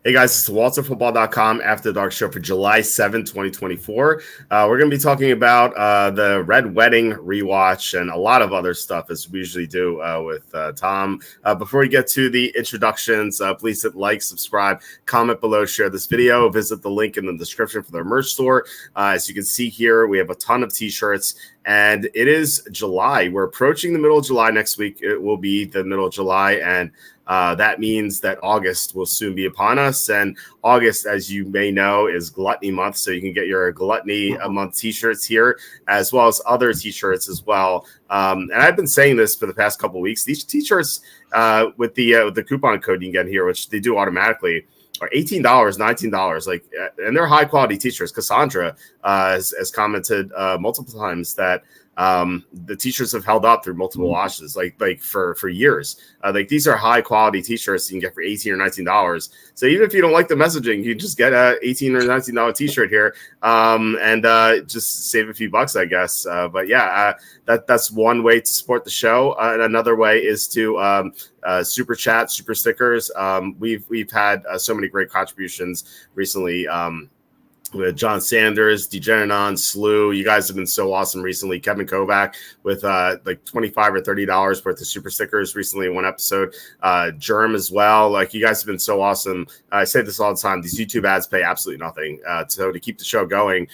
Hey guys, it's WalterFootball.com After the Dark Show for July 7th, 2024. We're going to be talking about the Red Wedding rewatch and a lot of other stuff as we usually do with Tom. Before we get to the introductions, please hit like, subscribe, comment below, share this video, visit the link in the description for their merch store. As you can see here, we have a ton of t-shirts. And it is July. We're approaching the middle of July next week. It will be the middle of July, and that means that August will soon be upon us. And August, as you may know, is Gluttony Month. So you can get your Gluttony Month t-shirts here, as well as other t-shirts as well. And I've been saying this for the past couple of weeks. These t-shirts with the coupon code you can get here, which they do automatically, are $18, $19, like, and they're high quality t-shirts. Cassandra has commented multiple times that the t-shirts have held up through multiple washes, like for years. Like these are high quality t-shirts you can get for $18 or $19. So even if you don't like the messaging, you just get a $18 or $19 t-shirt here, and just save a few bucks, I guess. But yeah, that's one way to support the show. And another way is to super chat, super stickers. We've had so many great contributions recently. With John Sanders, Degeneron, Slew. You guys have been so awesome recently. Kevin Kovac with like $25 or $30 worth of super stickers recently in one episode. Germ as well. Like, you guys have been so awesome. I say this all the time. These YouTube ads pay absolutely nothing. So to keep the show going,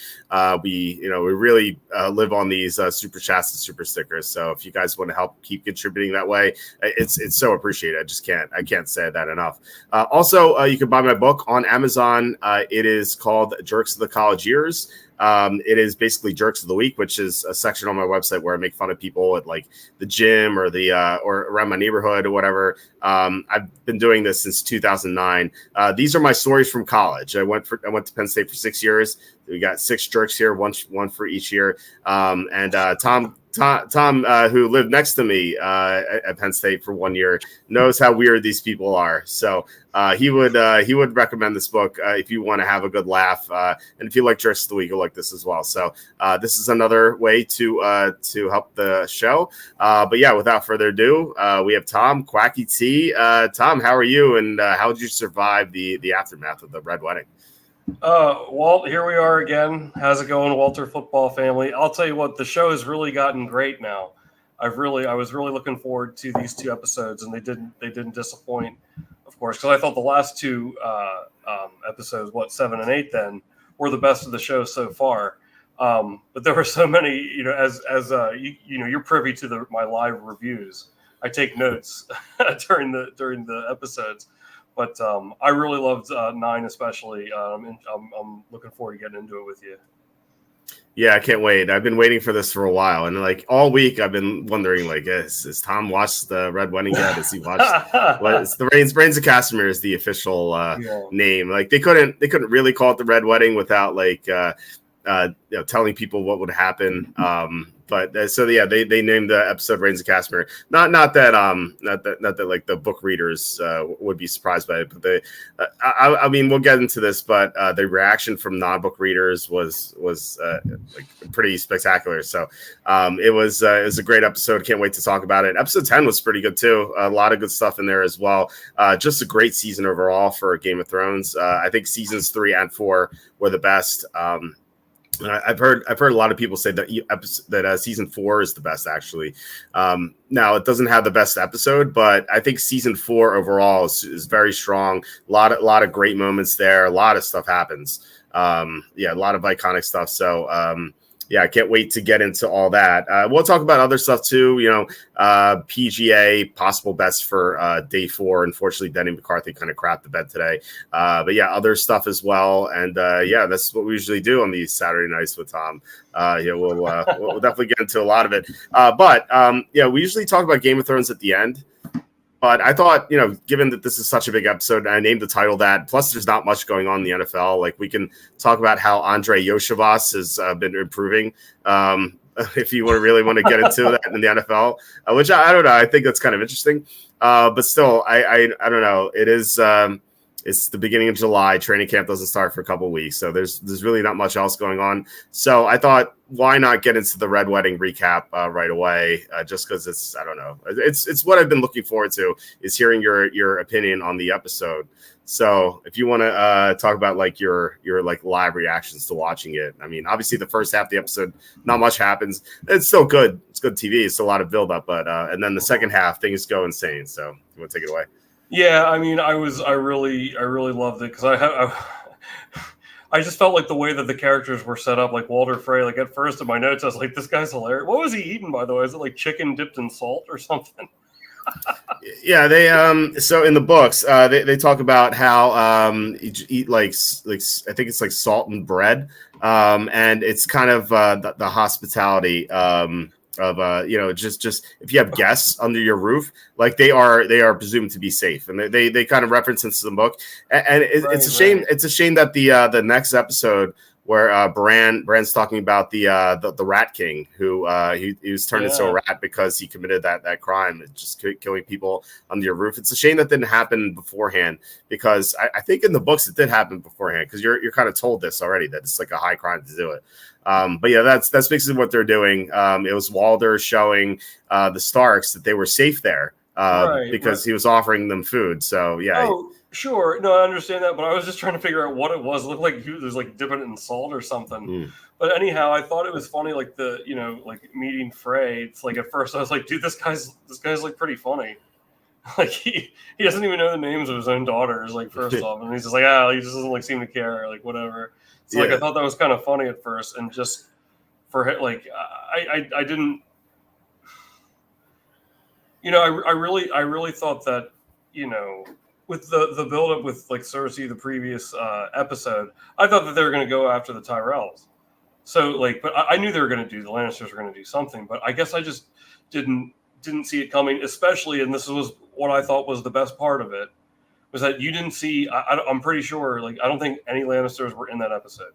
we really live on these super chats and super stickers. So if you guys want to help keep contributing that way, it's so appreciated. I can't say that enough. Also, you can buy my book on Amazon. It is called Jerks of the College Years. It is basically Jerks of the Week, which is a section on my website where I make fun of people at like the gym or the or around my neighborhood or whatever. I've been doing this since 2009. These are my stories from college. I went to Penn State for 6 years. We got 6 jerks here, one for each year. And Tom, who lived next to me at Penn State for 1 year, knows how weird these people are. So he would recommend this book if you want to have a good laugh, and if you like Jerks of the Week, you'll like this as well. So this is another way to help the show. But yeah, without further ado, we have Tom, Quacky T. Tom, how are you? And how did you survive the aftermath of the Red Wedding? Walt, here we are again. How's it going, Walter Football family? I'll tell you what, the show has really gotten great now. I was really looking forward to these 2 episodes, and they didn't disappoint, of course, because I thought the last 2 episodes, 7 and 8, then were the best of the show so far. But there were so many, as you're privy to my live reviews. I take notes during the episodes. But I really loved 9 especially. And I'm looking forward to getting into it with you. Yeah, I can't wait. I've been waiting for this for a while. And like all week, I've been wondering, like, is Tom watched the Red Wedding yet? Has he watched it's the Brains of Casimir is the official name. Like they couldn't really call it the Red Wedding without like telling people what would happen. But so yeah, they named the episode "Reigns of Casimir." Not that like the book readers would be surprised by it, but I mean we'll get into this. But the reaction from non-book readers was like pretty spectacular. So it was a great episode. Can't wait to talk about it. Episode 10 was pretty good too. A lot of good stuff in there as well. Just a great season overall for Game of Thrones. I think seasons 3 and 4 were the best. I've heard a lot of people say that season 4 is the best. Actually, now it doesn't have the best episode, but I think season 4 overall is very strong. A lot of great moments there. A lot of stuff happens. A lot of iconic stuff. So I can't wait to get into all that. We'll talk about other stuff too. PGA possible bets for day 4. Unfortunately, Denny McCarthy kind of crapped the bed today. But yeah, other stuff as well. And that's what we usually do on these Saturday nights with Tom. We'll definitely get into a lot of it. But we usually talk about Game of Thrones at the end. But I thought, given that this is such a big episode, I named the title that. Plus, there's not much going on in the NFL. Like, we can talk about how Andre Yoshavas has been improving. If you really want to get into that in the NFL, which I don't know. I think that's kind of interesting. But still, I don't know. It is It's the beginning of July. Training camp doesn't start for a couple of weeks, so there's really not much else going on. So I thought, why not get into the Red Wedding recap right away? Just because it's, I don't know, it's what I've been looking forward to, is hearing your opinion on the episode. So if you want to talk about like your like live reactions to watching it, I mean, obviously the first half of the episode, not much happens. It's still good. It's good TV. It's a lot of build up, but and then the second half, things go insane. So you want to take it away? Yeah, I mean, I really loved it because I just felt like the way that the characters were set up, like Walter Frey. Like at first in my notes, I was like, this guy's hilarious. What was he eating, by the way? Is it like chicken dipped in salt or something? Yeah, they so in the books they talk about how you eat like I think it's like salt and bread, and it's kind of the hospitality of just if you have guests under your roof, like they are presumed to be safe, and they kind of reference into the book, and it's a shame. It's a shame that the next episode where Bran's talking about the Rat King, who he was turned into a rat because he committed that crime, just killing people under your roof. It's a shame that didn't happen beforehand, because I think in the books it did happen beforehand, because you're kind of told this already, that it's like a high crime to do it. But yeah, that's basically what they're doing. It was Walter showing the Starks that they were safe there because he was offering them food. So yeah. Oh, sure. No, I understand that, but I was just trying to figure out what it was. It looked like he was like dipping it in salt or something. But anyhow, I thought it was funny, like like meeting Frey. It's like at first I was like, dude, this guy's like pretty funny. Like he doesn't even know the names of his own daughters, like first off, and he's just like, he just doesn't like seem to care, like whatever. So like I thought that was kind of funny at first, and just for it, like I didn't, I really thought that, with the build up with like Cersei, the previous episode, I thought that they were going to go after the Tyrells. So like, but I knew they were going to do, the Lannisters were going to do something, but I guess I just didn't see it coming, especially, and this was what I thought was the best part of it, was that you didn't see, I'm pretty sure, like, I don't think any Lannisters were in that episode.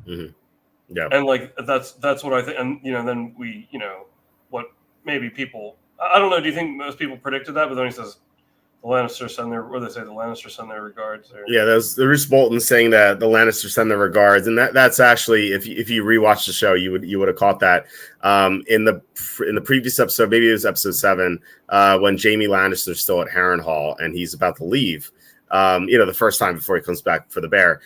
Mm-hmm. Yeah. And like, that's what I think. And, then we, what maybe people, I don't know. Do you think most people predicted that? But then he says, the Lannisters send their, what do they say? The Lannisters send their regards. Yeah, there's the Roose Bolton saying that the Lannisters send their regards, and that's actually, if you rewatch the show, you would have caught that in the previous episode. Maybe it was episode 7 when Jaime Lannister's still at Harrenhal and he's about to leave. The first time before he comes back for the bear.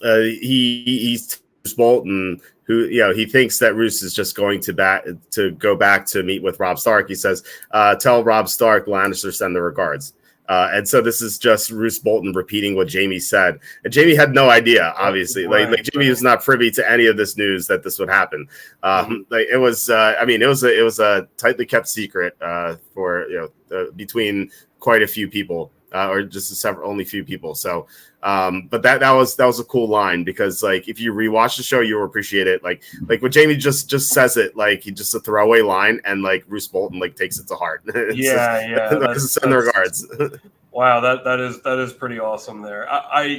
He's Roose Bolton, who he thinks that Roose is just going to go back to meet with Robb Stark. He says, "Tell Robb Stark Lannisters send their regards." And so this is just Roose Bolton repeating what Jaime said. And Jaime had no idea, obviously. Like Jaime was not privy to any of this news that this would happen. Like it was, it was a tightly kept secret for between quite a few people. Or just only few people. So, but that was a cool line, because like if you rewatch the show, you'll appreciate it. Like when Jaime just says it, like he just a throwaway line, and like Roose Bolton like takes it to heart. Send their regards. Wow, that is pretty awesome there. I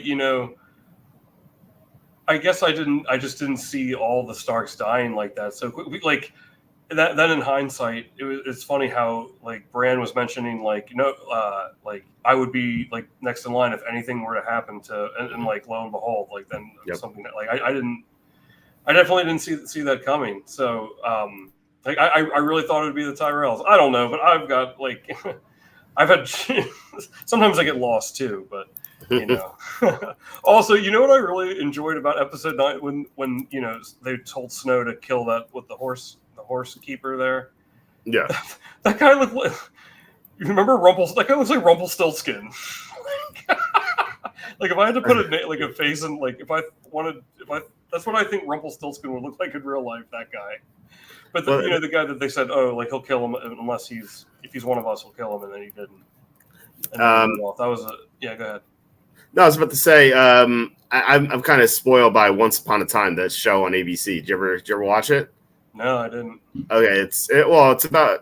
guess I just didn't see all the Starks dying like that. So like. Then in hindsight, it's funny how like Bran was mentioning like like I would be like next in line if anything were to happen to, and like lo and behold, like then something that like I definitely didn't see that coming. So like I really thought it would be the Tyrells. I don't know, but I've got like I've had sometimes I get lost too, but Also, what I really enjoyed about episode 9 when they told Snow to kill that with the horse keeper there. Yeah, that guy looked like. You remember That guy looks like Rumpelstiltskin. Like if I had to put a face in, like if I that's what I think Rumpelstiltskin would look like in real life. That guy. But the guy that they said, like he'll kill him unless if he's one of us, he'll kill him, and then he didn't. And that was go ahead. No, I was about to say, I'm kind of spoiled by Once Upon a Time, that show on ABC. Did you ever watch it? No, I didn't. Okay, it's about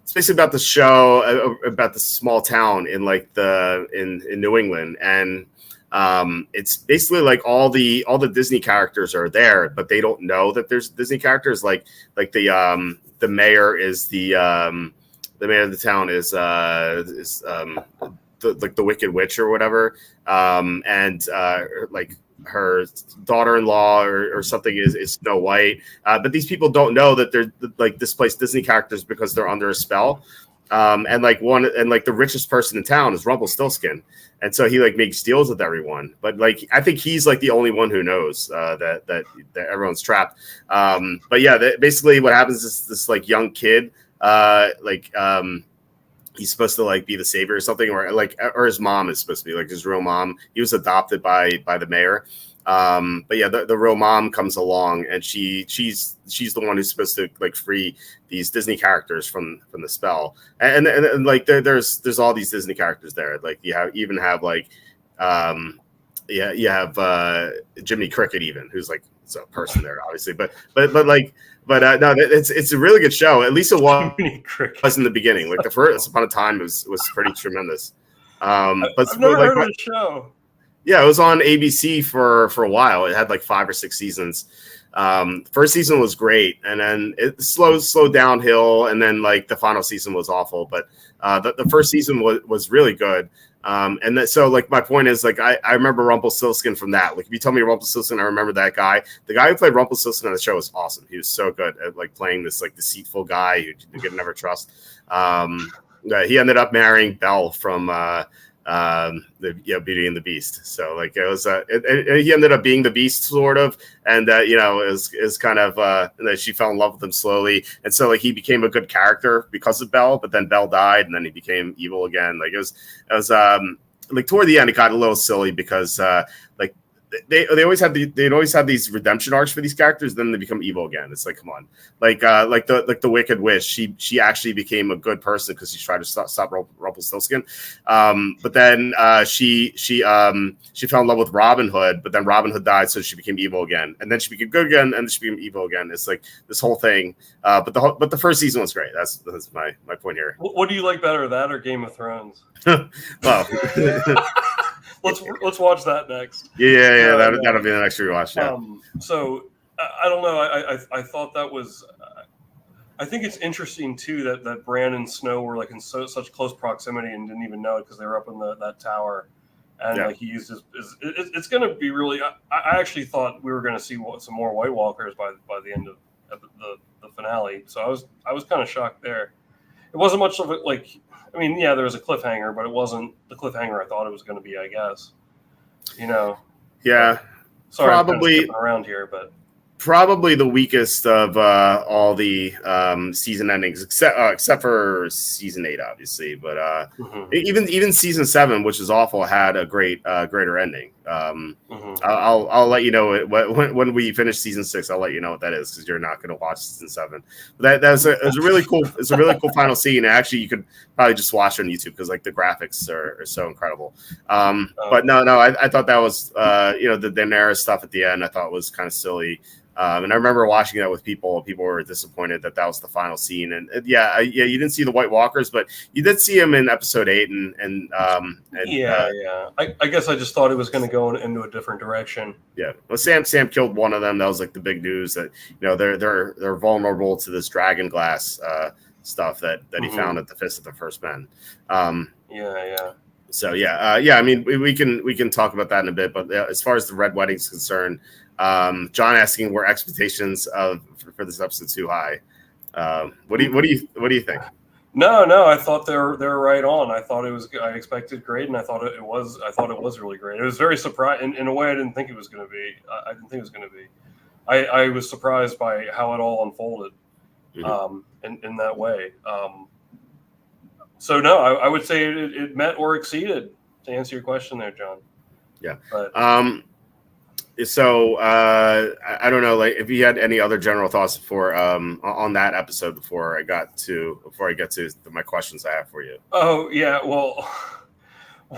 it's basically about the show about the small town in like in New England, and it's basically like all the Disney characters are there, but they don't know that there's Disney characters. Like the mayor is the mayor of the town is the Wicked Witch or whatever, and like her daughter-in-law or something is Snow White. But these people don't know that they're like displaced Disney characters because they're under a spell. And like the richest person in town is Rumpelstiltskin. And so he like makes deals with everyone. But like, I think he's like the only one who knows that everyone's trapped. But yeah, basically what happens is this like young kid, he's supposed to like be the savior or something, or his mom is supposed to be like his real mom. He was adopted by the mayor. But yeah, the real mom comes along, and she's the one who's supposed to like free these Disney characters from the spell. And like there's all these Disney characters there. Like you have Jiminy Cricket even, who's like it's a person there, obviously. But no, it's a really good show. At least it was in the beginning. Like the first upon a time was pretty tremendous. I've never heard of the show. Yeah, it was on ABC for a while. It had like 5 or 6 seasons. First season was great, and then it slowed downhill, and then like the final season was awful. But the first season was really good. So like my point is like I remember Rumpelstiltskin from that. Like if you tell me Rumpelstiltskin, I remember that guy. The guy who played Rumpelstiltskin on the show was awesome. He was so good at like playing this like deceitful guy who you could never trust. He ended up marrying Belle from Beauty and the Beast. So like it was he ended up being the Beast sort of, and is kind of and then she fell in love with him slowly, and so like he became a good character because of Belle, but then Belle died and then he became evil again. Like it was like toward the end it got a little silly because like they'd always have these redemption arcs for these characters, then they become evil again. It's like, come on, like the Wicked Witch. She actually became a good person because she tried to stop Rumpelstiltskin. But then she fell in love with Robin Hood, but then Robin Hood died, so she became evil again, and then she became good again, and then she became evil again. It's like this whole thing. But the first season was great. That's my point here. What do you like better, that or Game of Thrones? Well. Let's watch that next. Yeah. That'll be the next rewatch. Yeah. So I don't know. I thought that was. I think it's interesting too that Bran and Snow were like in such close proximity and didn't even know it because they were up in that tower, and like he used his. It's going to be really. I actually thought we were going to see some more White Walkers by the end of the finale. So I was kind of shocked there. It wasn't much of it like. I mean, yeah, there was a cliffhanger, but it wasn't the cliffhanger I thought it was going to be, I guess. Yeah. Sorry, probably I'm skipping around here, but probably the weakest of all the season endings, except for season 8, obviously. But even season 7, which is awful, had a greater ending. I'll let you know when we finish season 6. I'll let you know what that is because you're not going to watch season 7. But it was a really cool. It's a really cool final scene. And actually, you could probably just watch it on YouTube because like the graphics are so incredible. But no, I thought that was the Daenerys stuff at the end. I thought was kind of silly. And I remember watching that with people. People were disappointed that was the final scene. And you didn't see the White Walkers, but you did see them in episode 8. I guess I just thought it was going to go into a different direction. Yeah, well, Sam killed one of them. That was like the big news that they're vulnerable to this dragon glass stuff that he found at the Fist of the First Men. So I mean we can talk about that in a bit. But as far as the Red Wedding is concerned. John asking were expectations for this episode too high? What do you think? No, I thought they're right on. I expected great, and I thought it was really great. It was very surprising in a way I didn't think it was going to be. I didn't think it was going to be. I was surprised by how it all unfolded, in that way. So no, I would say it met or exceeded. To answer your question there, John. Yeah. But, so I don't know, like if you had any other general thoughts on that episode before I get to my questions I have for you. Oh yeah, well,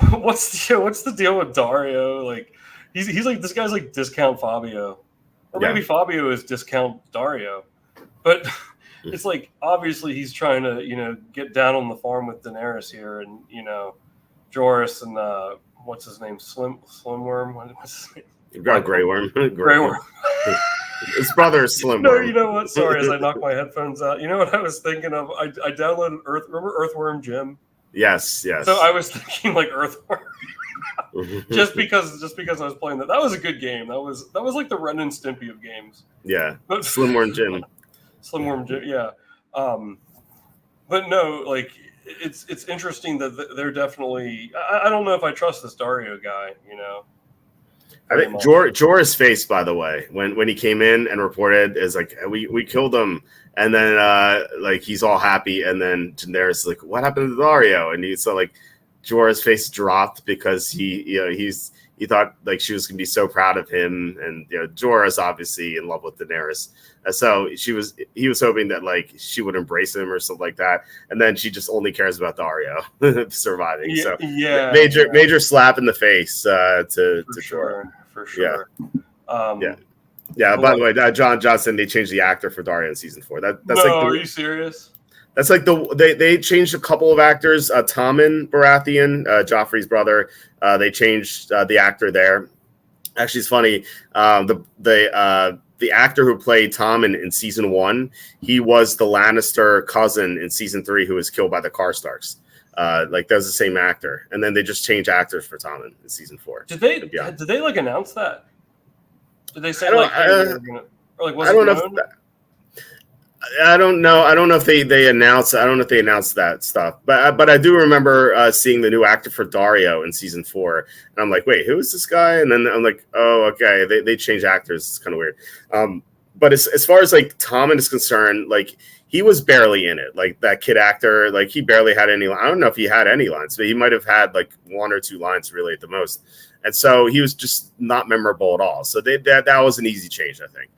what's the deal with Dario? Like he's like this guy's like discount Fabio, or maybe Fabio is discount Dario, but it's like obviously he's trying to get down on the farm with Daenerys here, and Jorah and what's his name, Slimworm? What's his name? You've got Grey Worm. Grey Worm. His brother is Slim. No, you know what? Sorry, as I knocked my headphones out. You know what I was thinking of? I downloaded remember Earthworm Jim? Yes, yes. So I was thinking like Earthworm. just because I was playing that. That was a good game. That was like the Ren and Stimpy of games. Yeah. Slimworm Jim. Slimworm Jim, yeah. But no, like it's interesting that they're definitely. I don't know if I trust this Dario guy. I think Jorah's face, by the way, when he came in and reported, is like we killed him, and then like he's all happy, and then Daenerys is like, what happened to Dario? And he's so like Jorah's face dropped because he thought like she was gonna be so proud of him, and Jorah's obviously in love with Daenerys, so he was hoping that like she would embrace him or something like that, and then she just only cares about Dario surviving. Yeah, so yeah, major slap in the face to Jorah. For sure. Yeah. By the way, John Johnson, they changed the actor for Dario in season 4. Are you serious? That's like they changed a couple of actors. Tommen Baratheon, Joffrey's brother. They changed the actor there. Actually, it's funny. The actor who played Tommen in season 1, he was the Lannister cousin in season 3 who was killed by the Karstarks. Like that was the same actor, and then they just changed actors for Tommen in season 4. Did they like announce that? Did they say was I don't know. I don't know if they announced. I don't know if they announced that stuff. But I do remember seeing the new actor for Dario in season 4, and I'm like, wait, who is this guy? And then I'm like, oh, okay, they changed actors. It's kind of weird. But as far as like Tommen is concerned, like he was barely in it. Like that kid actor, like he barely had any. I don't know if he had any lines, but he might have had like 1 or 2 lines really at the most. And so he was just not memorable at all. So that was an easy change, I think.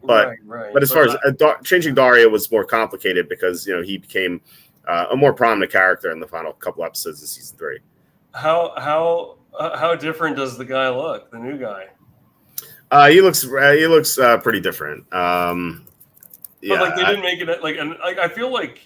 But as far as changing Dario was more complicated because he became a more prominent character in the final couple episodes of season 3. How different does the guy look? The new guy? He looks pretty different. But like they didn't make it like, and I feel like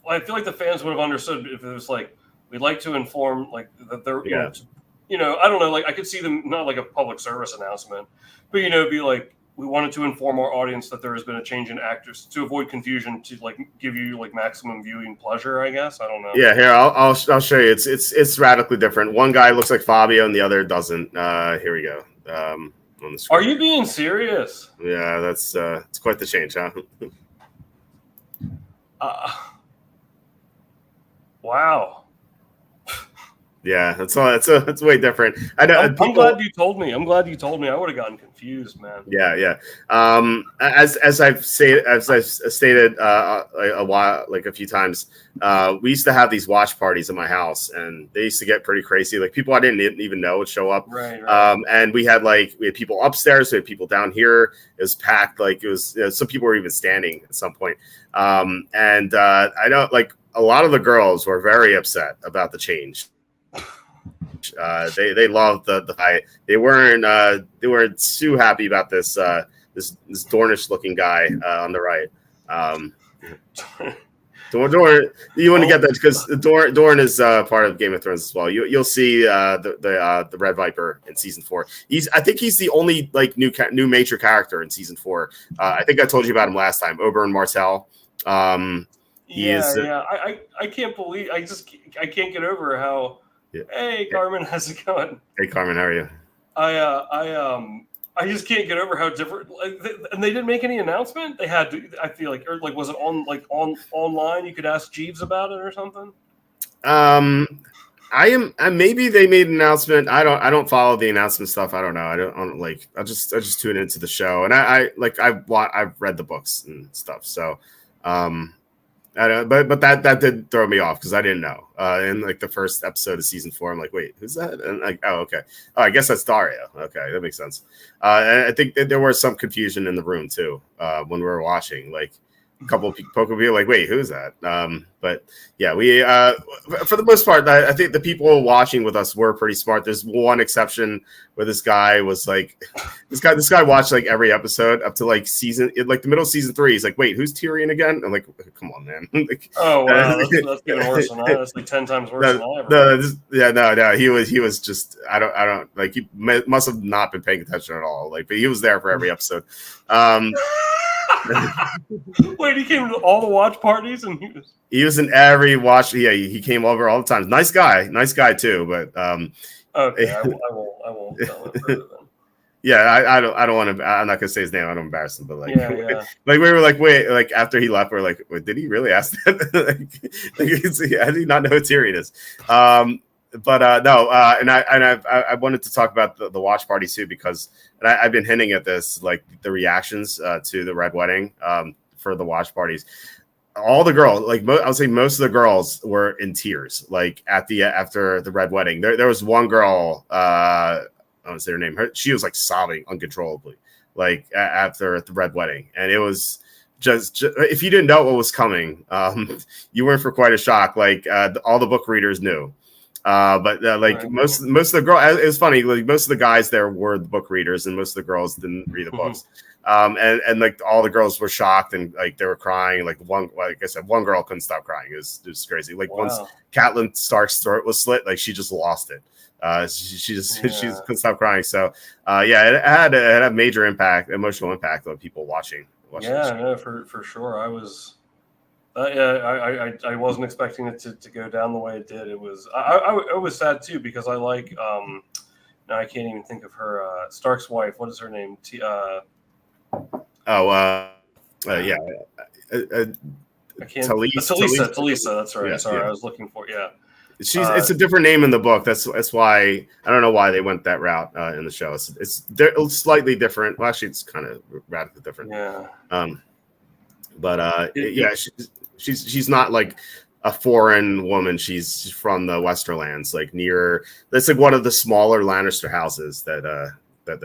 the fans would have understood if it was like we'd like to inform like that they're I don't know, like I could see them not like a public service announcement, but be like we wanted to inform our audience that there has been a change in actors to avoid confusion to like give you like maximum viewing pleasure. I guess I don't know. Yeah, here I'll show you. It's radically different. One guy looks like Fabio and the other doesn't. Here we go. On the screen. Are you being serious? Yeah, that's it's quite the change, huh? Wow. Yeah, that's way different. I know. I'm glad you told me. I would have gotten confused, man. Yeah. As I've stated a few times, we used to have these watch parties in my house, and they used to get pretty crazy. Like people I didn't even know would show up. Right. And we had people upstairs, we had people down here. It was packed. Like it was. Some people were even standing at some point. And I know like a lot of the girls were very upset about the change. They loved the fight. They weren't too happy about this Dornish looking guy on the right. Dorn, you want to get that because Dorn is part of Game of Thrones as well. You'll see the Red Viper in season 4. I think he's the only like new major character in season 4. I think I told you about him last time. Oberyn Martell. I can't believe I can't get over how. Yeah. Hey Carmen, how's it going? Hey Carmen, how are you? I just can't get over how different. And they didn't make any announcement. They had to. I feel like, or like, was it online? You could ask Jeeves about it or something. Maybe they made an announcement. I don't follow the announcement stuff. I don't know. I don't like. I just tune into the show, and I've read the books and stuff. So, I don't, but that did throw me off because I didn't know. In like the first episode of season 4, I'm like, wait, who's that? And like, oh, okay. Oh, I guess that's Dario. Okay, that makes sense. And I think that there was some confusion in the room too when we were watching. Like a couple of people were like, wait, who's that? But yeah, we for the most part, I think the people watching with us were pretty smart. There's one exception where this guy was like, this guy watched like every episode up to like the middle of season 3. He's like, wait, who's Tyrion again? I'm like, come on, man. Like, oh wow, that's getting worse than that. That's like 10 times worse than I ever. No. He was just I don't like he must have not been paying attention at all. Like, but he was there for every episode. Wait, he came to all the watch parties and he was in every watch. Yeah, he came over all the time. Nice guy too. But okay, I won't tell him further then. Yeah, I don't want to. I'm not gonna say his name. I don't embarrass him, but like, yeah. like we were like, wait, like after he left, we're like, wait, did he really ask that? I did not know what tier it is. But no, and I wanted to talk about the watch party too because I've been hinting at this, like the reactions to the Red Wedding for the watch parties. All the girls, like I would say, most of the girls were in tears. Like after the Red Wedding, there was one girl. I don't say her name. She was like sobbing uncontrollably, like after the Red Wedding, and it was just if you didn't know what was coming, you were in for quite a shock. Like all the book readers knew, but like right. most of the girls, it was funny. Like most of the guys there were the book readers, and most of the girls didn't read the books. And like all the girls were shocked and like they were crying. Like like I said, one girl couldn't stop crying. It was crazy. Like once Catelyn Stark's throat was slit, like she just lost it. She couldn't stop crying. So it had a major emotional impact on people watching. No, for sure. I was I wasn't expecting it to go down the way it did. It was I was sad too because I like now I can't even think of her Stark's wife. What is her name? I can't. Talisa. That's right. Sorry, I was looking for It's a different name in the book. That's why I don't know why they went that route in the show. It's slightly different. Well, actually, it's kind of radically different. Yeah. She's not like a foreign woman. She's from the Westerlands, like near. That's like one of the smaller Lannister houses that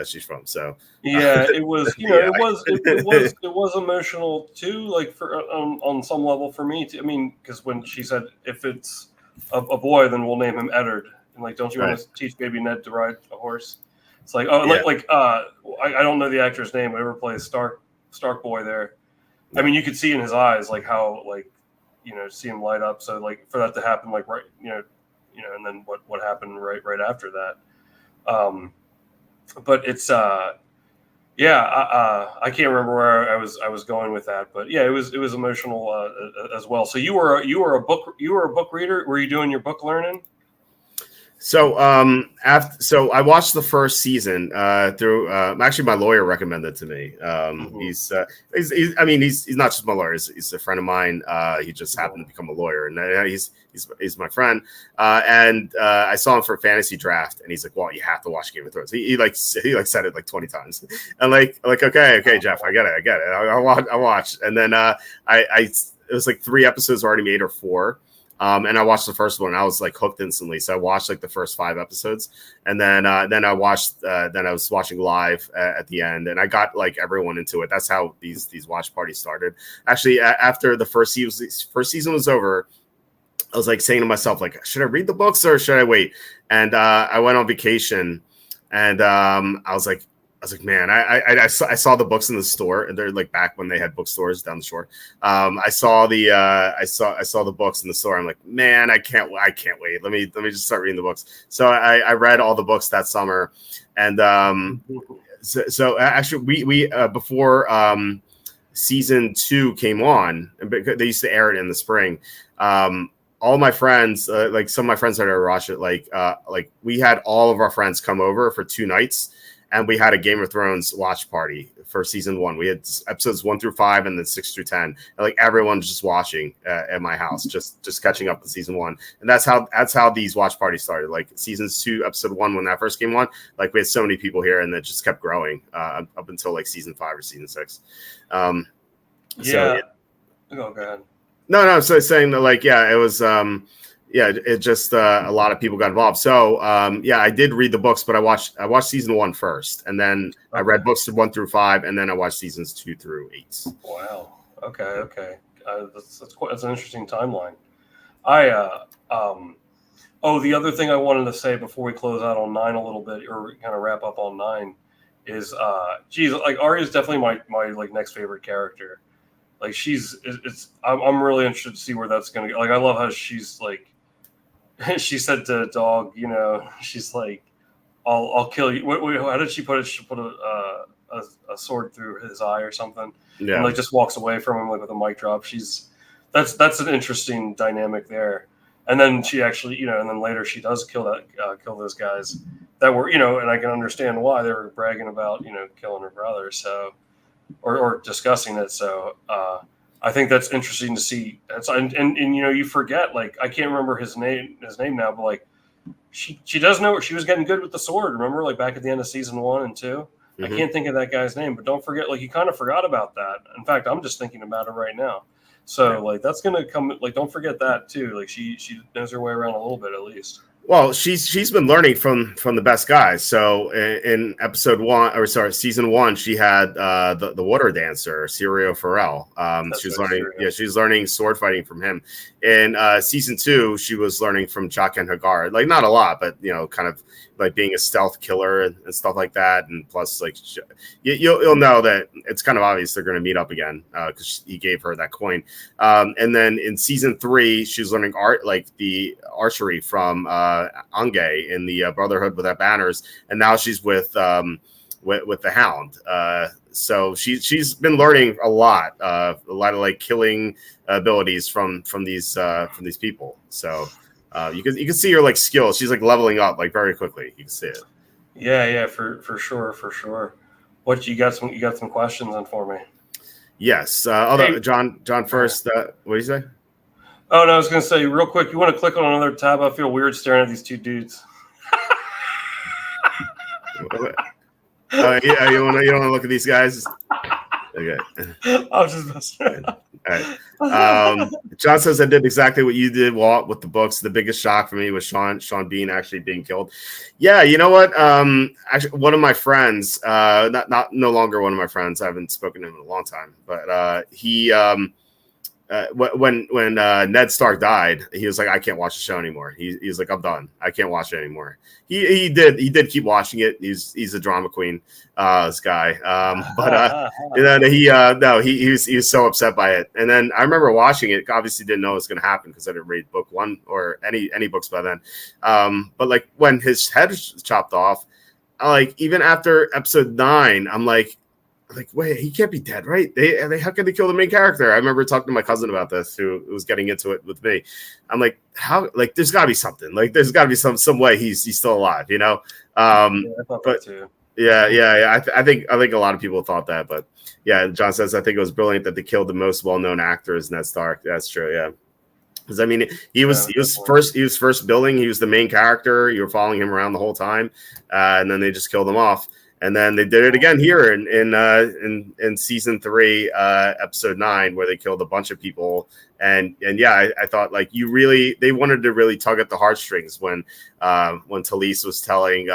she's from. So it was it was emotional too, like for on some level for me too. I mean, because when she said if it's a boy, then we'll name him Eddard, and like, don't you want to teach baby Ned to ride a horse? It's like I don't know the actor's name, whoever plays Stark boy there. I mean, you could see in his eyes like how see him light up. So like for that to happen, like right, and then what happened right after that. But it's I can't remember where I was going with that, but yeah, it was emotional as well. So you were a book reader. Were you doing your book learning? So I watched the first season through actually my lawyer recommended it to me. He's not just my lawyer, he's a friend of mine. He just happened to become a lawyer, and he's my friend. And I saw him for a fantasy draft, and he's like, "Well, you have to watch Game of Thrones." He said it like 20 times. And like okay, Jeff, I get it. I'll watch. And then it was like 3 episodes already made or 4. And I watched the first one. I was like hooked instantly. So I watched like the first 5 episodes, and then I watched. Then I was watching live at the end, and I got like everyone into it. That's how these watch parties started. Actually, after the first season was over, I was like saying to myself, like, should I read the books or should I wait? And I went on vacation, and I was like, man, I saw the books in the store, and they're like back when they had bookstores down the shore. I saw the books in the store. I'm like, man, I can't wait. Let me just start reading the books. So I read all the books that summer, and so actually we before season 2 came on, and they used to air it in the spring. All my friends, like some of my friends that ever watched it, like we had all of our friends come over for 2 nights. And we had a Game of Thrones watch party for season 1. We had episodes 1 through 5 and then 6 through 10. And like everyone's just watching at my house, just catching up with season 1. And that's how these watch parties started. Like seasons 2, episode 1, when that first came on, like we had so many people here, and it just kept growing up until like season 5 or season 6. Oh, go ahead. No. So saying that, like, it was. It just a lot of people got involved. So I did read the books, but I watched season 1 first, and then I read books 1 through 5, and then I watched seasons 2 through 8. Wow. Okay. That's an interesting timeline. The other thing I wanted to say before we close out on 9 a little bit, or kind of wrap up on 9, is like Arya is definitely my like next favorite character. Like I'm really interested to see where that's gonna go. Like I love how she's like. She said to Dog, she's like, "I'll kill you." How did she put it? She put a sword through his eye or something, Yeah. and like just walks away from him like with a mic drop. That's an interesting dynamic there. And then she actually, and then later she does kill those guys that were, and I can understand why they were bragging about, killing her brother. So, or discussing it. So, I think that's interesting to see. And you forget, like, I can't remember his name now, but like she does know she was getting good with the sword. Remember, like back at the end of season 1 and 2. I can't think of that guy's name, but don't forget, like, you kind of forgot about that. In fact, I'm just thinking about it right now. So, like, that's going to come, like, don't forget that, too. Like, she knows her way around a little bit, at least. Well, she's been learning from the best guys. So in season 1, she had the water dancer, Cirio Farrell. She's learning, she's learning sword fighting from him. In season 2, she was learning from Jaqen Hagar. Like, not a lot, but kind of like being a stealth killer and stuff like that. And plus, like, you'll know that it's kind of obvious they're going to meet up again because he gave her that coin. And then in season 3, she's learning the archery from Ange in the Brotherhood without banners, and now she's with the Hound. So she's been learning a lot of like killing abilities from these people. So you can see her like skills. She's like leveling up like very quickly. You can see it. Yeah, for sure. What you got some questions on for me? Yes. John first. What do you say? Oh, no, I was going to say real quick, you want to click on another tab? I feel weird staring at these two dudes. Yeah, you want to look at these guys? Okay. I was just messing around. All right. John says I did exactly what you did, Walt, with the books. The biggest shock for me was Sean Bean actually being killed. Yeah, you know what? Actually, one of my friends, not no longer one of my friends. I haven't spoken to him in a long time, but he. When Ned Stark died, he was like, I can't watch the show anymore. He was like, I'm done. I can't watch it anymore. He did keep watching it. He's a drama queen, this guy. But he was so upset by it. And then I remember watching it. Obviously, didn't know it was going to happen because I didn't read book 1 or any books by then. But like when his head was chopped off, even after episode 9, I'm like, wait, he can't be dead, right? They how could they kill the main character? I remember talking to my cousin about this, who was getting into it with me. I'm like, how? Like, there's got to be something. Like, there's got to be some way he's still alive, I thought that too. Yeah. I think a lot of people thought that, but yeah. John says I think it was brilliant that they killed the most well-known actor as Ned Stark. That's true. Yeah. Because I mean, he was first building. He was the main character. You were following him around the whole time, and then they just killed him off. And then they did it again here in season 3, episode 9, where they killed a bunch of people. And yeah, I thought like they wanted to really tug at the heartstrings when Talise was telling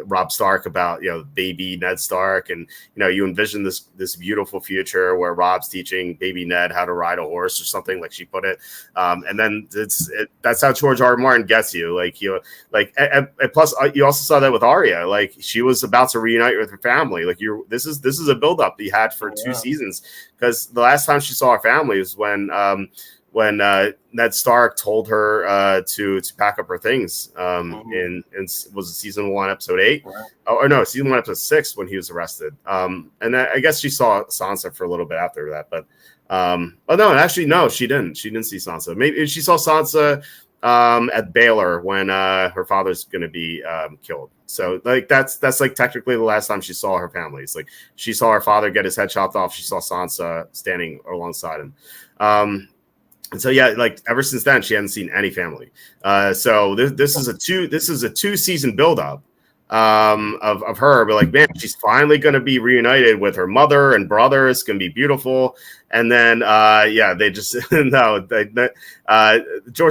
Robb Stark about baby Ned Stark, and you envision this beautiful future where Robb's teaching baby Ned how to ride a horse or something, like she put it, and then that's how George R. R. Martin gets you, and plus you also saw that with Arya, like she was about to reunite with her family, like this is a buildup he had for 2 seasons, because the last time she saw her family was when Ned Stark told her to pack up her things in was it season 1 episode 8? Wow. Or no, season 1 episode 6 when he was arrested. And I guess she saw Sansa for a little bit after that, but no, she didn't see Sansa. Maybe she saw Sansa at Baylor when her father's going to be killed. So like that's like technically the last time she saw her family. It's like she saw her father get his head chopped off. She saw Sansa standing alongside him. And so yeah, like ever since then, she hasn't seen any family. So this is a 2-season buildup of her, but like, man, she's finally going to be reunited with her mother and brother. It's going to be beautiful. And then they just George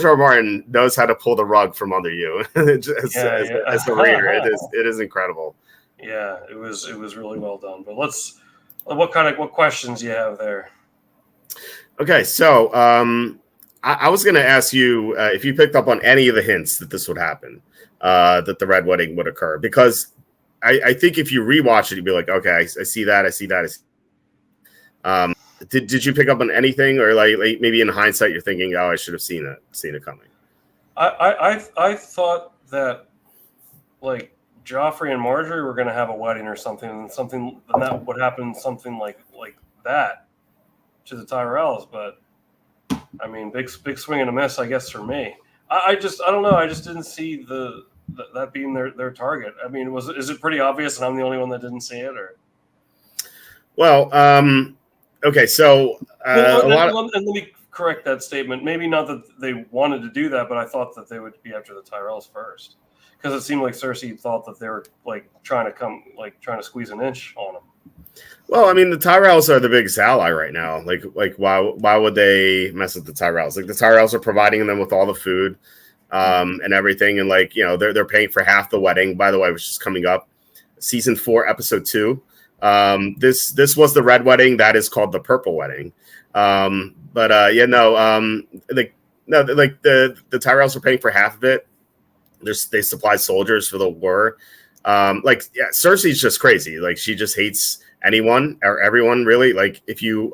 R. R. Martin knows how to pull the rug from under you as a reader. It is incredible. Yeah, it was really well done. But what questions do you have there? Okay, so I was going to ask you if you picked up on any of the hints that this would happen, that the Red Wedding would occur, because I think if you rewatch it, you'd be like, okay, I see that. Did you pick up on anything, or like maybe in hindsight you're thinking, oh, I should have seen it coming? I thought that like Joffrey and Marjorie were going to have a wedding or something, and that would happen, something like that to the Tyrells. But I mean, big swing and a miss, I guess, for me. I don't know. I just didn't see that being their target. I mean, is it pretty obvious, and I'm the only one that didn't see it, or? Well, okay, so let me correct that statement. Maybe not that they wanted to do that, but I thought that they would be after the Tyrells first, because it seemed like Cersei thought that they were trying to squeeze an inch on them. Well, I mean, the Tyrells are the biggest ally right now. Like why would they mess with the Tyrells? Like, the Tyrells are providing them with all the food, and everything, and they're paying for half the wedding. By the way, which is coming up, season 4, episode 2. This was the red wedding. That is called the purple wedding. The Tyrells are paying for half of it. They supply soldiers for the war. Cersei's just crazy. Like, she just hates anyone or everyone, really. Like, if you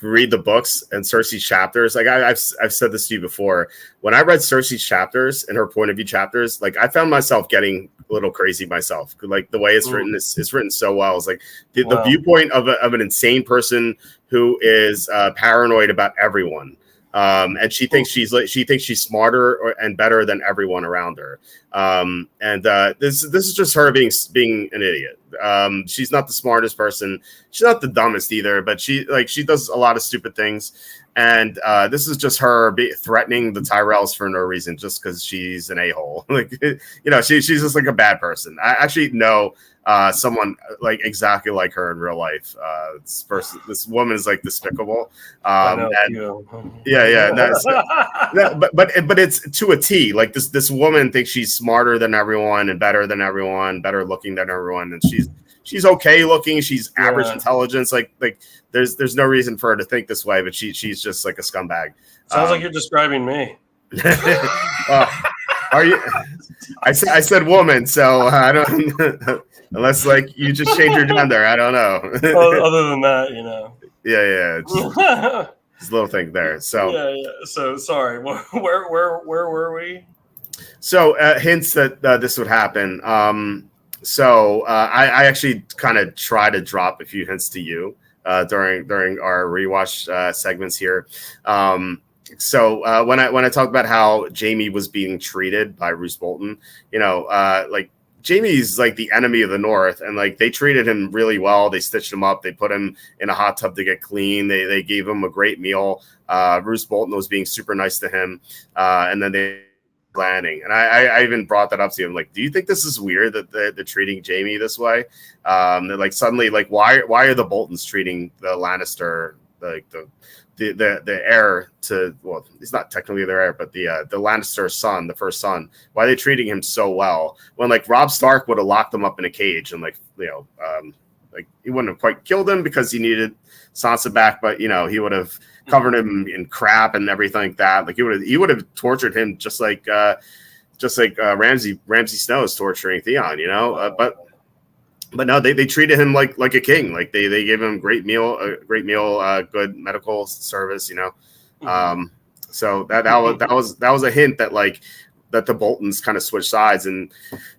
read the books and Cersei's chapters, like I've said this to you before, when I read Cersei's chapters and her point of view chapters, like, I found myself getting a little crazy myself. Like, the way it's written is written so well. It's like the viewpoint of an insane person who is paranoid about everyone. And she thinks she's smarter and better than everyone around her. This is just her being an idiot. She's not the smartest person. She's not the dumbest either, but she does a lot of stupid things. And this is just her threatening the Tyrells for no reason, just because she's an a-hole. She's just like a bad person. I actually know someone like exactly like her in real life. This woman is like despicable. But it's to a T. Like, this woman thinks she's smarter than everyone and better than everyone, better looking than everyone, and she's okay looking. She's average intelligence. Like there's no reason for her to think this way, but she's just like a scumbag. Sounds like you're describing me. Are you? I said woman, so I don't. Unless you just change your gender, I don't know. Other than that, Yeah. It's a little thing there. So yeah. So sorry. Where were we? So hints that this would happen. I actually kind of try to drop a few hints to you during our rewatch segments here. When I talked about how Jaime was being treated by Roose Bolton, Jaime's like the enemy of the North, and like they treated him really well. They stitched him up. They put him in a hot tub to get clean. They gave him a great meal. Roose Bolton was being super nice to him, and then they landing. And I even brought that up to him. Like, do you think this is weird that they're treating Jaime this way? They're like, suddenly, like, why are the Boltons treating the Lannister, like the heir to, well, he's not technically their heir, but the Lannister son, the first son, why are they treating him so well when like Robb Stark would have locked him up in a cage and like he wouldn't have quite killed him because he needed Sansa back, but he would have covered him in crap and everything like that. Like he would have tortured him just like Ramsay Snow is torturing Theon, but no, they treated him like a king. Like they gave him great meal, good medical service, So that was a hint that that the Boltons kind of switched sides, and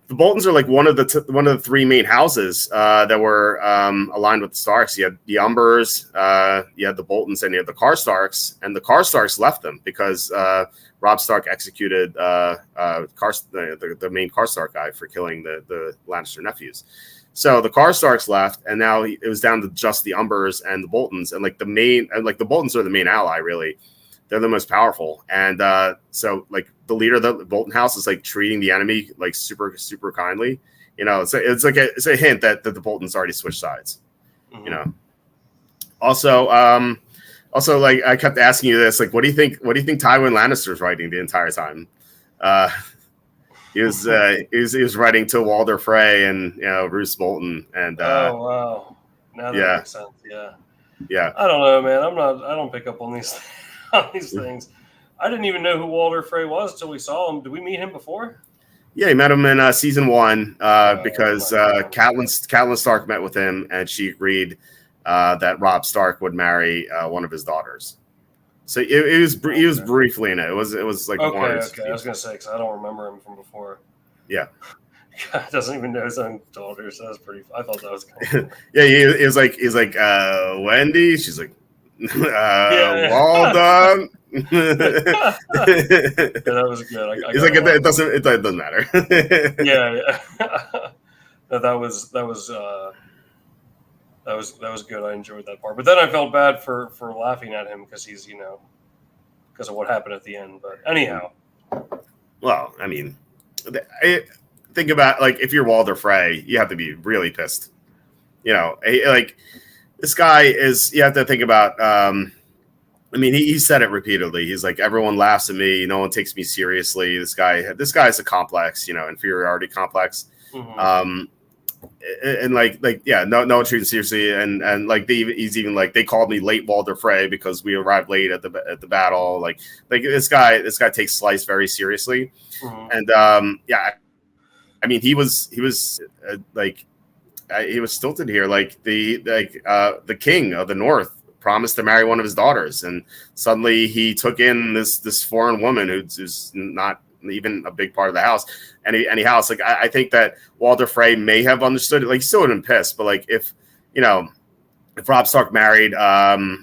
the Boltons are like one of the three main houses that were aligned with the Starks. You had the Umbers, you had the Boltons, and you had the Karstarks, and the Karstarks left them because Robb Stark executed the main Karstark guy for killing the Lannister nephews. So the Karstarks left, and now it was down to just the Umbers and the Boltons, and the Boltons are the main ally, really. They're the most powerful, and so like the leader of the Bolton house is like treating the enemy like super super kindly. It's a hint that the Boltons already switched sides. Mm-hmm. Also, like I kept asking you this, like, what do you think Tywin Lannister's writing the entire time? He was writing to Walder Frey and Roose Bolton, and oh wow, now that makes sense. Yeah. I don't know, man. I don't pick up on these things. I didn't even know who Walder Frey was till we saw him. Did we meet him before? Yeah, he met him in season 1 because Catelyn Stark met with him, and she agreed that Robb Stark would marry one of his daughters. So he was briefly in it. It was like okay. I was gonna say because I don't remember him from before. Yeah. doesn't even know his own daughter. So that's pretty. I thought that was kind of Yeah, he's like Wendy. She's like, yeah. well done. Yeah, that was good. He's like, it doesn't matter. Yeah. No, that was good. I enjoyed that part. But then I felt bad for laughing at him because he's because of what happened at the end. But anyhow. Well, I mean, think about like if you're Walter Frey, you have to be really pissed. Like this guy is. You have to think about. I mean, he said it repeatedly. He's like, everyone laughs at me. No one takes me seriously. This guy has a complex, inferiority complex. Mm-hmm. No one treats him seriously. And like he's even like, they called me late Walter Frey because we arrived late at the battle. Like this guy takes Slice very seriously. Mm-hmm. And I mean, he was stilted here. Like the king of the North promised to marry one of his daughters, and suddenly he took in this foreign woman who's not even a big part of the house. Any house. Like I think that Walter Frey may have understood it. Like he still would have been pissed, but like if Robb Stark married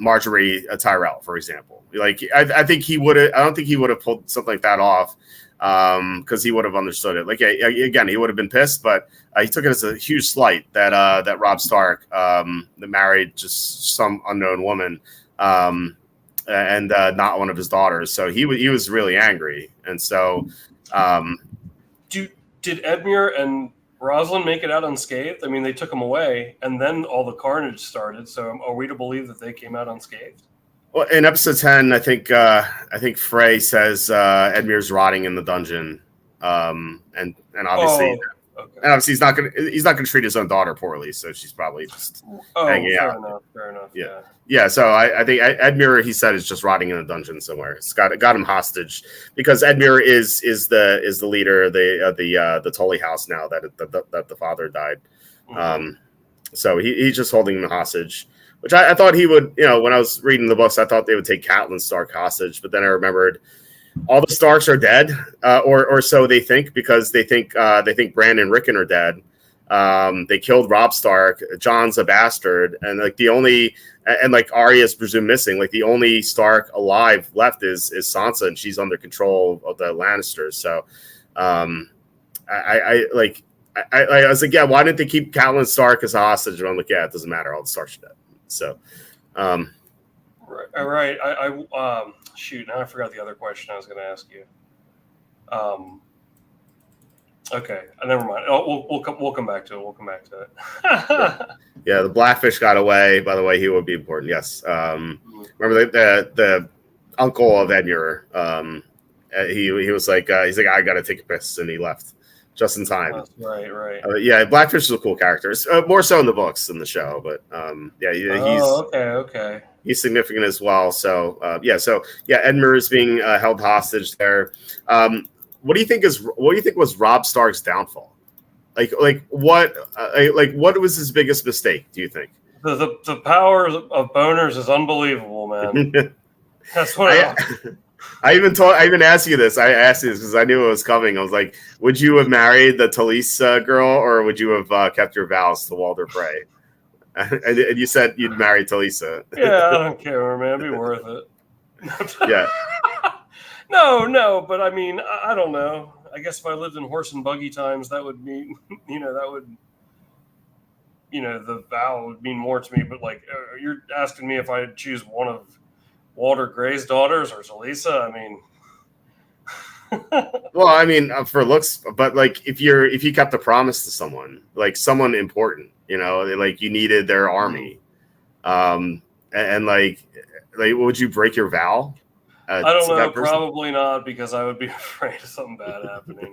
Marjorie Tyrell, for example, like I think he would have. I don't think he would have pulled something like that off because he would have understood it. Like again, he would have been pissed, but he took it as a huge slight that Robb Stark that married just some unknown woman and not one of his daughters. So he was really angry, and so. Did Edmure and Rosalind make it out unscathed? I mean, they took him away, and then all the carnage started. So, are we to believe that they came out unscathed? Well, in episode 10, I think Frey says Edmure's rotting in the dungeon, and obviously, okay. and obviously he's not gonna treat his own daughter poorly, so she's probably just hanging out. Fair enough. Yeah. So I think Edmure, he said, is just rotting in a dungeon somewhere. It's got him hostage because Edmure is the leader of the Tully house now that the father died. Mm-hmm. So he's just holding him hostage. Which I thought he would, when I was reading the books, I thought they would take Catelyn Stark hostage. But then I remembered all the Starks are dead, or so they think, because they think Bran and Rickon are dead. They killed Robb Stark. Jon's a bastard, and like Arya's presumed missing. Like the only Stark alive left is Sansa, and she's under control of the Lannisters. So, I was like, yeah, why didn't they keep Catelyn Stark as a hostage? And I'm like, yeah, it doesn't matter. All the Starks are dead. So, right. I shoot. Now I forgot the other question I was going to ask you. Okay, never mind. Oh, we'll come back to it. We'll come back to it. Yeah, the Blackfish got away. By the way, he would be important. Yes. Remember the uncle of Edmure? He was like, he's like, I got to take a piss, and he left just in time. Right. Yeah, Blackfish is a cool character. It's, more so in the books than the show, but he's okay. He's significant as well. So Edmure is being held hostage there. What do you think was Robb Stark's downfall? Like what was his biggest mistake? Do you think? The power of boners is unbelievable, man. That's what I even asked you this. I asked you this because I knew it was coming. I was like, would you have married the Talisa girl, or would you have kept your vows to Walter Frey? And you said you'd marry Talisa. Yeah, I don't care, man. It'd be worth it. Yeah. No, but I mean, I don't know. I guess if I lived in horse and buggy times, that would mean, the vow would mean more to me. But like, you're asking me if I'd choose one of Walter Grey's daughters or Talisa. I mean, well, I mean, for looks, but like if you kept a promise to someone, like someone important, like you needed their army, and like would you break your vow? I don't know. Probably not, because I would be afraid of something bad happening.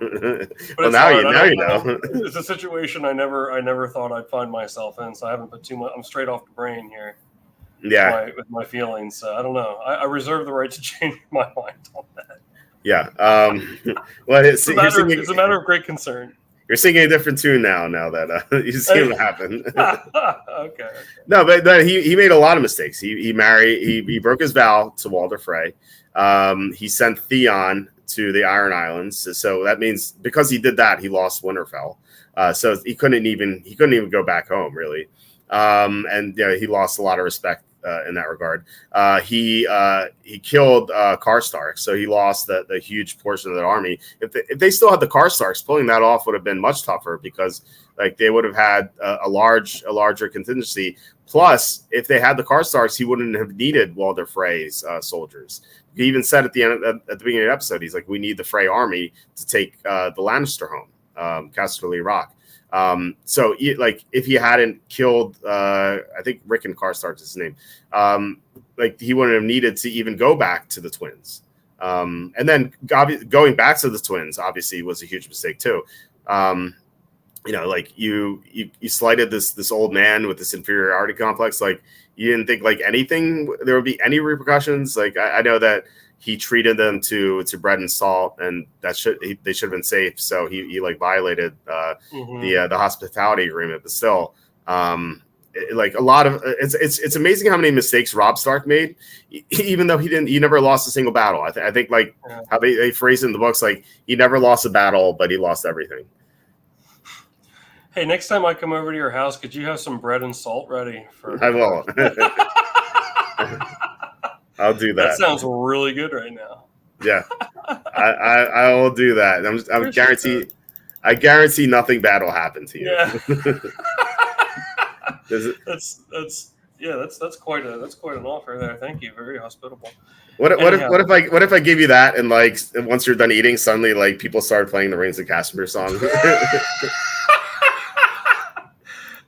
But well, now you know. It's a situation I never thought I'd find myself in. So I haven't put too much. I'm straight off the brain here. Yeah, with my feelings. So I don't know. I reserve the right to change my mind on that. Yeah. Well, it's a matter of great concern. You're singing a different tune now that you see it happen. Okay. No, but he made a lot of mistakes. He broke his vow to Walder Frey. He sent Theon to the Iron Islands. So that means because he did that, he lost Winterfell. So he couldn't even go back home really. And he lost a lot of respect in that regard. He killed Karstark, so he lost the huge portion of the army. If they still had the Karstarks, pulling that off would have been much tougher because like they would have had a larger contingency. Plus, if they had the Karstarks, he wouldn't have needed Walder Frey's soldiers. He even said at the beginning of the episode, he's like, "We need the Frey army to take the Lannister home, Casterly Rock." So if he hadn't killed, I think Rickon Karstark is his name, like he wouldn't have needed to even go back to the twins. And then going back to the twins obviously was a huge mistake too. Like you slighted this old man with this inferiority complex. Like you didn't think like there would be any repercussions. Like I know that he treated them to bread and salt, and they should have been safe. So he like violated the hospitality agreement. But still, like a lot of it's amazing how many mistakes Robb Stark made, even though he never lost a single battle. I think like how they phrase it in the books, like he never lost a battle, but he lost everything. Hey, next time I come over to your house, could you have some bread and salt ready? I will. I'll do that. That sounds really good right now. Yeah, I will do that. I guarantee nothing bad will happen to you. Yeah. That's quite an offer there. Thank you. Very hospitable. What if I give you that and like once you're done eating, suddenly like people start playing the Rings of Castamere song?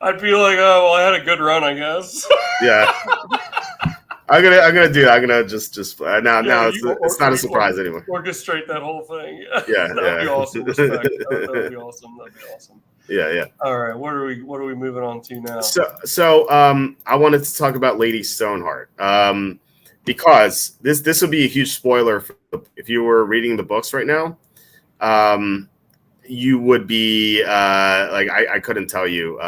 I'd be like, oh well, I had a good run, I guess. Yeah. I'm gonna do that. I'm gonna just now it's not a surprise anymore. Orchestrate that whole thing. Yeah, that'd be awesome. Respect. That'd be awesome. Yeah. All right, what are we moving on to now? So I wanted to talk about Lady Stoneheart. Because this would be a huge spoiler if you were reading the books right now. You would be like I couldn't tell you.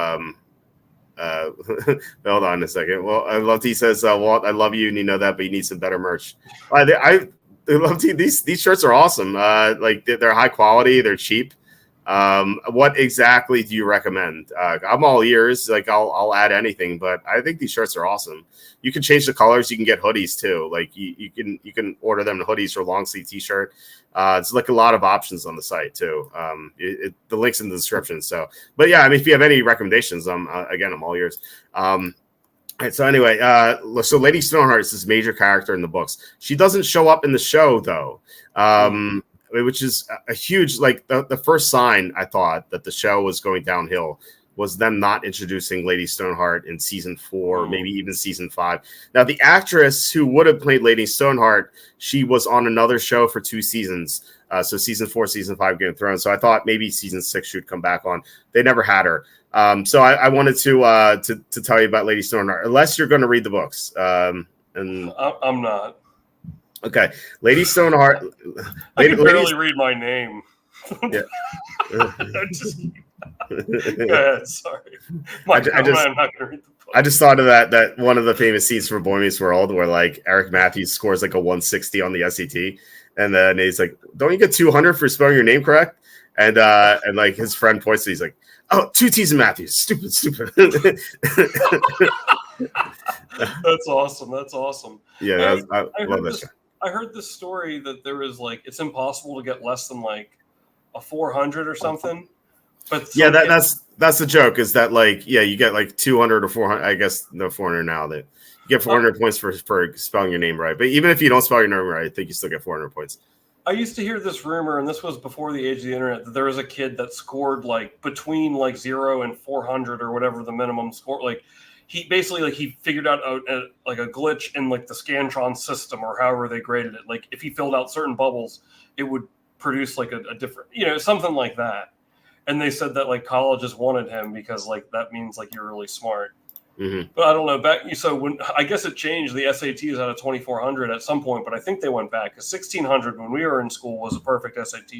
Hold on a second. Well, I love he says, Walt, I love you and you know that, but you need some better merch. I love these shirts are awesome. Like they're high quality, they're cheap. What exactly do you recommend? I'm all ears. Like I'll add anything, but I think these shirts are awesome. You can change the colors. You can get hoodies too. Like you can order them in hoodies or long sleeve t-shirt. It's like a lot of options on the site too. The link's in the description. So, but yeah, I mean, if you have any recommendations, I'm all ears. Right, so anyway, so Lady Stoneheart is this major character in the books. She doesn't show up in the show though. Which is a huge, like the first sign I thought that the show was going downhill was them not introducing Lady Stoneheart in season 4, maybe even season 5. Now, the actress who would have played Lady Stoneheart, she was on another show for 2 seasons. So season 4, season 5, Game of Thrones. So I thought maybe season 6 she'd come back on. They never had her. So I wanted to tell you about Lady Stoneheart, unless you're going to read the books. And I'm not. Okay, Lady Stoneheart. I can barely read my name. Yeah. Go ahead. Sorry. I'm not going to read the book. I just thought of that one of the famous scenes from Boy Meets World where like Eric Matthews scores like a 160 on the SAT, and then he's like, "Don't you get 200 for spelling your name correct?" And like his friend points to, he's like, "Oh, 2 T's in Matthews. Stupid." That's awesome. Yeah, I love that. I heard this story that there was like it's impossible to get less than like a 400 or something. But yeah, that's the joke is that like you get like 200 or 400. I guess no 400 now. That you get 400 points for spelling your name right. But even if you don't spell your name right, I think you still get 400 points. I used to hear this rumor, and this was before the age of the internet, that there was a kid that scored like between like 0 and 400 or whatever the minimum score. Like he basically like he figured out a glitch in like the Scantron system or however they graded it. Like if he filled out certain bubbles, it would produce like a different, something like that. And they said that like colleges wanted him because like that means like you're really smart. Mm-hmm. But I don't know so when I guess it changed, the SATs out of 2400 at some point, but I think they went back because 1600 when we were in school was a perfect SAT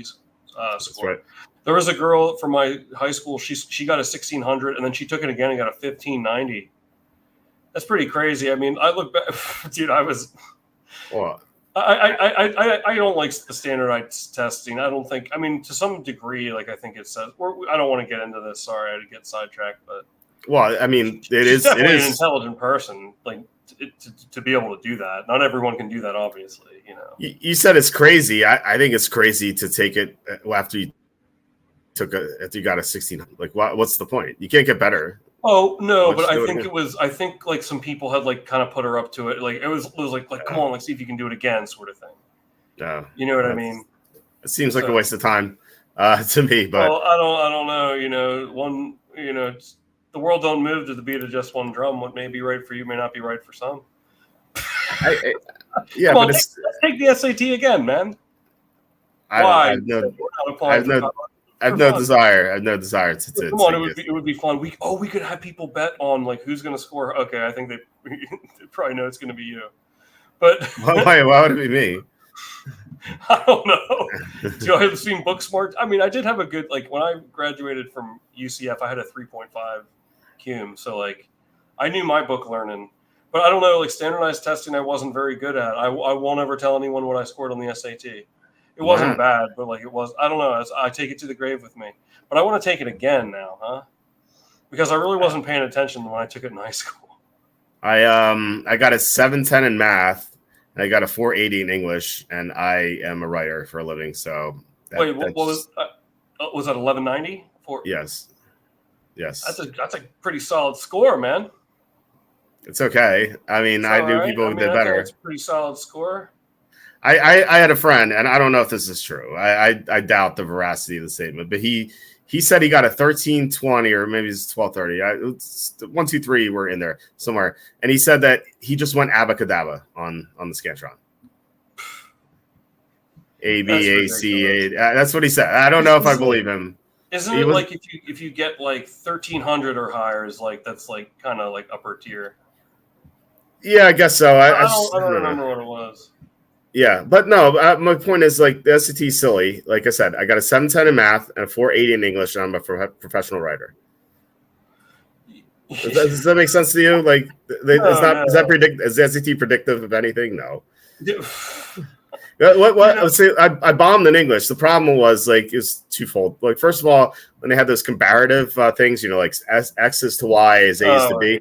score. right. There was a girl from my high school. She got a 1600, and then she took it again and got a 1590. That's pretty crazy. I mean, I look back, dude. I was. Well, I don't like the standardized testing. I don't think. I mean, to some degree, like I think it says. I don't want to get into this. Sorry, I had to get sidetracked. But well, I mean, she's definitely an intelligent person. Like to be able to do that. Not everyone can do that. Obviously, you know. You said it's crazy. I think it's crazy to take it after you got a 16. Like, what's the point? You can't get better. Oh no, but I think it was. I think like some people had like kind of put her up to it. Like it was like come on, like see if you can do it again, sort of thing. Yeah, you know what I mean. It seems like a waste of time to me. But well, I don't know. You know, the world don't move to the beat of just one drum. What may be right for you may not be right for some. Yeah, come on, but let's take the SAT again, man. I have no desire. I have no desire to come on, it would be fun. We could have people bet on like who's going to score. Okay, I think they probably know it's going to be you. But why would it be me? I don't know. Do I have seen Booksmart? I mean, I did have a good like when I graduated from UCF, I had a 3.5 cum, so like I knew my book learning. But I don't know, like standardized testing, I wasn't very good at. I won't ever tell anyone what I scored on the SAT. It wasn't bad, but like it was. I don't know. I take it to the grave with me. But I want to take it again now, huh? Because I really wasn't paying attention when I took it in high school. I got a 710 in math, and I got a 480 in English, and I am a writer for a living. So wait, what was that 1190? Yes. That's a pretty solid score, man. It's okay. I mean, I knew people who did better. It's a pretty solid score. I had a friend, and I don't know if this is true. I doubt the veracity of the statement, but he said he got a 1320 or maybe it's 1230. 1, 2, 3 were in there somewhere, and he said that he just went abacadabra on the Scantron. A B A C A. That's what he said. I don't know if I believe him. Isn't it like if you get like 1300 or higher is like that's like kind of like upper tier? Yeah, I guess so. I don't remember what it was. Yeah, but no, my point is like the SAT is silly. Like I said, I got a 710 in math and a 480 in English, and I'm a professional writer. Does that make sense to you? Like, is the SAT predictive of anything? No. What? Let's say I bombed in English. The problem was like it's twofold. Like, first of all, when they had those comparative things, you know, like X is to Y is A is to B.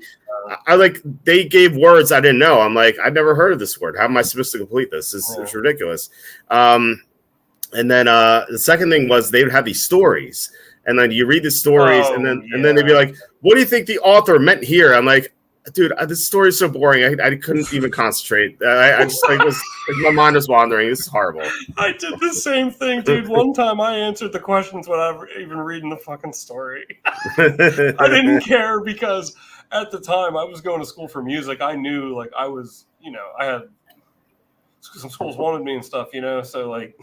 They gave words I didn't know. I'm like, I've never heard of this word. How am I supposed to complete this? It's ridiculous. And then the second thing was they would have these stories, and then you read the stories, and then they'd be like, "What do you think the author meant here?" I'm like, "Dude, this story is so boring. I couldn't even concentrate. I just like was like, my mind was wandering. This is horrible." I did the same thing, dude. One time I answered the questions without even reading the fucking story. I didn't care because at the time I was going to school for music. I knew like I was, you know, I had some schools wanted me and stuff, you know, so like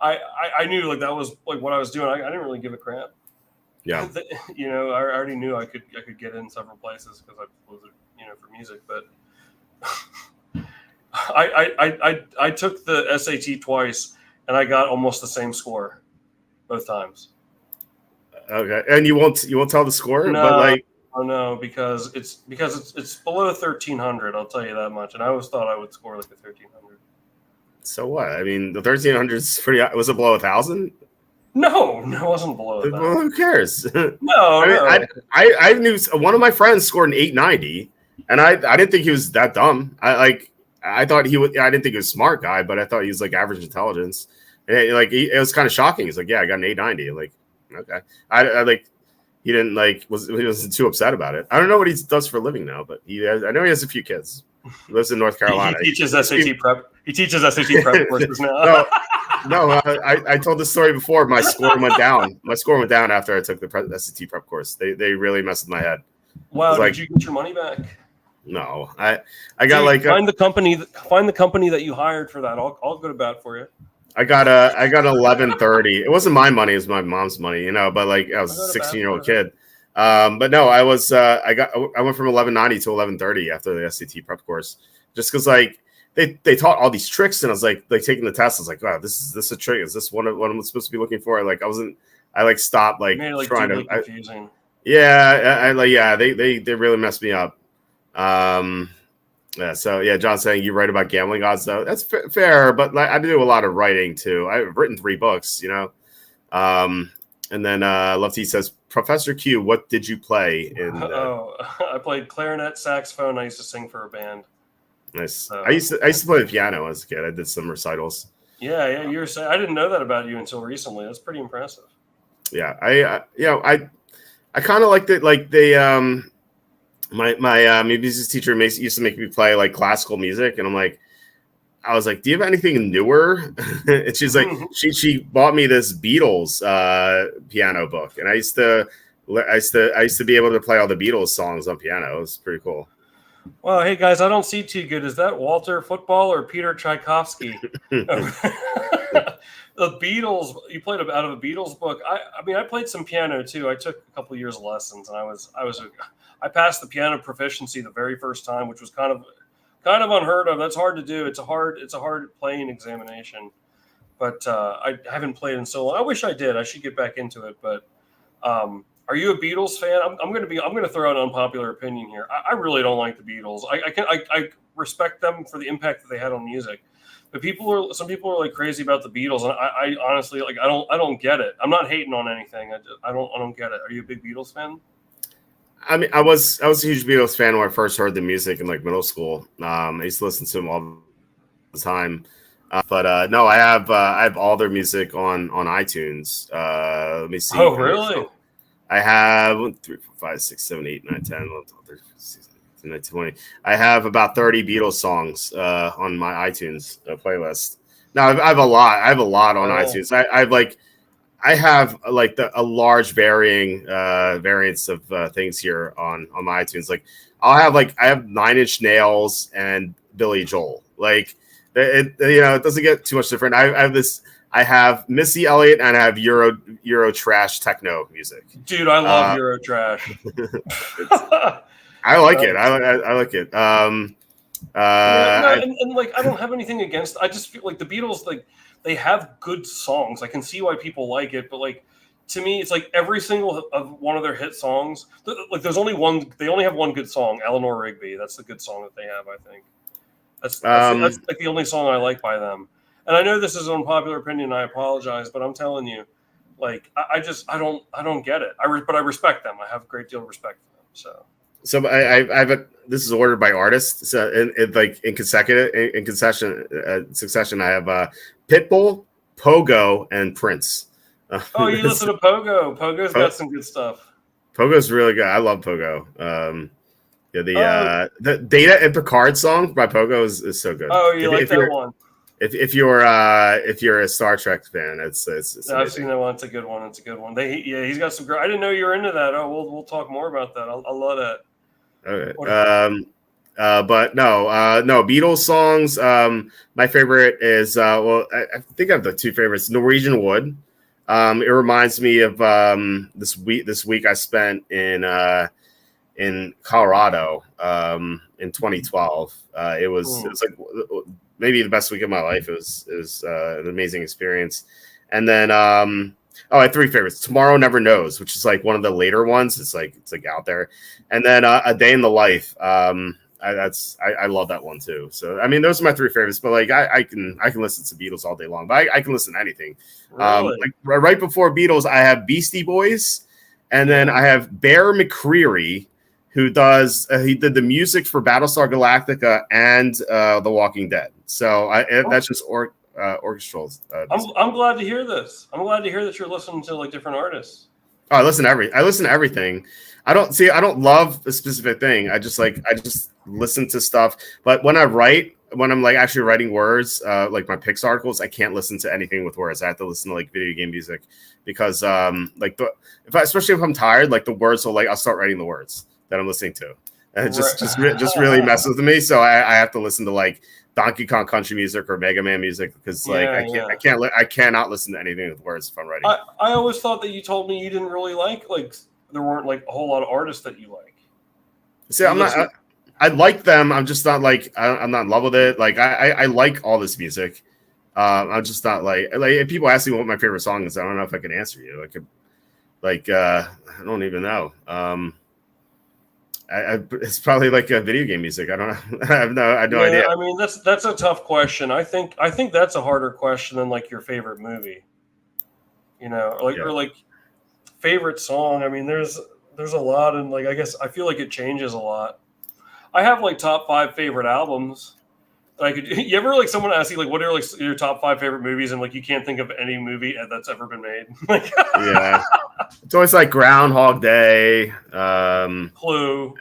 I knew like that was like what I was doing. I didn't really give a crap. Yeah, you know, I already knew I could get in several places because I was, you know, for music. But I took the SAT twice and I got almost the same score both times. Okay, and you won't tell the score, no, but like. Oh no, because it's below 1300. I'll tell you that much. And I always thought I would score like a 1300. So what? I mean, the 1300 is pretty. Was it below 1,000? No, it wasn't below 1,000. Well, who cares? No, I knew one of my friends scored an 890, and I didn't think he was that dumb. I thought he would. I didn't think he was a smart guy, but I thought he was like average intelligence. And it was kind of shocking. He's like, yeah, I got an 890. Like, okay, I like. He didn't he wasn't too upset about it. I don't know what he does for a living now, but I know he has a few kids. He lives in North Carolina. He teaches SAT prep. He teaches SAT prep courses now. I told this story before. My score went down. My score went down after I took the SAT prep course. They really messed with my head. Wow! Did you get your money back? No, I got find the company that you hired for that. I'll go to bat for you. I got 1130. It wasn't my money; it was my mom's money, you know. But like I was a 16-year-old kid. But no, I was I went from 1190 to 1130 after the SAT prep course, just because like they taught all these tricks, and I was like taking the test. I was like, wow, this is a trick. Is this what I'm supposed to be looking for? Like I stopped like made it, like, trying to. confusing. They really messed me up. Yeah, so yeah, John's saying you write about gambling odds though. That's fair, but like, I do a lot of writing too. I've written 3 books, and then Love T says, Professor Q, what did you play in? I played clarinet, saxophone. I used to sing for a band. Nice. So, I used to play the piano as a kid. I did some recitals. Yeah. You were saying I didn't know that about you until recently. That's pretty impressive. Yeah, I kind of liked it. Like my music teacher used to make me play like classical music, and I was like, do you have anything newer? And she's like, she bought me this Beatles piano book, and I used to be able to play all the Beatles songs on piano. It was pretty cool. Well, hey guys, I don't see too good. Is that WalterFootball or Peter Tchaikovsky? The Beatles. You played out of a Beatles book. I mean, I played some piano too. I took a couple years of lessons, and I passed the piano proficiency the very first time, which was kind of unheard of. That's hard to do. It's a hard playing examination. But I haven't played in so long. I wish I did. I should get back into it. But are you a Beatles fan? I'm going to throw out an unpopular opinion here. I really don't like the Beatles. I respect them for the impact that they had on music. But some people are like crazy about the Beatles, and I honestly I don't get it. I'm not hating on anything. I don't get it. Are you a big Beatles fan? I mean, I was a huge Beatles fan when I first heard the music in like middle school. I used to listen to them all the time. But no, I have all their music on iTunes. Let me see. Oh, really? I have 1, 2, 3, 4, 5, 6, 7, 8, 9, 10, 11, 12, 13, 14, 15, 16, 17, 20. I have about 30 Beatles songs on my iTunes playlist. Now I have a lot. I have a lot on iTunes. I have a large variance of things here on my iTunes. Like I have 9 Inch Nails and Billy Joel. Like it doesn't get too much different. I have Missy Elliott and I have Euro trash techno music. Dude, I love Euro trash. I like it. I like it. And I don't have anything against. I just feel like the Beatles, they have good songs. I can see why people like it, but to me, it's like every single of one of their hit songs. There's only one. They only have one good song, Eleanor Rigby. That's the good song that they have. I think that's like the only song I like by them. And I know this is an unpopular opinion. I apologize, but I'm telling you, I don't get it. But I respect them. I have a great deal of respect for them. So I have this is ordered by artists. So in succession, I have Pitbull, Pogo, and Prince. Oh, you listen to Pogo. Pogo's got some good stuff. Pogo's really good. I love Pogo. The Data and Picard song by Pogo is so good. Oh, you like that one? If you're a Star Trek fan, it's I've seen that one. It's a good one. He's got some great. I didn't know you were into that. Oh, we'll talk more about that. I love that. Okay. But no, Beatles songs. My favorite is I think I have the 2 favorites. Norwegian Wood. It reminds me of this week I spent in Colorado in 2012. It was like maybe the best week of my life. It was an amazing experience. And then I had 3 favorites. Tomorrow Never Knows, which is like one of the later ones. It's like out there. And then A Day in the Life. I love that one too. So I mean, those are my 3 favorites. But I can listen to Beatles all day long. But I can listen to anything. Really? Right before Beatles, I have Beastie Boys, and then I have Bear McCreary, who he did the music for Battlestar Galactica and The Walking Dead. So that's just orchestral. I'm glad to hear this. I'm glad to hear that you're listening to different artists. Oh, I listen to everything. I don't love a specific thing. I just listen to stuff. But when I'm actually writing words, like my Pix articles, I can't listen to anything with words. I have to listen to video game music because especially if I'm tired, the words will I'll start writing the words that I'm listening to, and it just really messes with me. So I have to listen to Donkey Kong Country music or Mega Man music because I cannot listen to anything with words if I'm writing. I always thought that you told me you didn't really there weren't a whole lot of artists that you like. See, I'm not. I like them. I'm just not like I'm not in love with it. Like I like all this music. I'm just not like if people ask me what my favorite song is, I don't know if I can answer you. I don't even know. It's probably like a video game music. I don't know. I have no idea. I mean, that's a tough question. I think that's a harder question than like your favorite movie. Or like favorite song. I mean, there's a lot, and like I guess I feel like it changes a lot. I have like top 5 favorite albums. You ever like someone ask you like what are like your top 5 favorite movies, and like you can't think of any movie that's ever been made. Yeah, it's always like Groundhog Day, Clue.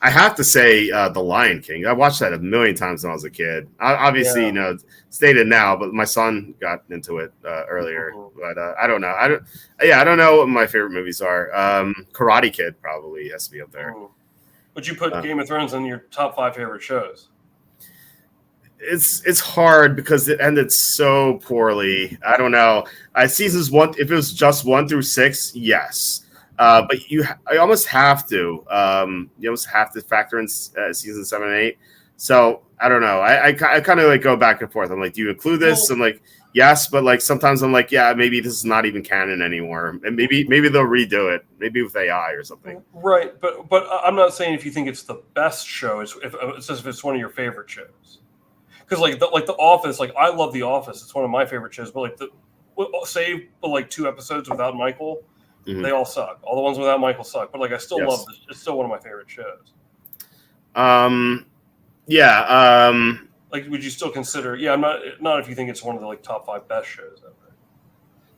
I have to say, The Lion King. I watched that a million times when I was a kid. Obviously, it's dated now, but my son got into it earlier. But I don't know. I don't know what my favorite movies are. Karate Kid probably has to be up there. Would you put Game of Thrones in your top 5 favorite shows? It's hard because it ended so poorly. I don't know. Seasons 1, if it was just 1 through 6, yes. But I almost have to. You almost have to factor in season 7 and 8. So I don't know. I kind of like go back and forth. I'm like, do you include this? I'm like, yes, but like sometimes I'm like, yeah, maybe this is not even canon anymore, and maybe they'll redo it, maybe with AI or something. Right, but I'm not saying if you think it's the best show. It's just if it's one of your favorite shows. Because like the Office, like I love The Office. It's one of my favorite shows. But like save like 2 episodes without Michael. They all suck. All the ones without Michael suck. But like I still love this. It's still one of my favorite shows. Like, would you still consider? Yeah, I'm not if you think it's one of the like top 5 best shows ever.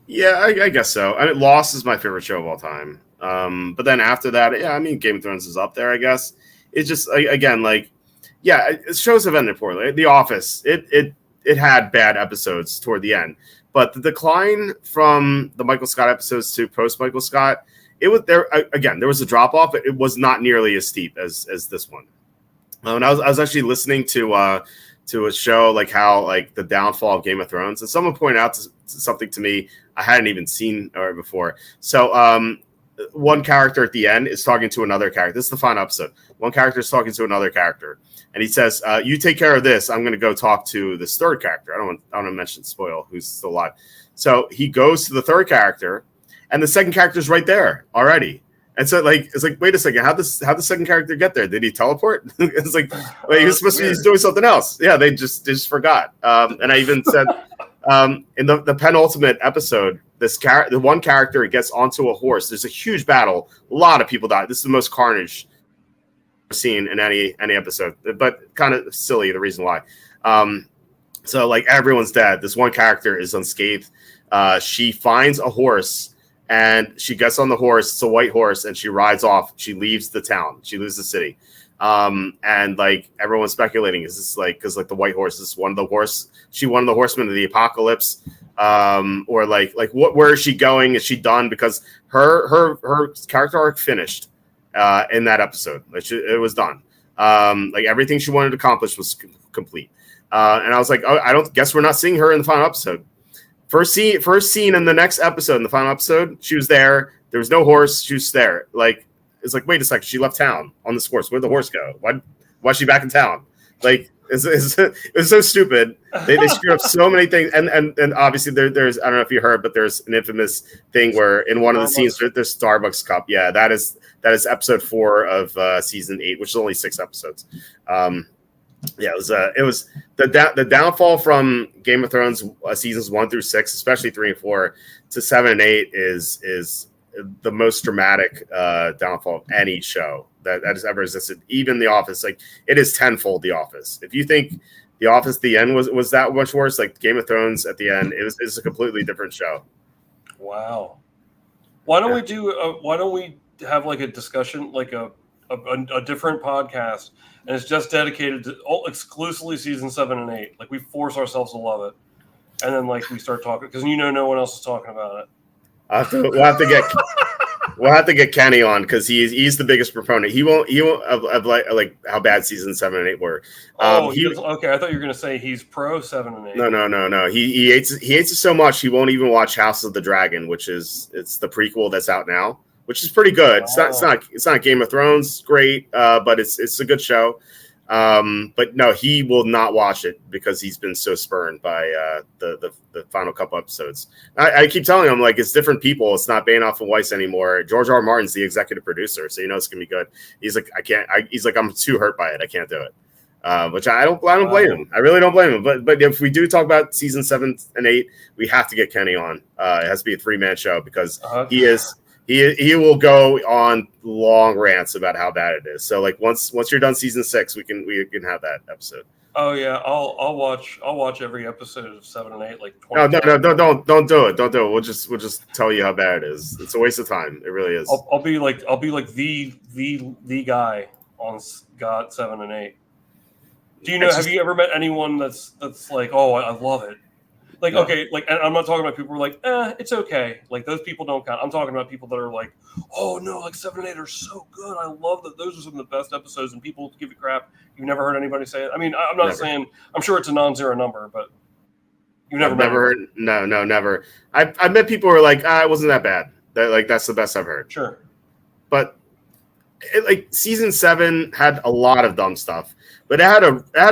Yeah, I guess so. I mean, Lost is my favorite show of all time. But then after that, yeah, I mean, Game of Thrones is up there, I guess. It's just again, like, yeah, shows have ended poorly. The Office, it had bad episodes toward the end. But the decline from the Michael Scott episodes to post Michael Scott, it was there again. There was a drop off, but it was not nearly as steep as this one. And I was actually listening to a show like how like the downfall of Game of Thrones, and someone pointed out something to me I hadn't even seen before. So one character at the end is talking to another character. This is the final episode. One character is talking to another character, and he says, "You take care of this. I'm going to go talk to this third character." I don't want to mention spoil who's still alive. So he goes to the third character, and the second character is right there already. And so it's like, wait a second, how'd the second character get there? Did he teleport? It's like, wait, he was supposed to be doing something else. Yeah, they just forgot. And I even said in the penultimate episode, the one character gets onto a horse. There's a huge battle. A lot of people die. This is the most carnage I've seen in any episode, but kind of silly the reason why. So like everyone's dead. This one character is unscathed. She finds a horse. And she gets on the horse. It's a white horse, and she rides off. She leaves the town. She leaves the city. And like everyone's speculating, is this like because like the white horse is one of the horsemen of the apocalypse, or like what? Where is she going? Is she done? Because her character arc finished in that episode. Like it was done. Like everything she wanted to accomplish was complete. And I was like, oh, I don't guess we're not seeing her in the final episode. First scene in the next episode, in the final episode, she was there. There was no horse. She was there. Like, it's like, wait a second. She left town on this horse. Where'd the horse go? Why's she back in town? Like, it was so stupid. They screwed up so many things. And obviously there's, I don't know if you heard, but there's an infamous thing where in one of the scenes, there's Starbucks cup. Yeah, that is episode 4 of season 8, which is only 6 episodes. Yeah, it was the downfall from Game of Thrones seasons 1 through 6, especially 3 and 4, to 7 and 8 is the most dramatic downfall of any show that has ever existed. Even The Office, like it is tenfold The Office. If you think The Office at the end was that much worse, like Game of Thrones at the end, it's a completely different show. Wow. Why don't we have like a discussion, like a different podcast, and it's just dedicated to exclusively season 7 and 8. Like we force ourselves to love it, and then like we start talking because no one else is talking about it. We'll have to get Kenny on because he's the biggest proponent. He won't of like how bad season 7 and 8 were. Okay. I thought you were gonna say he's pro 7 and 8. No. He hates it so much he won't even watch House of the Dragon, it's the prequel that's out now, which is pretty good. Wow. It's not Game of Thrones great, but it's a good show. But no, he will not watch it because he's been so spurned by the final couple episodes. I keep telling him, like, it's different people. It's not Bainoff and Weiss anymore. George R. R. Martin's the executive producer, so it's gonna be good. He's like, he's like, I'm too hurt by it. I can't do it. Which I don't blame him. I really don't blame him. But if we do talk about season 7 and 8, we have to get Kenny on. It has to be a 3-man show because he will go on long rants about how bad it is. So like once you're done season 6, we can have that episode. Oh yeah, I'll watch every episode of 7 and 8 like 20 No, don't do it. Don't do it. We'll just tell you how bad it is. It's a waste of time. It really is. I'll be like the guy on God 7 and 8. Do you know? Have you ever met anyone that's like, oh, I love it? Like, no. Okay, like, and I'm not talking about people who are like, it's okay. Like, those people don't count. I'm talking about people that are like, oh no, like 7 and 8 are so good. I love that. Those are some of the best episodes, and people give it crap. You've never heard anybody say it. I mean, I'm not saying. I'm sure it's a non-zero number, but you've never heard. No, never. I've met people who are like, it wasn't that bad. That's the best I've heard. Sure, but season 7 had a lot of dumb stuff. But it had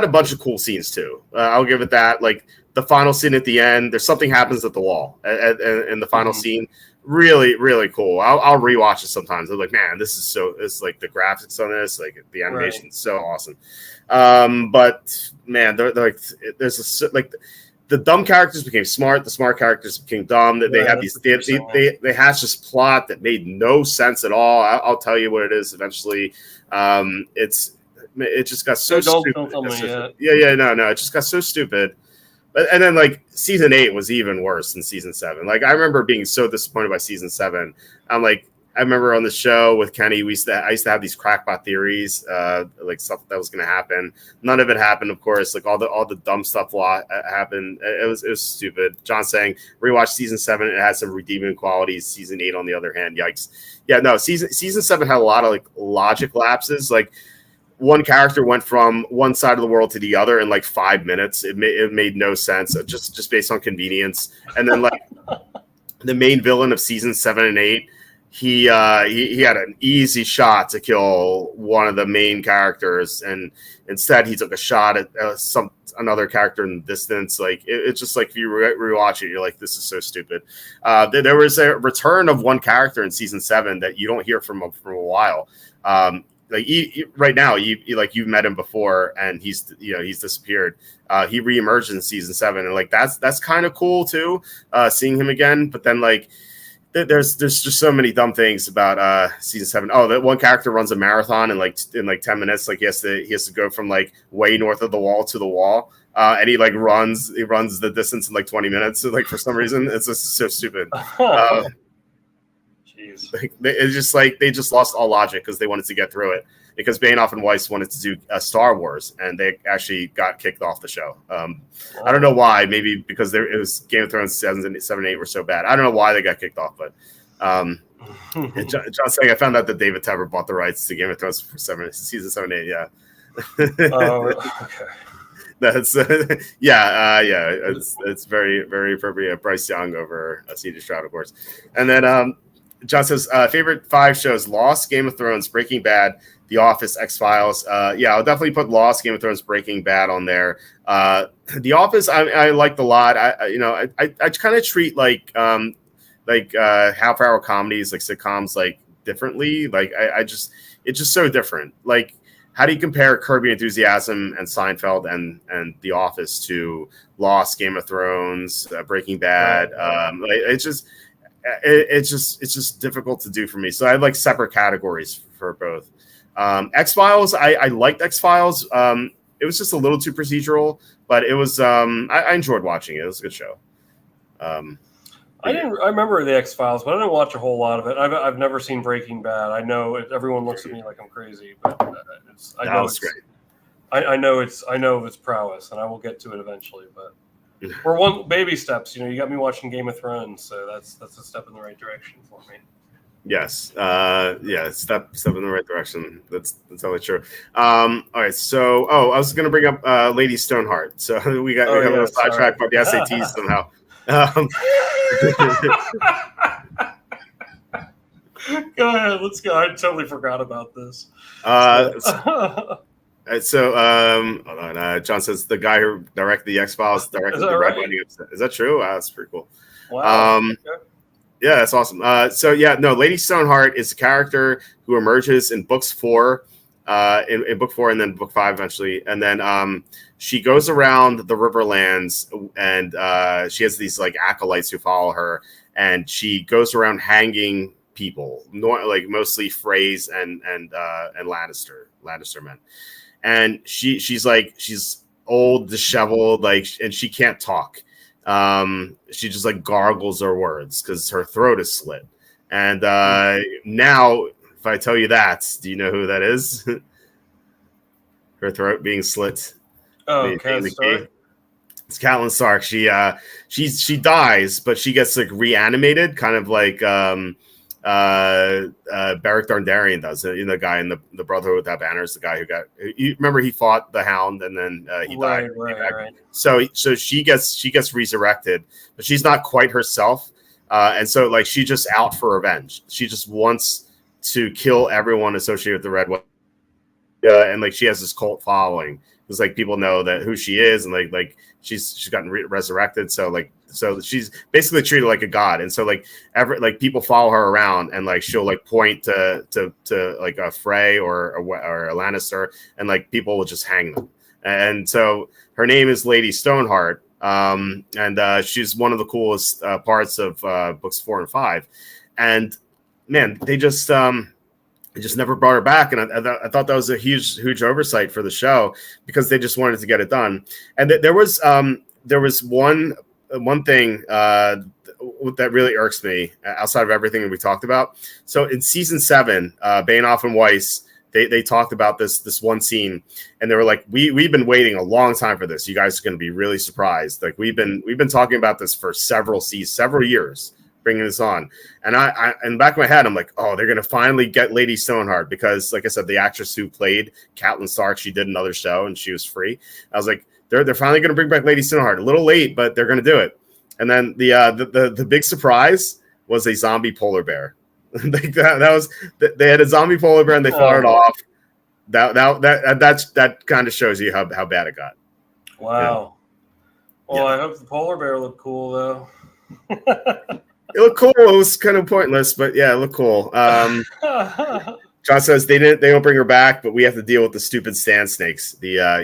a bunch of cool scenes too. I'll give it that. Like the final scene at the end, there's something happens at the wall in the final scene. Really, really cool. I'll rewatch it sometimes. I'm like, man, it's like the graphics on this, like the animation is so awesome. But man, the dumb characters became smart. The smart characters became dumb. They have they hatched this plot that made no sense at all. I'll tell you what it is eventually. It just got so stupid. Don't tell me yet. Yeah, no. It just got so stupid. And then like season 8 was even worse than season 7. Like I remember being so disappointed by season 7. I'm like, I remember on the show with Kenny, I used to have these crackpot theories, like stuff that was going to happen. None of it happened, of course. Like all the dumb stuff happened. It was stupid. John saying rewatch season 7. It had some redeeming qualities. Season 8, on the other hand, yikes. Yeah, no. Season 7 had a lot of like logic lapses. Like one character went from one side of the world to the other in like 5 minutes. It made no sense, just based on convenience. And then like the main villain of season 7 and 8. He had an easy shot to kill one of the main characters, and instead he took a shot at another character in the distance. Like it's just like if you rewatch it, you're like, this is so stupid. There was a return of one character in season 7 that you don't hear from a while. Like right now, you've met him before, and he's disappeared. He reemerged in season 7, and like that's kind of cool too, seeing him again. But then like. There's just so many dumb things about season 7. Oh, that one character runs a marathon in like 10 minutes. Like he has to go from like way north of the wall to the wall, and he runs the distance in like 20 minutes. So like for some reason, it's just so stupid. Jeez, it's just like they just lost all logic because they wanted to get through it. Because Bainoff and Weiss wanted to do Star Wars, and they actually got kicked off the show. I don't know why. Maybe because it was Game of Thrones 7 and 8 were so bad. I don't know why they got kicked off, but John's saying I found out that David Tepper bought the rights to Game of Thrones for season 7 and 8. Yeah. Okay. That's It's very, very appropriate. Bryce Young over C.J. Stroud, of course, and then John says favorite 5 shows: Lost, Game of Thrones, Breaking Bad, The Office, X-Files. I'll definitely put Lost, Game of Thrones, Breaking Bad on there. The Office, I liked a lot. I kind of treat like half-hour comedies, like sitcoms, like differently. Like it's just so different. Like, how do you compare Curb Your Enthusiasm and Seinfeld and The Office to Lost, Game of Thrones, Breaking Bad? It's just difficult to do for me. So I have like separate categories for both. X-Files, I liked X-Files. It was just a little too procedural, but it was I enjoyed watching it. It was a good show. I remember the X-Files, but I didn't watch a whole lot of it. I've never seen Breaking Bad. I know everyone looks at me like I'm crazy, but I know it's great. I know its prowess, and I will get to it eventually, but we're one baby steps. You got me watching Game of Thrones, so that's a step in the right direction for me. Yes. Step in the right direction. That's totally true. All right. So, I was going to bring up Lady Stoneheart. So we got a sidetrack about the SATs somehow. Go ahead. Let's go. I totally forgot about this. Hold on. John says the guy who directed the X-Files directed the Red Wedding episode. Is that true? Wow, that's pretty cool. Wow. Okay. Yeah, that's awesome. Lady Stoneheart is a character who emerges in books 4, in book 4, and then book 5 eventually. And then she goes around the Riverlands, and she has these like acolytes who follow her, and she goes around hanging people, like mostly Freys and Lannister men. And she's old, disheveled, and she can't talk. She just like gargles her words because her throat is slit. And now, if I tell you that, do you know who that is? Her throat being slit. Oh, Catelyn Stark. It's Catelyn Stark. She dies, but she gets like reanimated, kind of like Beric Dondarrion does. The guy in the Brotherhood Without Banners, the guy who got. You remember he fought the Hound and then he died. Right. So she gets resurrected, but she's not quite herself, and so like she's just out for revenge. She just wants to kill everyone associated with the Red Wedding. And like she has this cult following. It's like people know that who she is, and like she's gotten resurrected. So she's basically treated like a god, and so like people follow her around, and like she'll like point to like a Frey or a Lannister, and like people will just hang them. And so her name is Lady Stoneheart, and she's one of the coolest parts of books 4 and 5. And man, they just never brought her back, and I thought that was a huge oversight for the show because they just wanted to get it done. And there was one thing that really irks me outside of everything that we talked about. So in season 7, Bainoff and Weiss, they talked about this one scene, and they were like, we've been waiting a long time for this. You guys are going to be really surprised. Like we've been talking about this for several years, bringing this on. And I in the back of my head, I'm like, oh, they're going to finally get Lady Stoneheart, because like I said, the actress who played Catelyn Stark, she did another show and she was free. I was like, they're finally going to bring back Lady Stoneheart. A little late, but they're going to do it. And then the big surprise was a zombie polar bear. Like that was, they had a zombie polar bear and they fought it off. That kind of shows you how bad it got. Wow. Yeah. Well, I hope the polar bear looked cool though. It looked cool. It was kind of pointless, but yeah, it looked cool. John says they don't bring her back, but we have to deal with the stupid sand snakes. Those are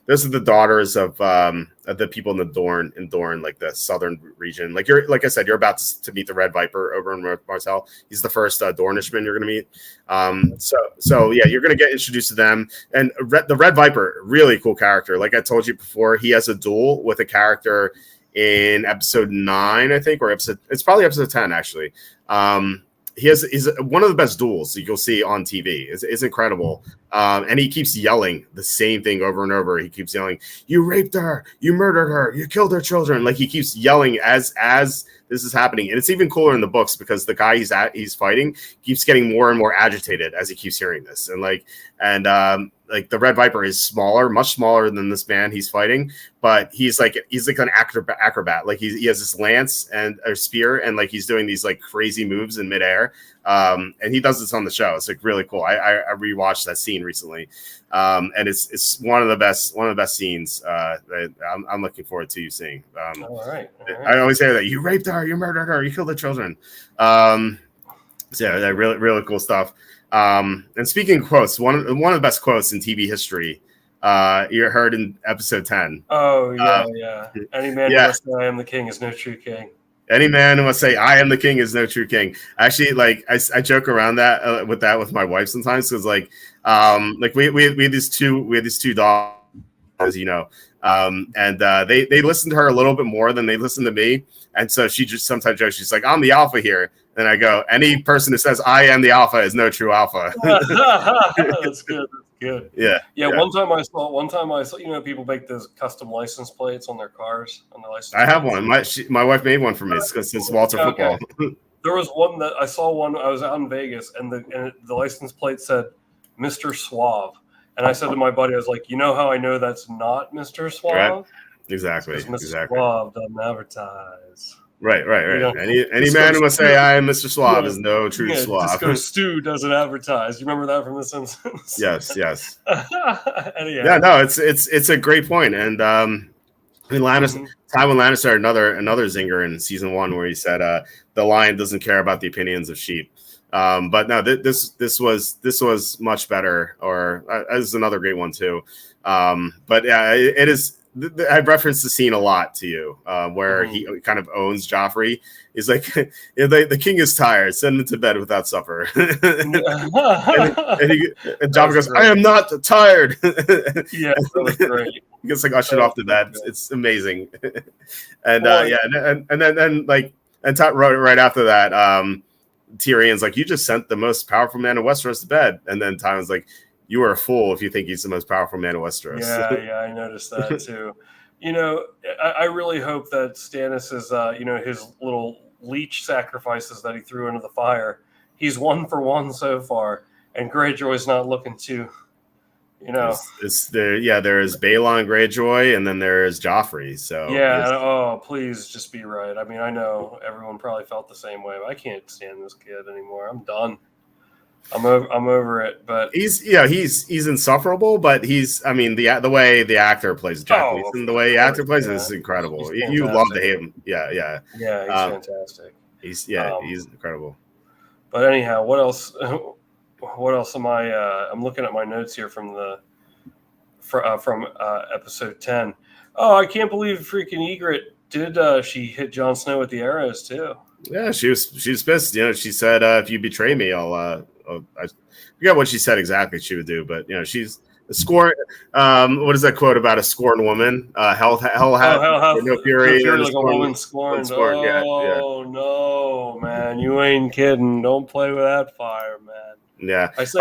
the daughters of the people in Dorne, like the southern region. Like I said, you're about to meet the Red Viper over in Martell. He's the first Dornishman you're going to meet. So yeah, you're going to get introduced to them. And the Red Viper, really cool character. Like I told you before, he has a duel with a character in episode 9, I think, it's probably episode 10 actually. He's one of the best duels you'll see on TV. It's incredible. And he keeps yelling the same thing over and over. He keeps yelling, "You raped her, you murdered her, you killed her children." Like he keeps yelling as this is happening. And it's even cooler in the books because the guy he's fighting keeps getting more and more agitated as he keeps hearing this. And the Red Viper is smaller, much smaller than this man he's fighting, but he's like an acrobat. Like he has this lance and a spear, and like he's doing these like crazy moves in midair. And he does this on the show. It's like really cool. I rewatched that scene recently, and it's one of the best scenes that I'm looking forward to you seeing. All right. I always say that you raped her, you murdered her, you killed the children. So yeah, really really cool stuff. And speaking of quotes, one of the best quotes in TV history, you heard in episode 10. Oh yeah. Any man who must say I am the king is no true king. Any man who must say I am the king is no true king. Actually, like I joke around with my wife sometimes, because like we had these two dogs, as you know, and they listen to her a little bit more than they listen to me, and so she just sometimes jokes, she's like, "I'm the alpha here." And I go, any person who says I am the alpha is no true alpha. That's good. That's good. Yeah. One time I saw, people make those custom license plates on their cars, on the license. I have one. My wife made one for me. It's WalterFootball. Okay. There was one that I saw one. I was out in Vegas, and the license plate said Mr. Suave. And I said to my buddy, I was like, you know how I know that's not Mr. Suave? Right. Exactly. Mr. Suave doesn't advertise. Right. You know, Any man who must say I am Mr. Suave is no true Suave. Disco Stew doesn't advertise. You remember that from The Simpsons? Yes. Anyhow. Yeah, no, it's a great point. And Lannister, Tywin Lannister, another zinger in season 1 where he said the lion doesn't care about the opinions of sheep. But no, this was much better. Or this is another great one too. But yeah, it is. I've referenced the scene a lot to you, where he kind of owns Joffrey. He's like, the king is tired. Send him to bed without supper. and Joffrey goes, "I am not tired." Yeah, that was great. He gets like ushered off the bed. It's amazing. And right after that, Tyrion's like, "You just sent the most powerful man in Westeros to bed," and then Tywin's like, "You are a fool if you think he's the most powerful man in Westeros." Yeah, I noticed that too. I really hope that Stannis's, his little leech sacrifices that he threw into the fire, he's 1 for 1 so far, and Greyjoy's not looking to, It's there. Yeah, there is Balon Greyjoy, and then there is Joffrey. So yeah. Please just be right. I mean, I know everyone probably felt the same way, but I can't stand this kid anymore. I'm done. I'm over it, but he's insufferable. But the way the actor plays Jack Leeson, the way the actor plays is incredible. You love to hate him. Yeah. Yeah, he's fantastic. He's incredible. But anyhow, what else? What else am I? I'm looking at my notes here from episode 10. Oh, I can't believe freaking Ygritte did. She hit Jon Snow with the arrows too. Yeah, she was pissed. She said, "If you betray me, I forget what she said exactly she would do, but she's a scorn. What is that quote about a scorned woman? Hell hath no fury, like a woman scorned. Oh no, man, you ain't kidding. Don't play with that fire, man. Yeah, I was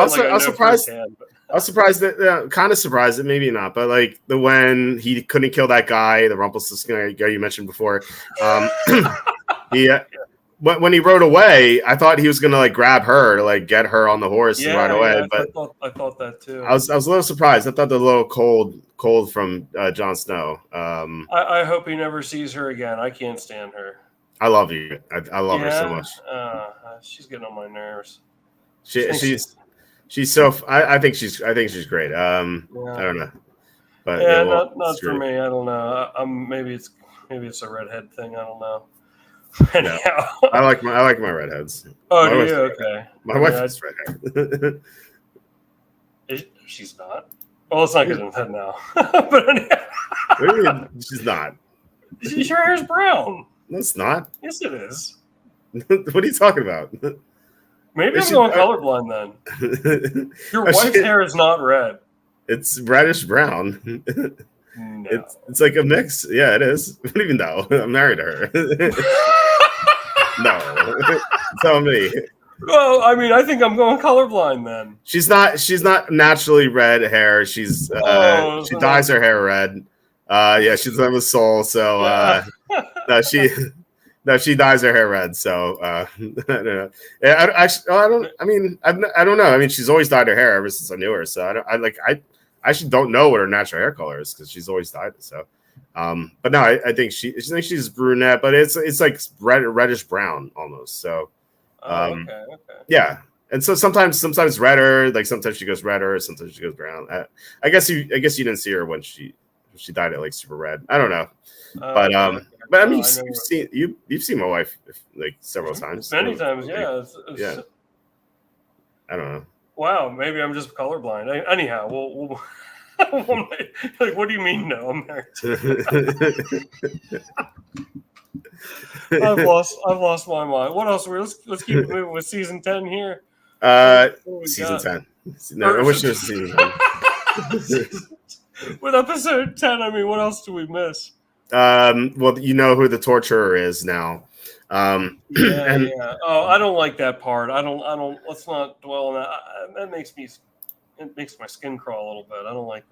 surprised. I was surprised that, kind of surprised that maybe not, but like when he couldn't kill that guy, the Rumpelstiltskin guy you mentioned before. When he rode away, I thought he was gonna grab her to get her on the horse and ride away. But I thought that too. I was a little surprised. I thought the little cold from Jon Snow. I hope he never sees her again. I can't stand her. I love you. I love her so much. She's getting on my nerves. She's so. I think she's great. I don't know, but not for me. I don't know. Maybe it's a redhead thing. I don't know. No, I like my redheads. Oh, do you? Okay. My wife is redhead. She's not. Well, let's not get into that now. But anyhow. What do you mean she's not? Your hair's brown. No, it's not. Yes, it is. What are you talking about? Maybe I'm going colorblind then. Your wife's hair is not red. It's reddish brown. No. It's like a mix. Yeah, it is. I don't even know. I'm married to her. No. Tell me. Well, I mean, I think I'm going colorblind then. She's not naturally red hair. She dyes her hair red. She's on the soul, so she dyes her hair red. So I don't know. I don't know. I mean, she's always dyed her hair ever since I knew her. So I actually don't know what her natural hair color is because she's always dyed it. So, but no, I think she's brunette, but it's like reddish brown almost. So, okay. Yeah, and so sometimes redder. Like sometimes she goes redder, sometimes she goes brown. I guess you didn't see her when she dyed it like super red. I don't know, but I mean you've seen my wife several times. Many times, yeah. Yeah. I don't know. Wow, maybe I'm just colorblind. Anyhow, we'll what do you mean? No, I'm married. I've lost my mind. What else? Let's keep it moving with season 10 here. Season 10. No, I wish it was season 10. With episode 10, I mean, what else do we miss? Well, you know who the torturer is now. Yeah. Oh, I don't like that part. I don't. Let's not dwell on that. That makes my skin crawl a little bit. I don't like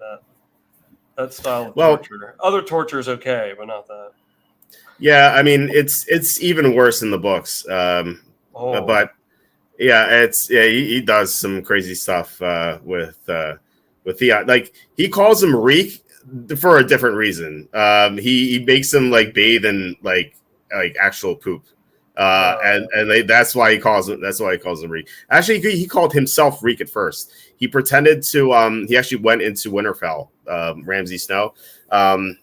that style of torture. Other torture is okay, but not that. Yeah, I mean it's even worse in the books. But yeah, he does some crazy stuff with Theon. Like he calls him Reek for a different reason. He makes him bathe in like actual poop. That's why he calls him Reek. Actually, he called himself Reek at first. He pretended to he actually went into Winterfell, Ramsay Snow, and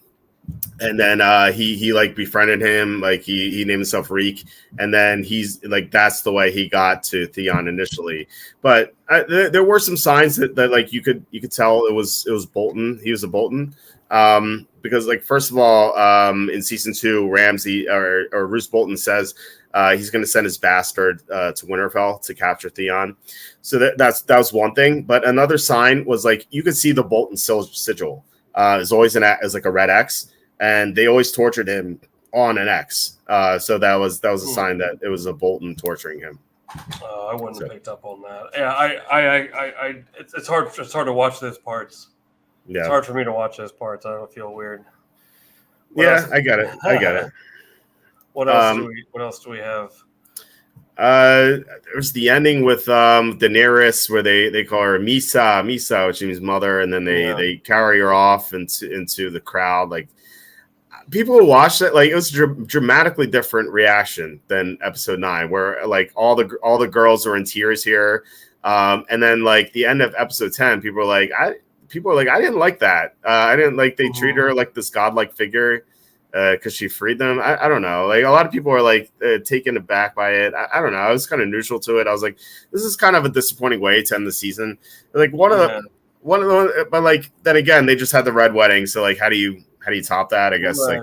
then he like befriended him, like he named himself Reek, and then he's like that's the way he got to Theon initially. But there were some signs that like you could tell it was Bolton. He was a Bolton. Because like first of all, in season 2, Ramsay or Roose Bolton says he's going to send his bastard to Winterfell to capture Theon. So that was one thing. But another sign was like you could see the Bolton sigil is always as like a red X, and they always tortured him on an X. So that was a sign that it was a Bolton torturing him. I wouldn't have picked up on that. Yeah, it's hard to watch those parts. Yeah. It's hard for me to watch those parts. I don't feel weird. I got it. What else do we have? There's the ending with Daenerys where they call her Misa, which means mother, and then they carry her off into the crowd. Like people who watched it, like it was a dramatically different reaction than episode 9, where like all the girls are in tears here. And then like the end of episode 10, people are like, I didn't like that. I didn't like they treat her like this godlike figure because she freed them. I don't know. Like a lot of people are like taken aback by it. I don't know. I was kind of neutral to it. I was like, this is kind of a disappointing way to end the season. Like one of the, but like then again, they just had the red wedding. So like, how do you top that? I guess right.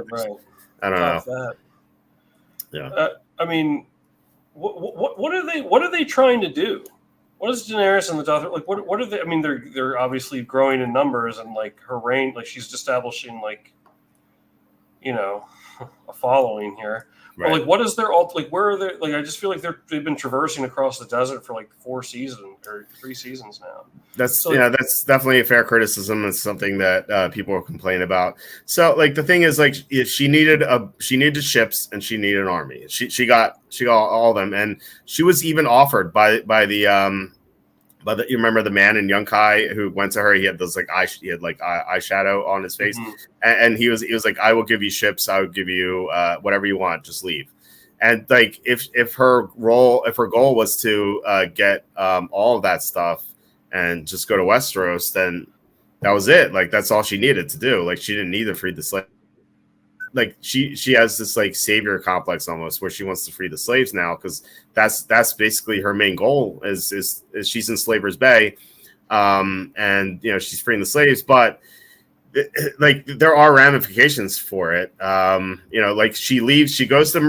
I don't know. That. Yeah. I mean, what are they trying to do? What is Daenerys and the Dothraki like? What are they? I mean, they're obviously growing in numbers, and like her reign, like she's establishing like, a following here. Right. But like, what is their like? Where are they? Like, I just feel like they've been traversing across the desert for like 4 seasons or 3 seasons now. That's that's definitely a fair criticism. It's something that people are complaining about. So like the thing is like she needed ships and she needed an army. She got all of them, and she was even offered by the you remember the man in Yunkai who went to her. He had those like eyeshadow on his face, and he was like, I will give you ships. I will give you whatever you want. Just leave. And like if her goal was to get all of that stuff and just go to Westeros, then that was it. Like that's all she needed to do. Like she didn't need to free the slave. Like she has this like savior complex almost where she wants to free the slaves now because that's basically her main goal is she's in Slaver's Bay, and she's freeing the slaves, but like there are ramifications for it. Like she leaves, she goes to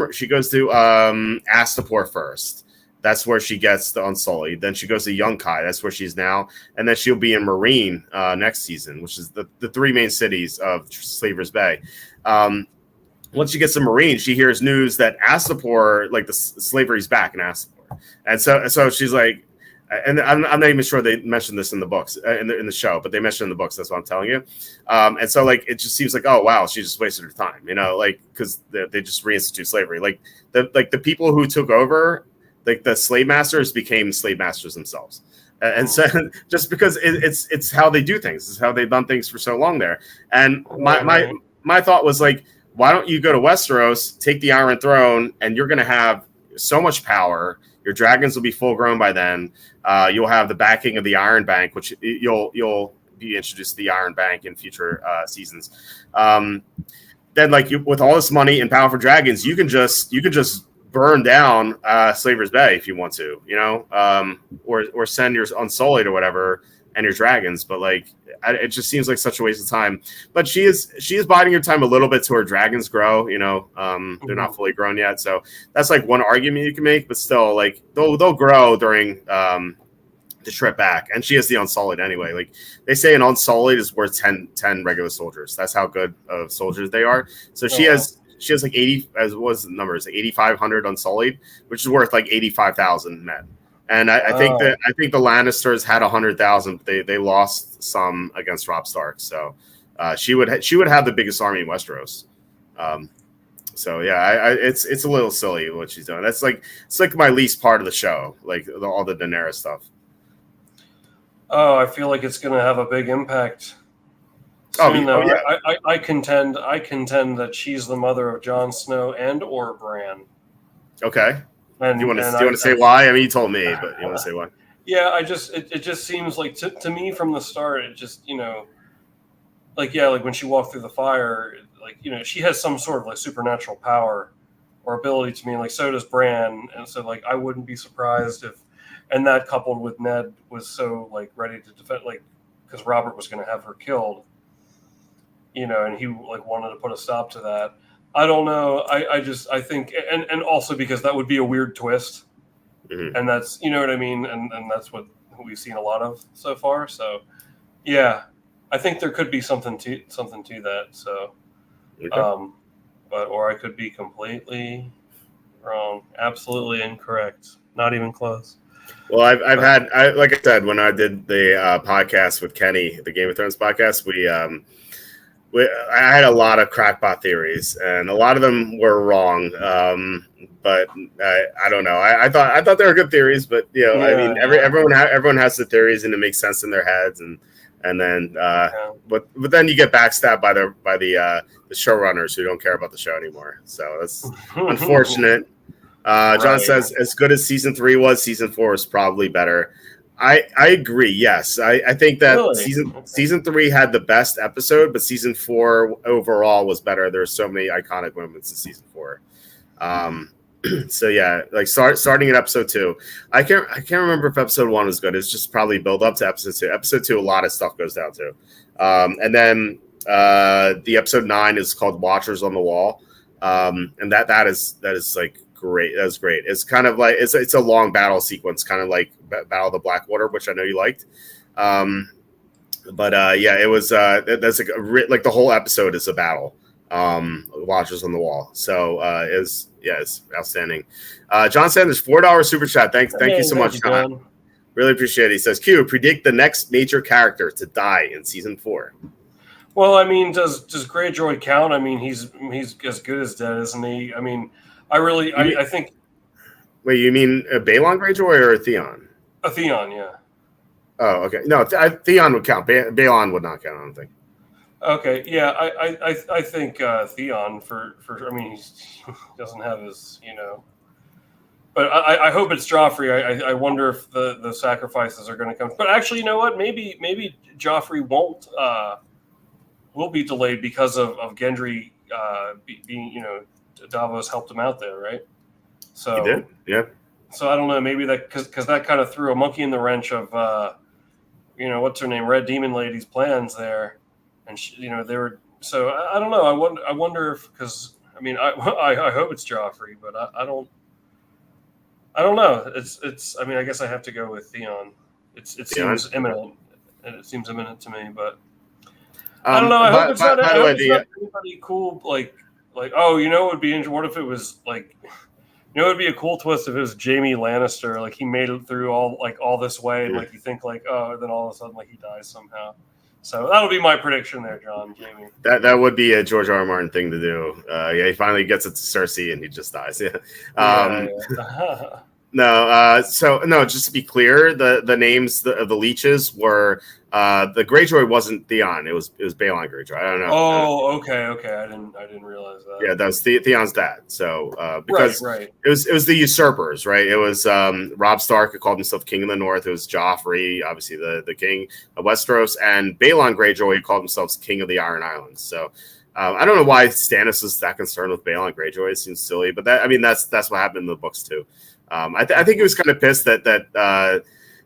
Astapor first. That's where she gets the Unsullied. Then she goes to Yunkai. That's where she's now. And then she'll be in Marine next season, which is the 3 main cities of Slaver's Bay. Once she gets to Marine, she hears news that Astapor, like the slavery's back in Astapor. And so she's like, and I'm not even sure they mentioned this in the books, in the show, but they mentioned in the books. That's what I'm telling you. And so like, it just seems like, oh, wow, she just wasted her time, like, because they just reinstitute slavery. Like the people who took over, like the slave masters became slave masters themselves. And so just because it's how they do things, it's how they've done things for so long there. And my thought was like, why don't you go to Westeros, take the Iron Throne, and you're going to have so much power. Your dragons will be full grown by then. You'll have the backing of the Iron Bank, which you'll be introduced to the Iron Bank in future seasons. Then, like with all this money and powerful dragons, you can just burn down Slaver's Bay if you want to, or send your Unsullied or whatever and your dragons. But like, it just seems like such a waste of time. But she is biding her time a little bit to her dragons grow. They're not fully grown yet, so that's like one argument you can make. But still, like they'll grow during the trip back. And she has the Unsullied anyway. Like they say, an Unsullied is worth 10 regular soldiers. That's how good of soldiers they are. So she has like 80, as was the numbers, like 8,500 Unsullied, which is worth like 85,000 men. And I think the Lannisters had 100,000. They lost some against Robb Stark, so she would have the biggest army in Westeros. So yeah, it's a little silly what she's doing. It's like my least part of the show, like all the Daenerys stuff. Oh, I feel like it's going to have a big impact. Soon, though, yeah. I contend that she's the mother of Jon Snow and or Bran. Okay. And do you want to say why? I mean, you told me, but you want to say why? Yeah, it just seems like to me from the start, it just like when she walked through the fire, like she has some sort of like supernatural power or ability to me, like so does Bran, and so like I wouldn't be surprised if, and that coupled with Ned was so like ready to defend, like because Robert was going to have her killed, and he like wanted to put a stop to that. I don't know. I think, and also because that would be a weird twist. Mm-hmm. And that's, you know what I mean? And that's what we've seen a lot of so far. So, yeah, I think there could be something to that. So, Okay. or I could be completely wrong. Absolutely incorrect. Not even close. Well, I've had, like I said, when I did the podcast with Kenny, the Game of Thrones podcast, I had a lot of crackpot theories, and a lot of them were wrong. But I don't know. I thought they were good theories, but I mean, everyone has the theories, and it makes sense in their heads, and then but then you get backstabbed by the showrunners who don't care about the show anymore. So that's unfortunate. John says, as good as season 3 was, season 4 is probably better. I agree. Yes, I think that season 3 had the best episode, but season 4 overall was better. There's so many iconic moments in season 4. So yeah, like starting at episode 2, I can't remember if episode 1 was good. It's just probably build up to episode 2. Episode 2, a lot of stuff goes down to, and then the episode 9 is called Watchers on the Wall, and that is like great. That's great. It's kind of like it's a long battle sequence, kind of like Battle of the Blackwater, which I know you liked. But yeah, it was that's like the whole episode is a battle. Watchers on the Wall. So it's outstanding. John Sanders, $4 super chat. Thank you so much, John. Really appreciate it. He says, Q, predict the next major character to die in season 4. Well, I mean, does Greyjoy count? I mean, he's as good as dead, isn't he? I mean, I think. Wait, you mean Balon Greyjoy or Theon? A Theon, yeah. Oh, okay. No, Theon would count. Balon would not count, I don't think. Okay, yeah, I think Theon for I mean, he doesn't have his, but I hope it's Joffrey. I wonder if the sacrifices are going to come. But actually, you know what? Maybe Joffrey will be delayed because of Gendry being, Davos helped him out there, right? So he did, yeah. So I don't know, maybe that because that kind of threw a monkey in the wrench of what's her name, Red Demon Lady's plans there, and they were. So I don't know. I wonder if, because I mean I hope it's Joffrey, but I don't know. It's I mean, I guess I have to go with Theon. It seems imminent, and it seems imminent to me, but I don't know. I hope it's not anybody cool like oh, it would be interesting. What if it was like, it would be a cool twist if it was Jaime Lannister, like he made it through all this way, and like you think like, oh, then all of a sudden like he dies somehow. So that'll be my prediction there, John. Jamie. That would be a George R. R. Martin thing to do. Yeah, he finally gets it to Cersei and he just dies. Yeah. No, so no, just to be clear, the names of the leeches were the Greyjoy wasn't Theon, it was Balon Greyjoy. I don't know. Oh, okay. I didn't realize that. Yeah, that was Theon's dad. So because right. it was the usurpers, right? It was Robb Stark who called himself King of the North. It was Joffrey, obviously the king of Westeros, and Balon Greyjoy who called himself King of the Iron Islands. So I don't know why Stannis was that concerned with Balon Greyjoy. It seems silly, but that's what happened in the books too. I think he was kind of pissed that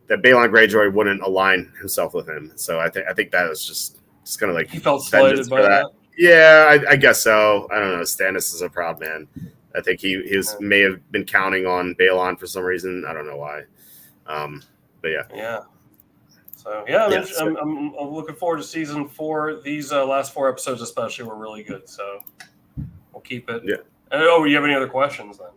Balon Greyjoy wouldn't align himself with him. So I think that was just kind of like he felt slighted by that. Yeah, I guess so. I don't know. Stannis is a proud man. I think he may have been counting on Balon for some reason. I don't know why. But yeah. Yeah. So yeah, I'm looking forward to season 4. These last 4 episodes especially were really good. So we'll keep it. Yeah. Oh, you have any other questions then?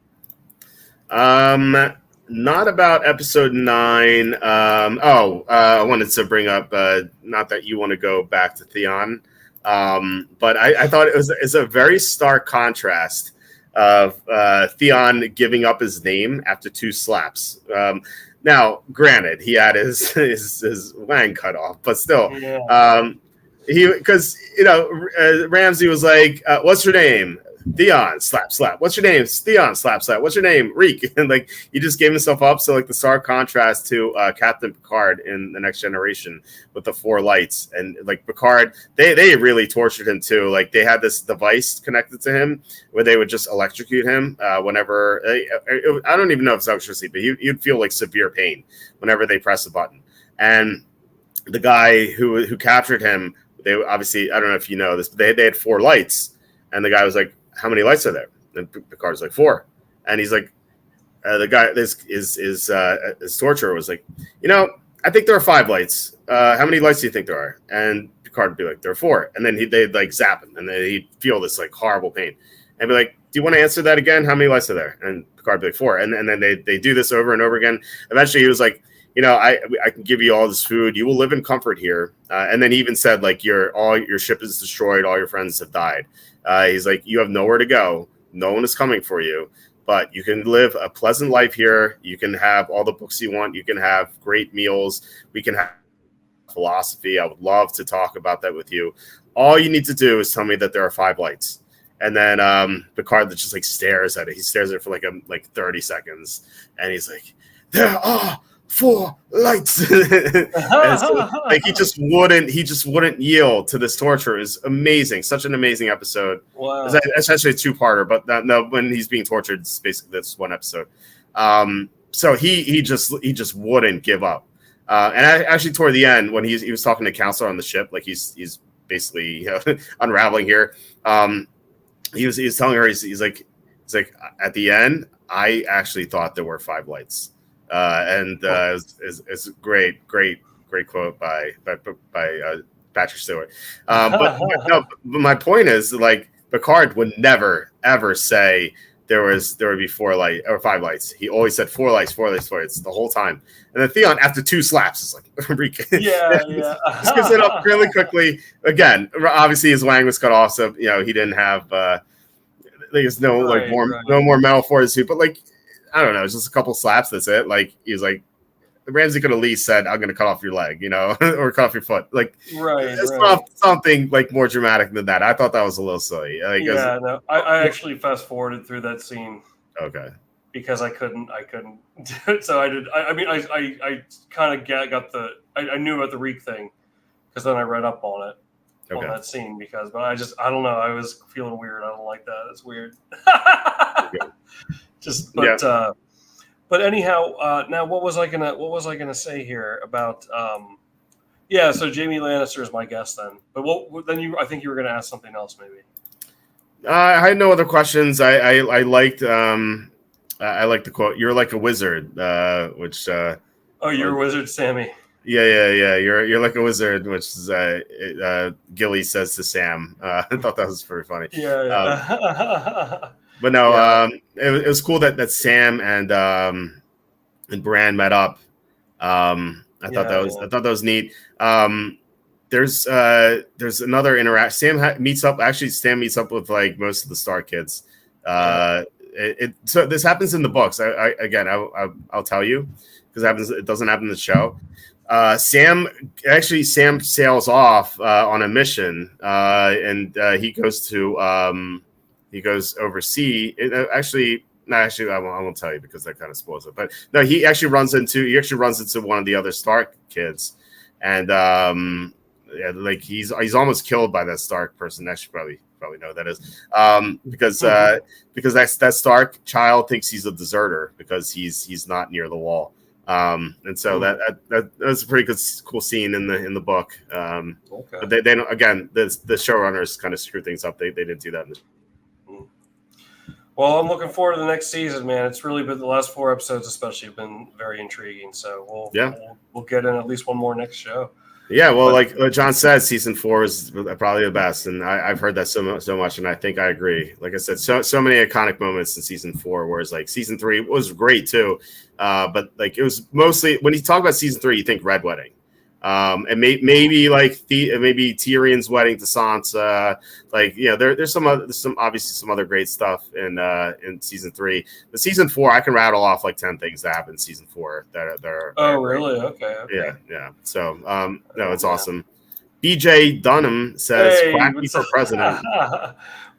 Not about episode 9. I wanted to bring up, not that you want to go back to Theon, but I thought it's a very stark contrast of Theon giving up his name after 2 slaps. Now, granted, he had his wang cut off, but still, because Ramsey was like, "What's your name?" Theon, slap, slap. What's your name? Theon, slap, slap. What's your name? Reek. And like he just gave himself up. So like the stark contrast to Captain Picard in The Next Generation with the 4 lights. And like Picard, they really tortured him too. Like they had this device connected to him where they would just electrocute him whenever I don't even know if it's electricity, but you'd feel like severe pain whenever they press the button. And the guy who captured him, they obviously, I don't know if you know this, but they had 4 lights. And the guy was like, "How many lights are there?" And Picard's like, 4. And he's like, the guy, his torturer was like, "I think there are 5 lights. How many lights do you think there are?" And Picard would be like, "There are 4." And then they'd like zap him, and then he'd feel this like horrible pain, and be like, "Do you want to answer that again? How many lights are there?" And Picard would be like, 4. And then they do this over and over again. Eventually, he was like, I can give you all this food. You will live in comfort here. And then he even said, like, all your ship is destroyed. All your friends have died. He's like, you have nowhere to go. No one is coming for you. But you can live a pleasant life here. You can have all the books you want. You can have great meals. We can have philosophy. I would love to talk about that with you. All you need to do is tell me that there are 5 lights. And then Picard just like stares at it. He stares at it for like 30 seconds. And he's like, "There are 4 lights." So, like he just wouldn't yield to this torture. Is amazing. Such an amazing episode. Wow. It's actually a 2-parter, but no, when he's being tortured, it's basically this one episode. So he just wouldn't give up. And actually toward the end, when he was talking to Counselor on the ship, like he's basically unraveling here. He was telling her, he's like at the end, I actually thought there were 5 lights. It's a great quote by Patrick Stewart. But my point is, like, Picard would never ever say there would be 4 lights or 5 lights. He always said 4 lights, 4 lights, 4 lights the whole time. And then Theon, after 2 slaps, is like, yeah. Just gives it up really quickly. Again, obviously his wang was cut off, so he didn't have there's no no more metal for his suit, but like, I don't know, it's just a couple slaps. That's it. Like he was like, Ramsey could at least said, "I'm going to cut off your leg," or cut off your foot. Like, not something like more dramatic than that. I thought that was a little silly. Like, no, I actually fast forwarded through that scene. Okay. Because I couldn't do it. So I did. I kind of got I knew about the Reek thing because then I read up on it. On that scene but I don't know. I was feeling weird. I don't like that. It's weird. Okay. But anyhow, now what was I gonna say here about? So Jamie Lannister is my guest then. But I think you were gonna ask something else maybe. I had no other questions. I liked the quote. "You're like a wizard," which. You're a wizard, Sammy. Yeah. You're like a wizard, which is Gilly says to Sam. I thought that was very funny. Yeah. But no, it was cool that Sam and Bran met up. I thought that was neat. There's another interaction. Sam meets up with like most of the Star kids. So this happens in the books. I'll tell you because it doesn't happen in the show. Sam sails off on a mission, and he goes overseas. I won't tell you because that kind of spoils it. But no, he actually runs into one of the other Stark kids, and like he's almost killed by that Stark person. Actually, probably know who that is, because that Stark child thinks he's a deserter because he's not near the wall. And so that was a pretty cool scene in the book. But they don't, again, the showrunners kind of screw things up. They didn't do that. Well, I'm looking forward to the next season, man. It's really been the last 4 episodes, especially, have been very intriguing. So we'll get in at least one more next show. Yeah, well, like John said, season 4 is probably the best, and I've heard that so much, and I think I agree. Like I said, so many iconic moments in season 4, whereas like season 3 was great too, but like it was mostly when you talk about season 3, you think Red Wedding, and maybe maybe Tyrion's wedding to Sansa. There's obviously some other great stuff in season 3. But season 4, I can rattle off like 10 things that happen in season 4 that are really? Okay. Yeah. So no, it's awesome. BJ Dunham says Hey, Quacky what's for president.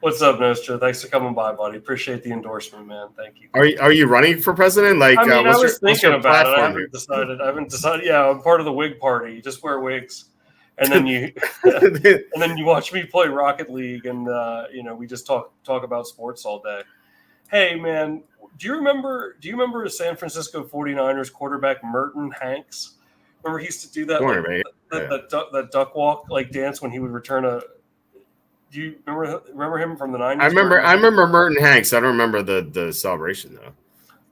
what's up, Nostra? Thanks for coming by, buddy. Appreciate the endorsement, man. Thank you. Are you running for president? Like, I mean, I was what's thinking your about it. platform here? I haven't decided. Yeah, I'm part of the wig party. You just wear wigs, and then you and then you watch me play Rocket League, and we just talk about sports all day. Hey, man, do you remember the San Francisco 49ers quarterback Merton Hanks? Remember he used to do that that duck walk like dance when he would return a. Do you remember him from the 90s? I remember Merton Hanks. I don't remember the celebration though.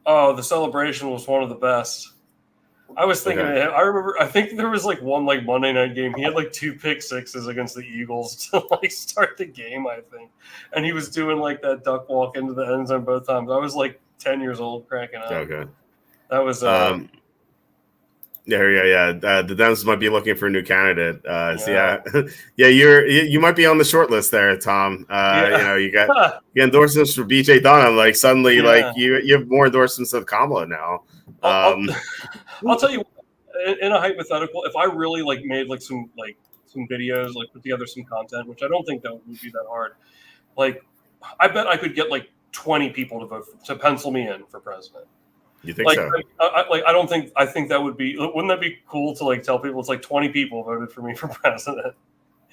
Oh, the celebration was one of the best. I was thinking of him. I think there was like one like Monday night game. He had like 2 pick sixes against the Eagles to like start the game, I think. And he was doing like that duck walk into the end zone both times. I was like 10 years old cracking up. Okay. That was the Dems might be looking for a new candidate. You might be on the short list there, Tom. You got endorsements for BJ Dunham. Like suddenly, like you have more endorsements of Kamala now. I'll tell you, in a hypothetical, if I really like made like some videos, like put together some content, which I don't think that would be that hard. Like, I bet I could get like 20 people to pencil me in for president. You think so? I think that would be. Wouldn't that be cool to like tell people it's like 20 people voted for me for president?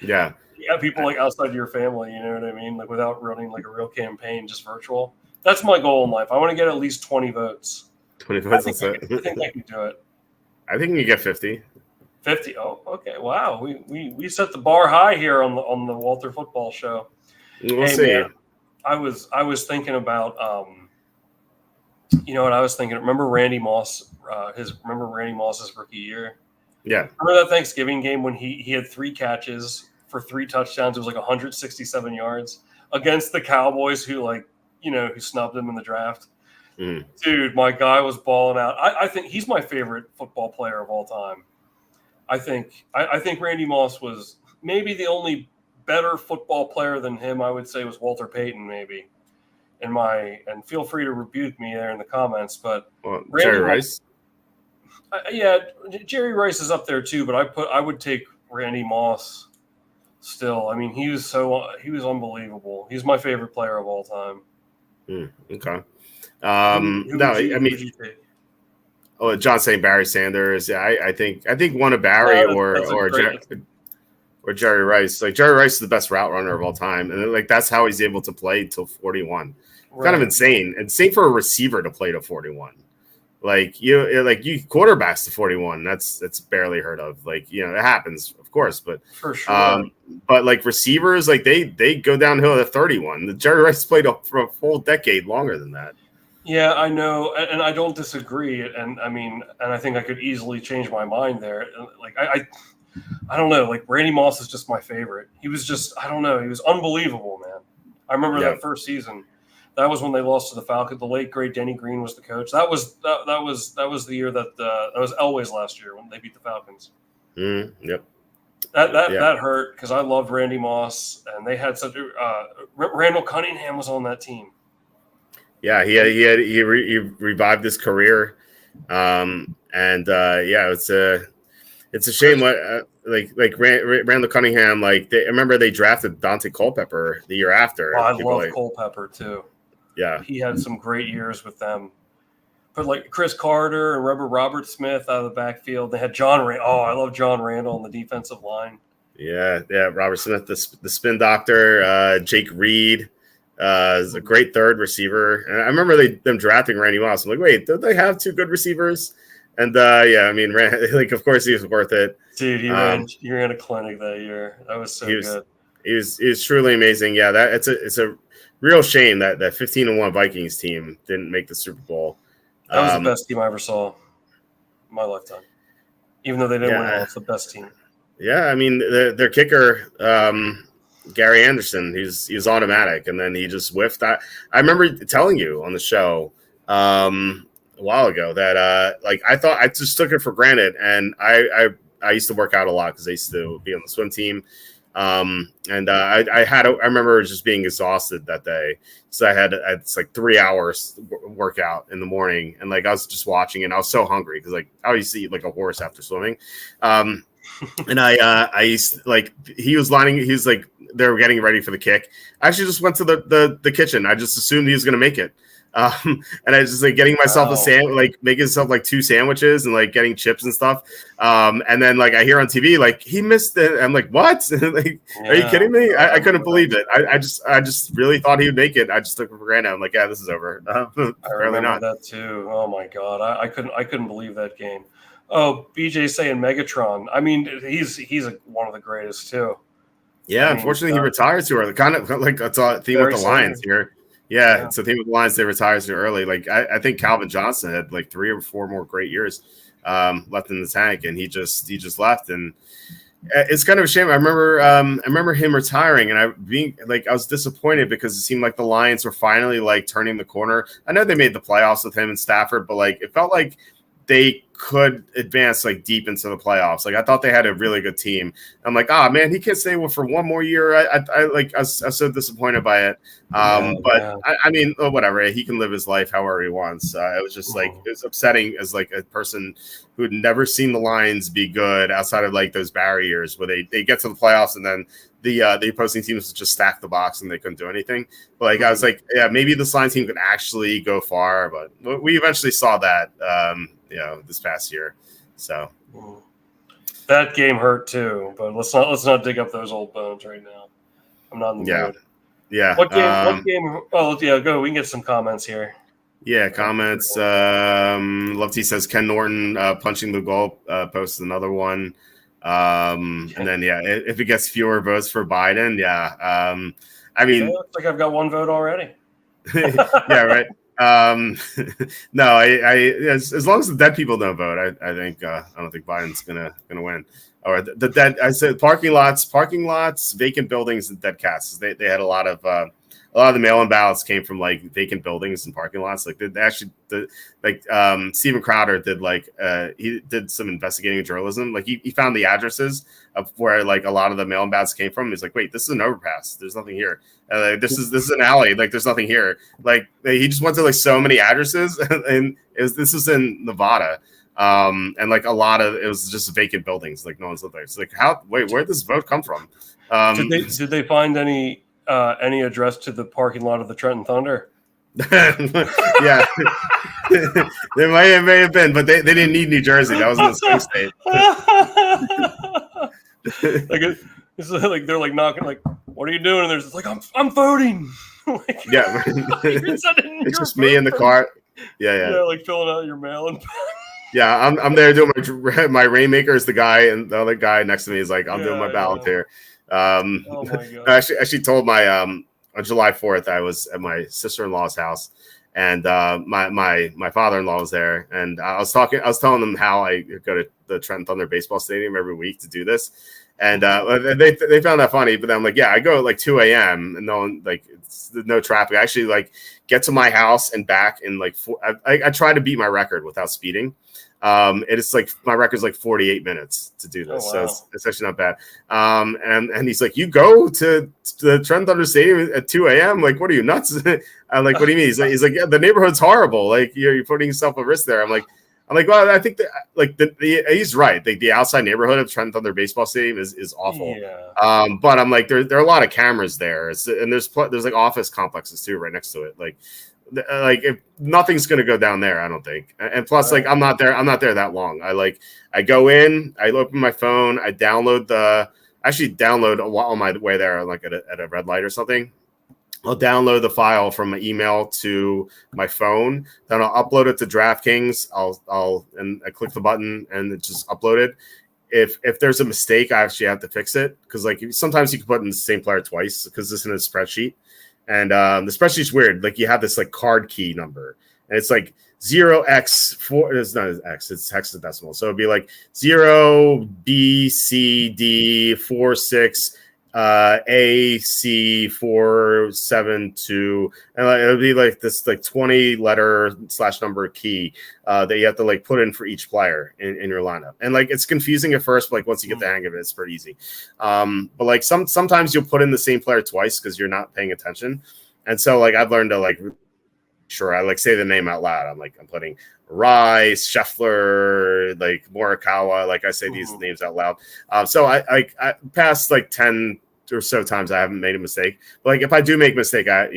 Yeah. Yeah, people like outside your family. You know what I mean? Like without running like a real campaign, just virtual. That's my goal in life. I want to get at least 20 votes. 20 votes. I think I can do it. I think you get 50. 50. Oh, okay. Wow. We set the bar high here on the Walter Football Show. We'll see. Man, I was thinking about you know what I was thinking? Remember Randy Moss? Remember Randy Moss's rookie year? Yeah. Remember that Thanksgiving game when he had 3 catches for 3 touchdowns? It was like 167 yards against the Cowboys, who who snubbed him in the draft. Mm. Dude, my guy was balling out. I think he's my favorite football player of all time. I think Randy Moss was maybe the only better football player than him. I would say was Walter Payton, maybe. And feel free to rebuke me there in the comments, but Jerry Rice. Jerry Rice is up there too, but I would take Randy Moss still. I mean, he was unbelievable. He's my favorite player of all time. Okay. Who would you take? Oh, John St. Barry Sanders. Yeah, I think one of Barry or Jerry Rice. Like Jerry Rice is the best route runner of all time, and like that's how he's able to play till 41. Right. Kind of insane. Insane for a receiver to play to 41. Like you quarterbacks to 41. That's barely heard of. Like it happens, of course, but for sure. But like receivers, like they go downhill at 31. The Jerry Rice played for a full decade longer than that. Yeah, I know, and I don't disagree. And I think I could easily change my mind there. Like I don't know. Like Randy Moss is just my favorite. He was just he was unbelievable, man. I remember that first season. That was when they lost to the Falcons. The late great Denny Green was the coach. That was the year that was Elway's last year when they beat the Falcons. Yep. That hurt because I loved Randy Moss, and they had such. Randall Cunningham was on that team. Yeah, he revived his career, it's a shame what Randall Cunningham. I remember they drafted Dante Culpepper the year after. Oh, I love Culpepper too. Yeah, he had some great years with them. But like Chris Carter and Robert Smith out of the backfield, they had John Randall. Oh, I love John Randall on the defensive line. Yeah, Robert Smith, the spin doctor, Jake Reed. Is a great third receiver. And I remember them drafting Randy Moss. I'm like, wait, don't they have 2 good receivers? And of course he was worth it. Dude, he ran a clinic that year. That was so good. He was truly amazing. Yeah, it's a real shame that 15-1 Vikings team didn't make the Super Bowl. That was the best team I ever saw in my lifetime. Even though they didn't win all, it's the best team. Yeah, I mean their kicker, Gary Anderson, he's automatic, and then he just whiffed. I remember telling you on the show a while ago that I thought I just took it for granted, and I used to work out a lot because I used to be on the swim team, and I remember just being exhausted that day, so I had it's like 3 hours workout in the morning, and I was just watching, and I was so hungry because I used to eat like a horse after swimming. And I used like he was like they were getting ready for the kick. I actually just went to the kitchen. I just assumed he was going to make it. And I was just like getting myself making myself like 2 sandwiches and like getting chips and stuff. And then like I hear on TV, like he missed it. I'm like, what? Like, are you kidding me? I couldn't believe it. I just really thought he would make it. I just took it for granted. I'm like, yeah, this is over. I remember that too. Oh my God. I couldn't believe that game. Oh, BJ's saying Megatron. I mean, he's one of the greatest too. Yeah, unfortunately, he retired too early. Kind of like that's a theme with the Lions here. Yeah, it's a theme with the Lions. They retired too early. Like I think Calvin Johnson had like 3 or 4 more great years left in the tank, and he just left. And it's kind of a shame. I remember him retiring, and I was disappointed because it seemed like the Lions were finally like turning the corner. I know they made the playoffs with him and Stafford, but like it felt like they could advance like deep into the playoffs. Like I thought they had a really good team. I'm like, man, he can't stay for one more year. I was so disappointed by it. I mean, whatever. He can live his life however he wants. It was just like it was upsetting as like a person who had never seen the Lions be good outside of like those barriers where they get to the playoffs and then the opposing teams just stack the box and they couldn't do anything. But like I was like, yeah, maybe this Lions team could actually go far, but we eventually saw that. This past year. So that game hurt too, but let's not dig up those old bones right now. I'm not in the mood. Yeah. What game? Oh, yeah, go. We can get some comments here. Yeah, comments. Love T says Ken Norton punching the goal posts another one. And then if it gets fewer votes for Biden, I mean, it looks like I've got 1 vote already. Yeah, right. No, as long as the dead people don't vote, I think I don't think Biden's gonna win. Or the dead. I said parking lots, vacant buildings, and dead cats. They had a lot of the mail-in ballots came from like vacant buildings and parking lots. Like they actually Steven Crowder did he did some investigating journalism. Like he found the addresses of where like a lot of the mail-in ballots came from. He's like, wait, this is an overpass. There's nothing here. This is an alley. Like there's nothing here. Like he just went to like so many addresses, and this was in Nevada. And like a lot of it was just vacant buildings. Like no one's lived there. It's like where'd this vote come from? Did they find any address to the parking lot of the Trenton Thunder? Yeah. There may have been, but they didn't need New Jersey. That was in the swing state. It's like they're like knocking, like, what are you doing? And there's like, I'm voting. Like, yeah, it's just me in the car. Yeah, like filling out your mail and. Yeah, I'm there doing my rainmaker is the guy, and the other guy next to me is like, I'm doing my ballot here. Oh my God. I actually told my on July 4th I was at my sister-in-law's house, and my father-in-law was there, and I was telling them how I go to the Trenton Thunder baseball stadium every week to do this, and they found that funny. But then I'm like, yeah, I go at like 2 a.m. and it's no traffic. I actually like get to my house and back in like I try to beat my record without speeding. It's like my record's like 48 minutes to do this. Oh, wow. So it's actually not bad. And he's like, you go to the Trenton Thunder Stadium at 2 a.m. Like, what are you, nuts? I'm like, what do you mean? He's like, yeah, the neighborhood's horrible. Like you're putting yourself at risk there. I'm like, well, I think that like he's right. The outside neighborhood of Trenton Thunder baseball stadium is awful. Yeah. But I'm like, there are a lot of cameras there. And there's like office complexes too, right next to it. Like if nothing's going to go down there, I don't think. And plus, like, I'm not there that long. I go in, I open my phone, I download on my way there, like at a red light or something. I'll download the file from my email to my phone. Then I'll upload it to DraftKings. I click the button and it just uploaded. If there's a mistake, I actually have to fix it because like sometimes you can put in the same player twice because it's in a spreadsheet. And the spreadsheet's weird. Like you have this like card key number, and it's like 0x4. It's not x. It's hexadecimal. So it'd be like 0BCD46 AC472, and like, it would be like this like 20 letter / number key that you have to like put in for each player in your lineup. And like it's confusing at first, but like once you get the hang of it, it's pretty easy. But like sometimes you'll put in the same player twice because you're not paying attention. And so like I've learned to like sure I like say the name out loud. I'm putting Rice, Scheffler, like Morikawa. Like I say these names out loud. So I past like 10 or so times I haven't made a mistake. But like if I do make a mistake, I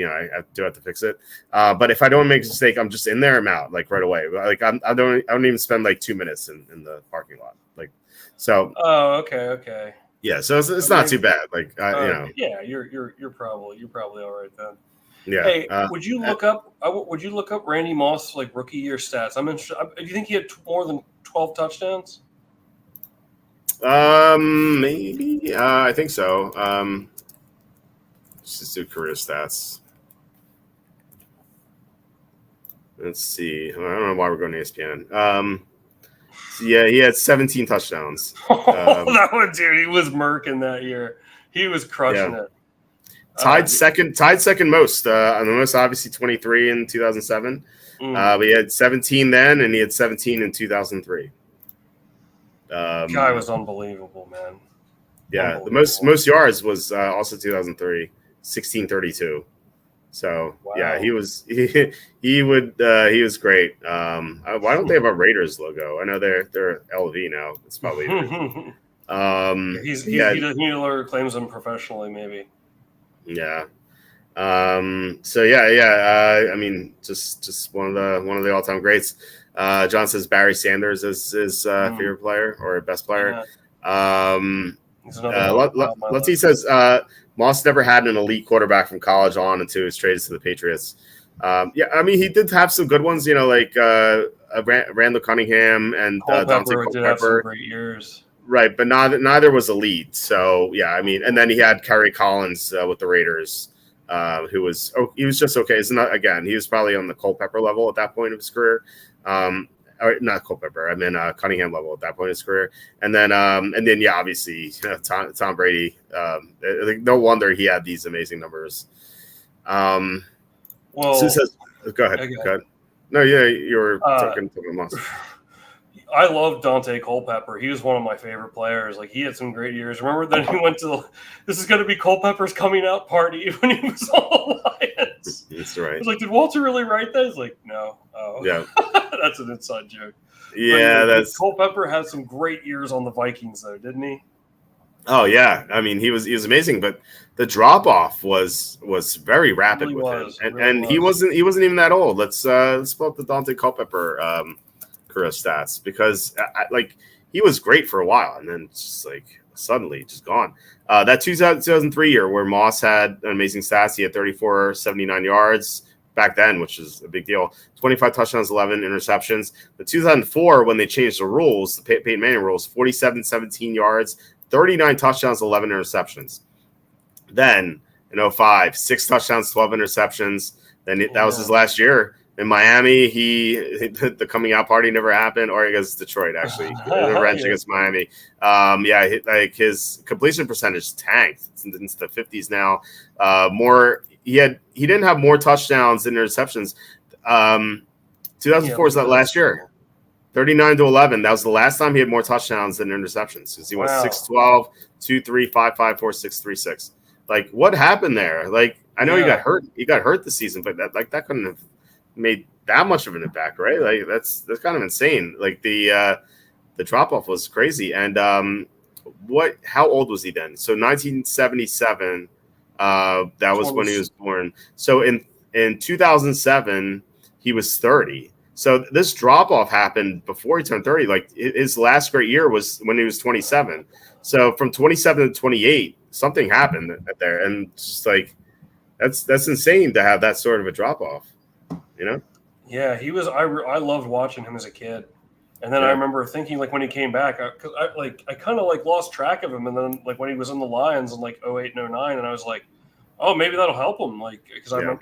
do have to fix it. But if I don't make a mistake, I'm just in there. I'm out like right away. Like I don't even spend like 2 minutes in the parking lot. Like so. Oh, okay. Yeah, so it's not too bad. Like yeah, you're probably all right then. Yeah. Hey, would you look up Randy Moss like rookie year stats? I'm interested. Do you think he had more than 12 touchdowns? Maybe. I think so. Let's just do career stats. Let's see. I don't know why we're going to ESPN. Yeah, he had 17 touchdowns. That one, dude, he was murking that year. He was crushing it. Tied second most. On the most, obviously 23 in 2007. But he had 17 then, and he had 17 in 2003. Guy was unbelievable, man. Yeah, the most yards was also 2003, 1632. So wow. Yeah, he was great. Why don't they have a Raiders logo? I know they're LV now. It's probably Healer claims them professionally, maybe. Yeah. So yeah. I mean, just one of the all time greats. John says Barry Sanders is his favorite player or best player. Yeah. Letty says Moss never had an elite quarterback from college on until he was traded to the Patriots. Yeah, I mean he did have some good ones, like Randall Cunningham and Dante Culpepper. Have some great years. Right, but neither was elite. So yeah, I mean, and then he had Kerry Collins with the Raiders, he was just okay. He was probably on the Culpepper level at that point of his career. Or not Culpepper. I mean Cunningham level at that point in his career, and then yeah, obviously Tom Brady. No wonder he had these amazing numbers. Well, Sue says, go ahead. No, yeah, you were talking to him. I love Dante Culpepper. He was one of my favorite players. Like he had some great years. Remember then he went to this is going to be Culpepper's coming out party when he was on the Lions. That's right. I was like, did Walter really write that? He's like, no. Oh, yeah. That's an inside joke. Yeah, Culpepper had some great years on the Vikings, though, didn't he? Oh yeah, I mean he was amazing, but the drop off was very rapid with him, and he wasn't even that old. Let's pull up the Dante Culpepper career stats because he was great for a while, and then just like suddenly just gone. That 2003 year where Moss had amazing stats, he had 79 yards. Back then, which is a big deal. 25 touchdowns, 11 interceptions. The 2004, when they changed the rules, the Peyton Manning rules, 17 yards, 39 touchdowns, 11 interceptions. Then in 2005, 6 touchdowns, 12 interceptions. Then that was his last year. In Miami, the coming out party never happened, or against Detroit, actually. The revenge against Miami. His completion percentage tanked. It's into the 50s now. He didn't have more touchdowns than interceptions. 2004 is that last year. 39-11. That was the last time he had more touchdowns than interceptions because he went 6-12, 2-3, 5-5, 4-6, 3-6. Like, what happened there? Like, I know he got hurt. He got hurt this season, but that couldn't have made that much of an impact, right? Like, that's kind of insane. Like the drop off was crazy. And how old was he then? So 1977. That was when he was born. So in 2007, he was 30. So this drop off happened before he turned 30. Like his last great year was when he was 27. So from 27 to 28, something happened there, and just like that's insane to have that sort of a drop off. Yeah, he was. I loved watching him as a kid. And then I remember thinking, like, when he came back, because I kind of, like, lost track of him. And then, like, when he was in the Lions in, like, 08 and 09, and I was like, oh, maybe that'll help him. Like, because I remember,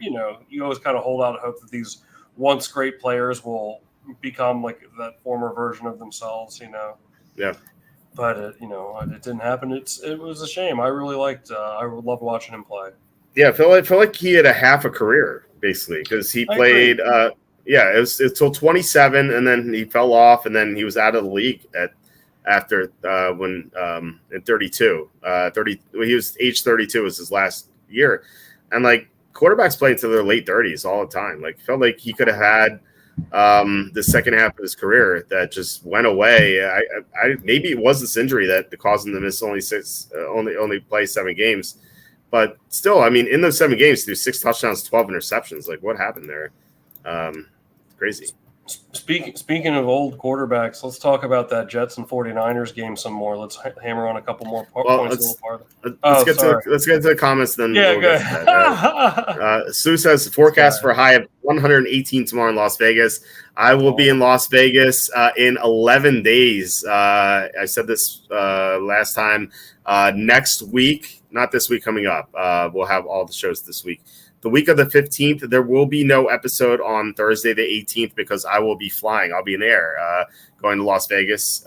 you always kind of hold out hope that these once great players will become, like, that former version of themselves, Yeah. But, it didn't happen. It was a shame. I really I loved watching him play. Yeah, I feel like he had a half a career, basically, because he played – it was till 27, and then he fell off, and then he was out of the league after when in 32. He was age 32 was his last year, and like quarterbacks play into their late 30s all the time. Like, felt like he could have had the second half of his career that just went away. I maybe it was this injury that caused him to miss only play 7 games. But still, I mean, in those 7 games, he threw 6 touchdowns, 12 interceptions. Like, what happened there? Crazy. Speaking of old quarterbacks, let's talk about that Jets and 49ers game some more. Let's hammer on a couple more points. Let's get to the comments, then yeah, we'll get to that. Sue says, forecast for a high of 118 tomorrow in Las Vegas. I will be in Las Vegas in 11 days. I said this last time. Next week, not this week coming up, we'll have all the shows this week. The week of the 15th, there will be no episode on Thursday the 18th because I will be flying. I'll be in the air going to Las Vegas.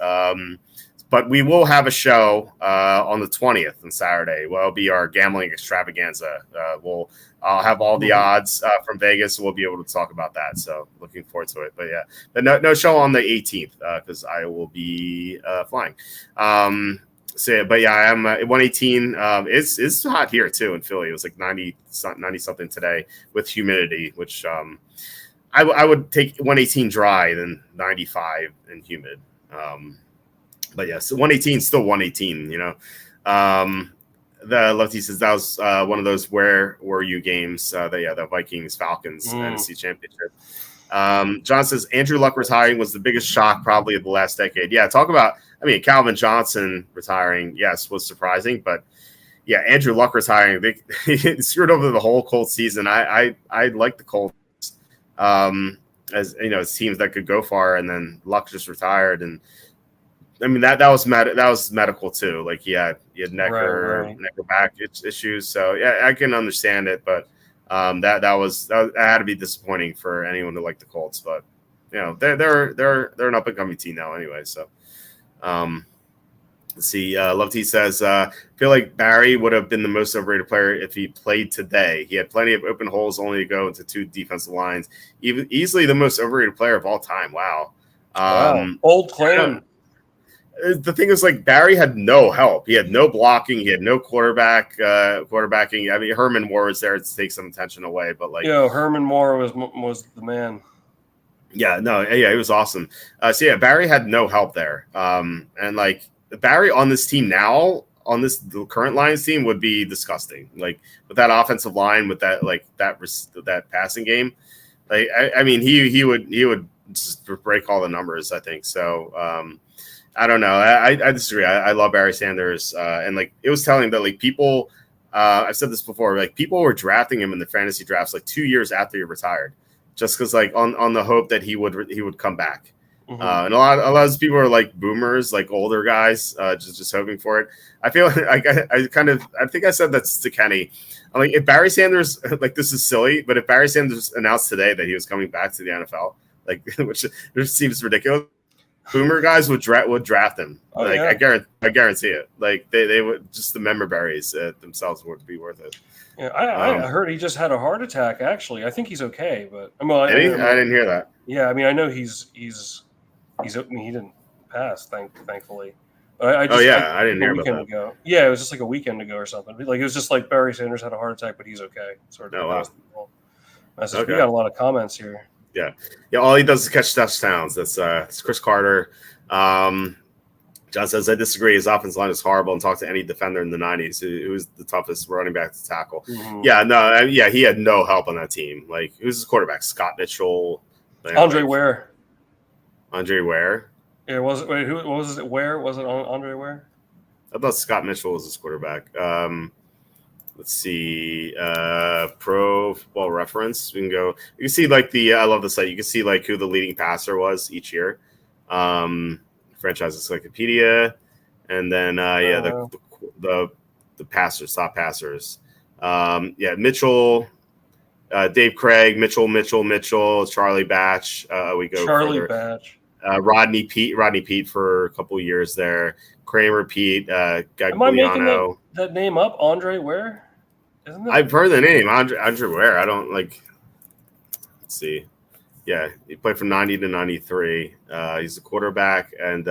But we will have a show on the 20th on Saturday. Well, it'll be our gambling extravaganza. I'll have all the odds from Vegas. So we'll be able to talk about that. So looking forward to it. But yeah, but no show on the 18th because I will be flying. But yeah, I'm 118. It's hot here too in Philly. It was like 90 something today with humidity, which I would take 118 dry than 95 and humid. But yeah, so 118 still 118. You know, the Lefty says that was one of those where were you games. The Vikings Falcons NFC Championship. John says Andrew Luck retiring was the biggest shock probably of the last decade. Yeah, talk about. I mean, Calvin Johnson retiring, yes, was surprising, but yeah, Andrew Luck retiring, they screwed over the whole Colts season. I like the Colts as you know, teams that could go far, and then Luck just retired, and I mean that was medical too. Like he had neck or back issues, so yeah, I can understand it, but that had to be disappointing for anyone to like the Colts, but you know they're an up and coming team now anyway, so. Let's see. Love T says, feel like Barry would have been the most overrated player if he played today. He had plenty of open holes only to go into 2 defensive lines. Easily the most overrated player of all time. Wow. Old claim. The thing is, like, Barry had no help. He had no blocking. He had no quarterbacking. I mean, Herman Moore was there to take some attention away, but like, Herman Moore was the man. Yeah, it was awesome. So yeah, Barry had no help there. And like Barry on this team now, on the current Lions team would be disgusting. Like with that offensive line, with that that passing game, like I mean he would just break all the numbers. I think so. I don't know. I disagree. I love Barry Sanders, and like it was telling that like people. I've said this before. Like people were drafting him in the fantasy drafts like 2 years after he retired. Just because, like, on the hope that he would come back, and a lot of people are like boomers, like older guys, just hoping for it. I feel like I think I said that to Kenny. I'm like, if Barry Sanders, like, this is silly, but if Barry Sanders announced today that he was coming back to the NFL, like, which seems ridiculous, boomer guys would draft him. Like, yeah. I guarantee it. Like, they would just the member berries themselves would be worth it. Yeah, I heard he just had a heart attack. Actually, I think he's okay, but I didn't hear that. Yeah, I mean, I know he didn't pass, thankfully. I didn't hear about that. Ago. Yeah, it was just like a weekend ago or something. Like it was just like Barry Sanders had a heart attack, but he's okay. Sort of. Oh wow. Okay. We got a lot of comments here. Yeah. All he does is catch touchdowns. That's Chris Carter. John says, I disagree. His offensive line is horrible, and talk to any defender in the 90s who was the toughest running back to tackle. Mm-hmm. He had no help on that team. Like, who's his quarterback? Scott Mitchell. Andre Ware. Andre Ware? Yeah, was it? Wait, who was it? Where? Was it Andre Ware? I thought Scott Mitchell was his quarterback. Let's see. Pro Football Reference. We can go. You can see, like, I love the site. You can see, like, who the leading passer was each year. Franchise Encyclopedia, and then the passers, top passers. Mitchell, Dave Craig, Mitchell, Charlie Batch. We go Charlie further. Batch. Rodney Pete for a couple years there. Kramer Pete, Gagliano. Am I making that name up? Andre Ware? Isn't it? I've heard the name Andre Ware. I don't like. Let's see. Yeah, he played from 90 to 93. He's a quarterback, and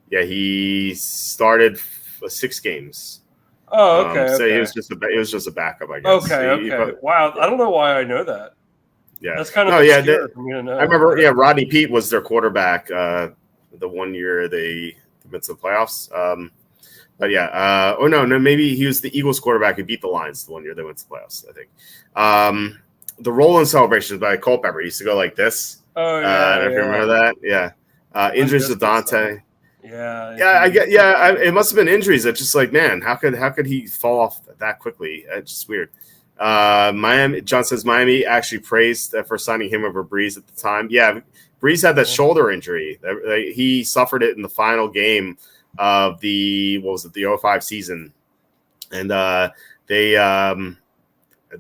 he started 6 games. Oh, okay, So okay. he was just a backup, I guess. Okay. Wow, I don't know why I know that. Yeah. That's kind of No, yeah. obscure for me to know. I remember, Rodney Pete was their quarterback the one year they went to the playoffs. But yeah, no, maybe he was the Eagles quarterback who beat the Lions the one year they went to the playoffs, I think. The Roll-In celebrations by Culpepper used to go like this. Oh, I don't know if you remember that. Yeah. Injuries with Dante. Yeah. It must have been injuries that just like, man, how could he fall off that quickly? It's just weird. Miami. John says Miami actually praised for signing him over Breeze at the time. Yeah, Breeze had that shoulder injury. He suffered it in the final game of the 05 season, and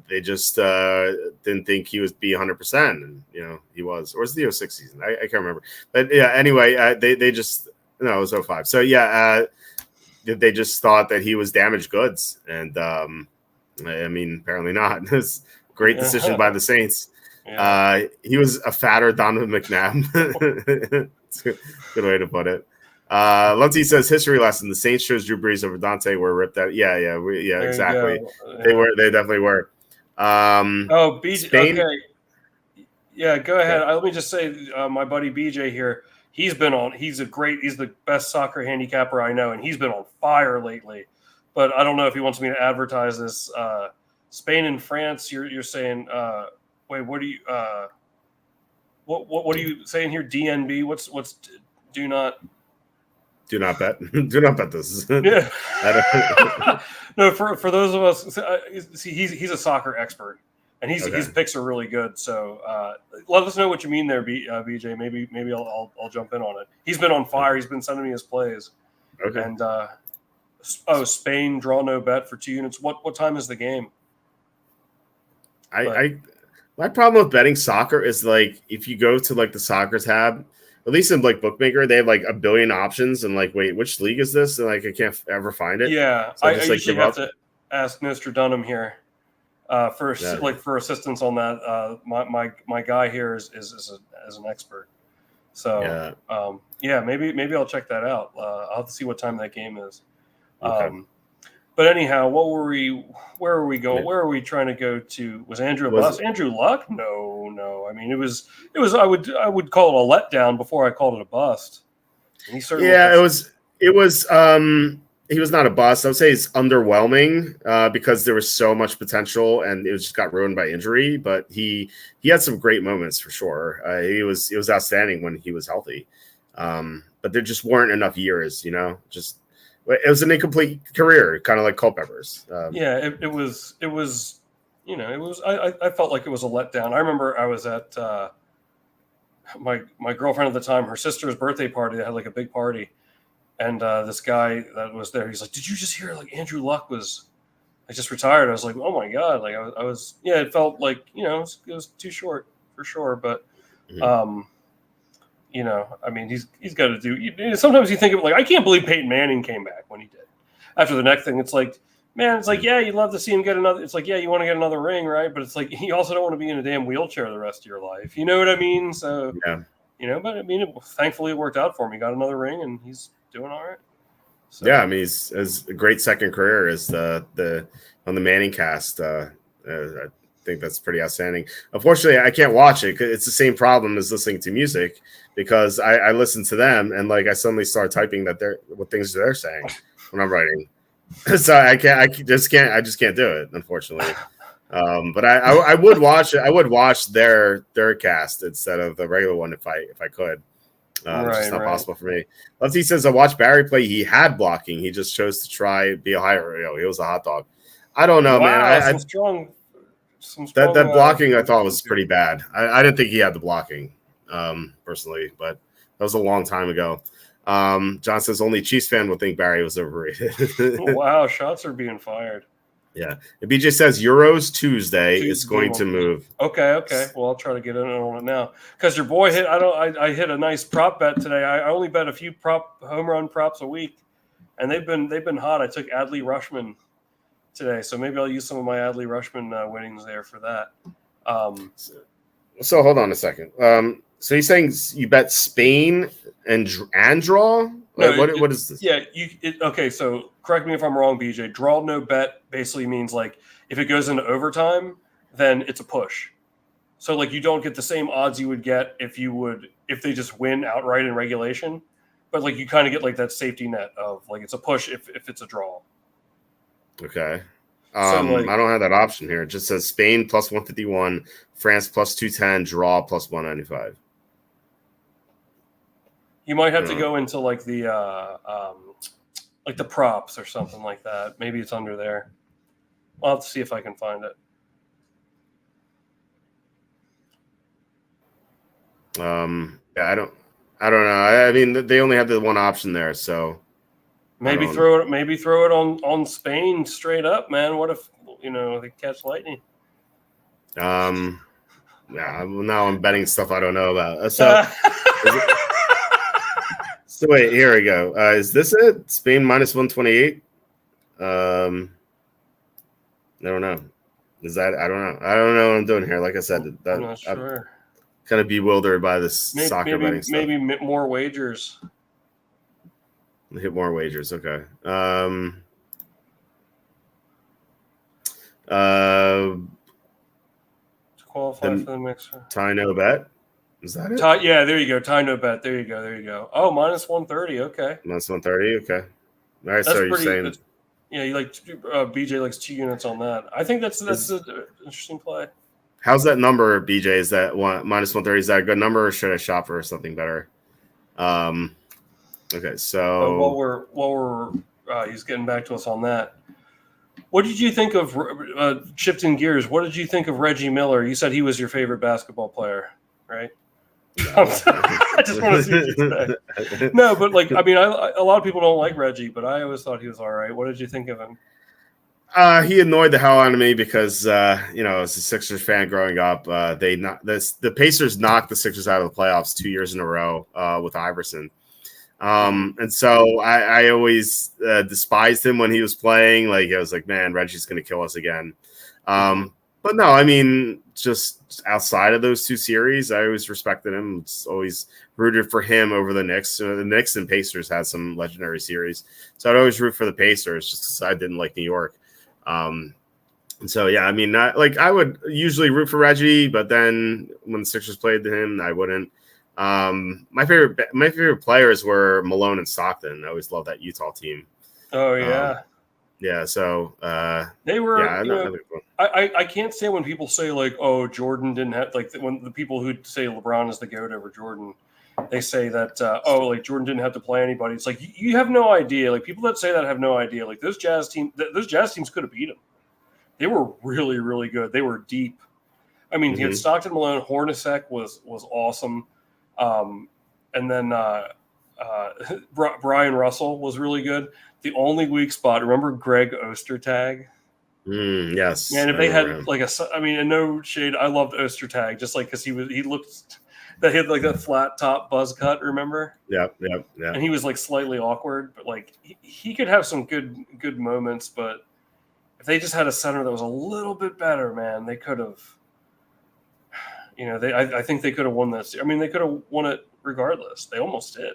they just didn't think he would be 100%, and he was. Or was it the 06 season? I can't remember. But yeah, anyway, they just it was 05. So yeah, they just thought that he was damaged goods, and I mean, apparently not. It was a great decision by the Saints. He was a fatter Donovan McNabb. It's a good way to put it. Lunty says history lesson: the Saints chose Drew Brees over Dante. Were ripped out. Yeah, exactly. They definitely were. BJ. Spain? Okay. Yeah, go ahead. Let me just say, my buddy BJ here. He's the best soccer handicapper I know, and he's been on fire lately. But I don't know if he wants me to advertise this. Spain and France. You're saying? Wait, what do you? What are you saying here? DNB. What's do not bet. Do not bet this. Yeah. No, for those of us, see, he's a soccer expert, and his picks are really good. So let us know what you mean there, BJ. Maybe I'll jump in on it. He's been on fire. He's been sending me his plays. Okay. And Spain draw no bet for 2 units. What time is the game? My problem with betting soccer is like if you go to like the soccer tab, at least in like Bookmaker, they have like a billion options and like, wait, which league is this? And like I can't ever find it. Yeah, so I usually have to ask Nostradunum here for assistance on that. My guy here is an expert. So maybe I'll check that out. I'll have to see what time that game is. Okay. But anyhow, where are we going? Where are we trying to go to? Was Andrew a bust? Andrew Luck? No. I mean, it was. I would call it a letdown before I called it a bust. And he certainly it was. He was not a bust. I would say it's underwhelming because there was so much potential and it just got ruined by injury. But he had some great moments for sure. He was outstanding when he was healthy. But there just weren't enough years. Just. It was an incomplete career, kind of like Culpepper's. It was. I felt like it was a letdown. I remember I was at my girlfriend at the time, her sister's birthday party. They had like a big party, and this guy that was there, he's like, "Did you just hear like Andrew Luck was just retired?" I was like, "Oh my god!" Like I was. Yeah, it felt like it was too short for sure, but. Mm-hmm. I mean, he's got to do. Sometimes you think of it like, I can't believe Peyton Manning came back when he did. After the neck thing, it's like, man, it's like, yeah, you'd love to see him get another. It's like, yeah, you want to get another ring, right? But it's like you also don't want to be in a damn wheelchair the rest of your life. You know what I mean? So, but I mean, thankfully it worked out for him. He got another ring, and he's doing all right. So. Yeah, I mean, he's a great second career as the on the Manning cast. I think that's pretty outstanding. Unfortunately, I can't watch it. It's the same problem as listening to music because I listen to them and like I suddenly start typing what things they're saying when I'm writing. So I just can't do it, unfortunately. But I would watch it. I would watch their cast instead of the regular one if I could. It's just not possible for me. Lefty says I watched Barry play. He had blocking. He just chose to try be a higher. He was a hot dog. I don't know, man. That blocking I thought was pretty bad. I didn't think he had the blocking, personally, but that was a long time ago. John says only Chiefs fan would think Barry was overrated. Wow, shots are being fired. Yeah. And BJ says Euros Tuesday is going to move. Okay. Well, I'll try to get in on it now because your boy hit. I hit a nice prop bet today. I only bet a few home run props a week, and they've been hot. I took Adley Rushman today, so maybe I'll use some of my Adley Rushman winnings there for that. So hold on a second. So you're saying you bet Spain and draw? No, What is this? Yeah, okay. So correct me if I'm wrong, BJ. Draw no bet basically means like if it goes into overtime, then it's a push. So like you don't get the same odds you would get if they just win outright in regulation, but like you kind of get like that safety net of like it's a push if it's a draw. Okay. So like, I don't have that option here. It just says Spain plus 151, France plus 210, draw plus 195. you might have to go into like the props or something like that. Maybe it's under there. I'll have to see if I can find it. Yeah, I don't know. I mean, they only have the one option there, so maybe throw it on Spain straight up, man. What if they catch lightning? Yeah, now I'm betting stuff I don't know about. So so wait, here we go. Is this it? Spain minus 128? I don't know. Is that? I don't know. I don't know what I'm doing here. Like I said, I'm not sure. I'm kind of bewildered by this soccer betting stuff. Maybe more wagers. Hit more wagers. Okay. To qualify for the mixer. Tie no bet. Is that it? Yeah, there you go. Tie no bet. There you go. Oh, minus 130. Okay. Minus 130. Okay. All right. That's so you're saying. Yeah, you like BJ likes 2 units on that. I think that's an interesting play. How's that number, BJ? Is that minus 130? Is that a good number, or should I shop for something better? Okay, so while we're he's getting back to us on that. What did you think of shifting gears? What did you think of Reggie Miller? You said he was your favorite basketball player, right? I just want to see what you say. No, but like, I mean, a lot of people don't like Reggie, but I always thought he was all right. What did you think of him? He annoyed the hell out of me because, as a Sixers fan growing up, the Pacers knocked the Sixers out of the playoffs 2 years in a row with Iverson. And so I always despised him when he was playing. Like, I was like, man, Reggie's going to kill us again. But no, I mean, just outside of those 2 series, I always respected him. It's always rooted for him over the Knicks. The Knicks and Pacers had some legendary series. So I'd always root for the Pacers just because I didn't like New York. And so, yeah, I mean, I would usually root for Reggie, but then when the Sixers played him, I wouldn't. My favorite players were Malone and Stockton. I always loved that Utah team. Oh, yeah. Yeah, so they were. Yeah, I can't say when people say like, "Oh, Jordan didn't have," like when the people who say LeBron is the GOAT over Jordan, they say that like Jordan didn't have to play anybody. It's like you have no idea. Like people that say that have no idea. Like those Jazz teams could have beat him. They were really, really good. They were deep. I mean, you had Stockton, Malone, Hornacek was awesome, and then Brian Russell was really good. The only weak spot, remember Greg Ostertag? Yes. Man, if they had and no shade, I loved Ostertag just like because he looked that he had like that flat top buzz cut, remember? Yep. And he was like slightly awkward, but like he could have some good moments, but if they just had a center that was a little bit better, man, they could have. I think they could have won this. I mean, they could have won it regardless. They almost did.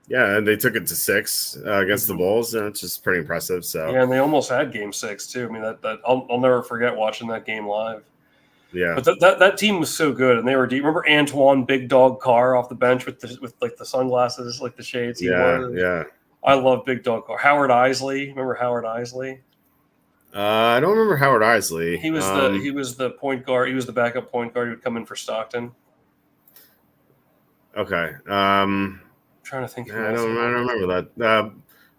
Yeah, and they took it to 6 against the Bulls, and it's just pretty impressive. So yeah, and they almost had Game 6 too. I mean, that I'll never forget watching that game live. Yeah, but that team was so good, and they were deep. Remember Antoine Big Dog Carr off the bench with like the sunglasses, like the shades. Yeah. I love Big Dog Carr. Howard Isley, remember Howard Isley? I don't remember Howard Isley. He was the point guard. He was the backup point guard. He would come in for Stockton. Okay. Trying to think. I don't remember that.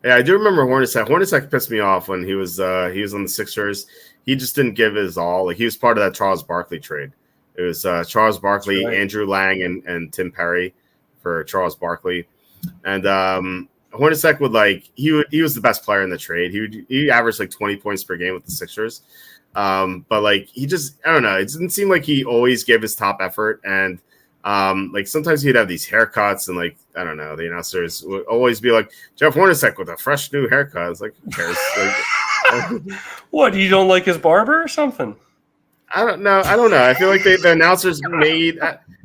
Yeah, I do remember Hornacek. Hornacek pissed me off when he was on the Sixers. He just didn't give his all. Like he was part of that Charles Barkley trade. It was Charles Barkley, right. Andrew Lang, and Tim Perry for Charles Barkley. And Hornacek would he was the best player in the trade. He averaged like 20 points per game with the Sixers. But like he just, I don't know. It didn't seem like he always gave his top effort. And like sometimes he'd have these haircuts and like, I don't know, the announcers would always be like, Jeff Hornacek with a fresh new haircut. It's like, who cares? What, you don't like his barber or something? I don't know. I feel like the announcers made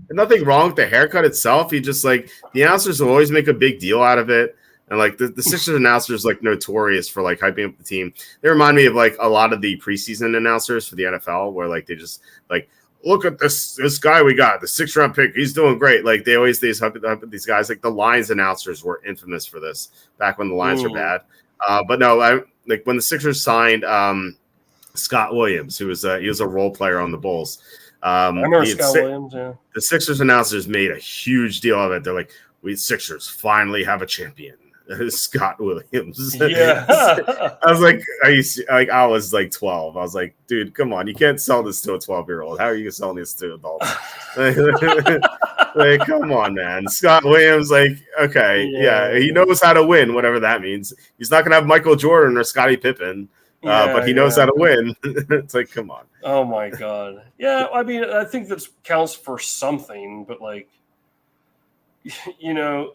nothing wrong with the haircut itself. He just like the announcers will always make a big deal out of it. And like the Sixers announcers, like notorious for like hyping up the team. They remind me of like a lot of the preseason announcers for the NFL, where like they just like, look at this guy we got, the 6th-round pick. He's doing great. Like they always hype up these guys. Like the Lions announcers were infamous for this back when the Lions were bad. But no, like when the Sixers signed Scott Williams, who was he was a role player on the Bulls. I remember Scott Williams. Yeah, the Sixers announcers made a huge deal of it. They're like, "We Sixers finally have a champion." Scott Williams. Yeah. I was like, "Are you like?" I was like 12. I was like, "Dude, come on! You can't sell this to a 12-year-old. How are you selling this to adults?" Like, come on, man. Scott Williams, like, okay, yeah, he knows how to win, whatever that means. He's not gonna have Michael Jordan or Scottie Pippen. But he knows how to win. It's like, come on. Oh my god. Yeah, I mean, I think that counts for something, but like, you know,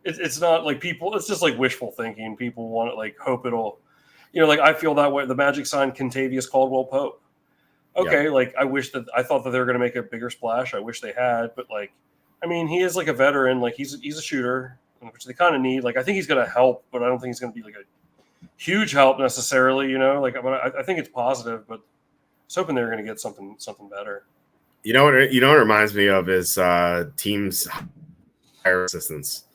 it's not like people. It's just like wishful thinking. People want to like hope it'll, like I feel that way. The Magic signed Kentavious Caldwell-Pope. Okay, like I thought that they were going to make a bigger splash. I wish they had, but like, I mean, he is like a veteran. Like he's a shooter, which they kind of need. Like I think he's going to help, but I don't think he's going to be like a huge help necessarily, like, but I think it's positive, but I was hoping they were going to get something better. You know what it reminds me of is teams hire assistants,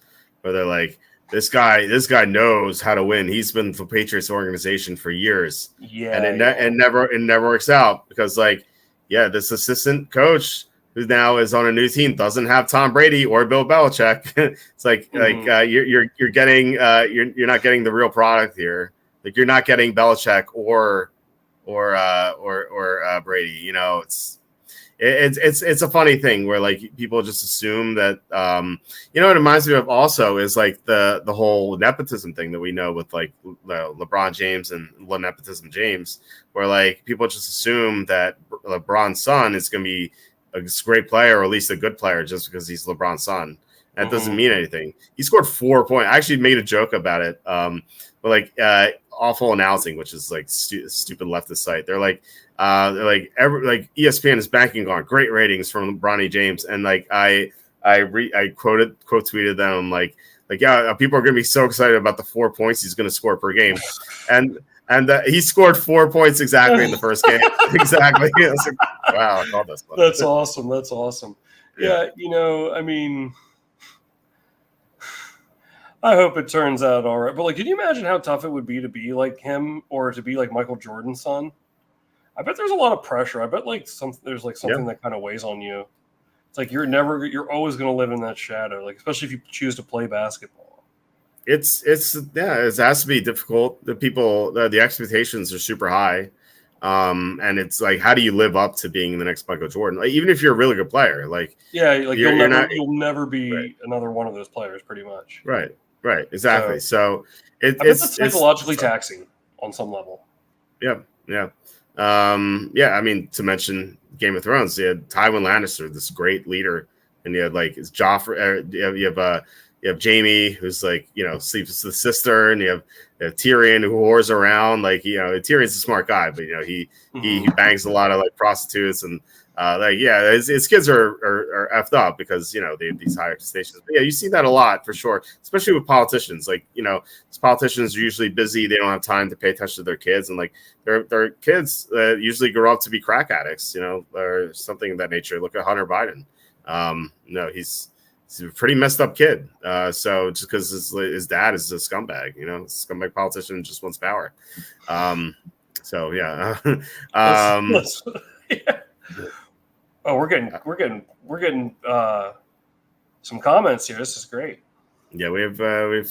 where they're like, this guy knows how to win. He's been the Patriots organization for years. Yeah. And it never works out because like, yeah, this assistant coach who now is on a new team doesn't have Tom Brady or Bill Belichick. It's like you're getting you're not getting the real product here. Like you're not getting Belichick or Brady. It's a funny thing where like people just assume that what it reminds me of also is like the whole nepotism thing that we know with like LeBron James and nepotism James, where like people just assume that LeBron's son is going to be a great player or at least a good player just because he's LeBron's son. That doesn't mean anything. He scored 4 points. I actually made a joke about it. But like awful announcing, which is like stupid leftist site. They're like ESPN is banking on great ratings from Bronny James, and like I quote tweeted them like yeah, people are gonna be so excited about the 4 points he's gonna score per game, and he scored 4 points exactly in the first game. Exactly. I was like, wow, I called this one. That's awesome. Yeah, I mean, I hope it turns out all right. But like, can you imagine how tough it would be to be like him or to be like Michael Jordan's son? I bet there's a lot of pressure. I bet like there's like something that kind of weighs on you. It's like you're always going to live in that shadow, like especially if you choose to play basketball. It has to be difficult. The expectations are super high. And it's like, how do you live up to being the next Michael Jordan? Like, even if you're a really good player, like you'll never be another one of those players, pretty much. Right, exactly. So I bet that's psychologically taxing on some level. Yeah. I mean, to mention Game of Thrones, you had Tywin Lannister, this great leader, and you had like it's Joffrey. You have Jaime, who's like sleeps with the sister, and you have Tyrion, who whores around. Like Tyrion's a smart guy, but he bangs a lot of like prostitutes and his kids are effed up because they have these higher stations. But yeah, you see that a lot for sure, especially with politicians. Like politicians are usually busy; they don't have time to pay attention to their kids, and like their kids usually grow up to be crack addicts, or something of that nature. Look at Hunter Biden. He's a pretty messed up kid. So just because his dad is a scumbag, scumbag politician just wants power. So yeah. Yeah. Oh, we're getting some comments here. This is great. Yeah, we have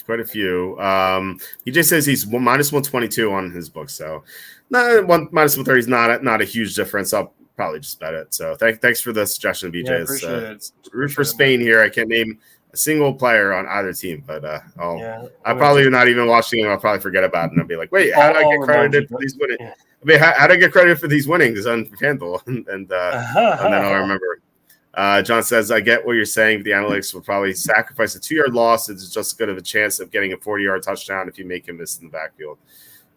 quite a few. EJ says he's minus 122 on his book, so minus 130 is not a huge difference. I'll probably just bet it. So thanks for the suggestion, BJ. Yeah, appreciate it. Root for Spain here. I can't name a single player on either team, but I'm probably not even watching him. I'll probably forget about it, and I'll be like, wait, how did I get credited for these winnings? Yeah. I mean, how did I get credit for these winnings on FanDuel? and then I'll remember. John says, I get what you're saying. The analytics will probably sacrifice a 2-yard loss. It's just as good of a chance of getting a 40-yard touchdown if you make him miss in the backfield.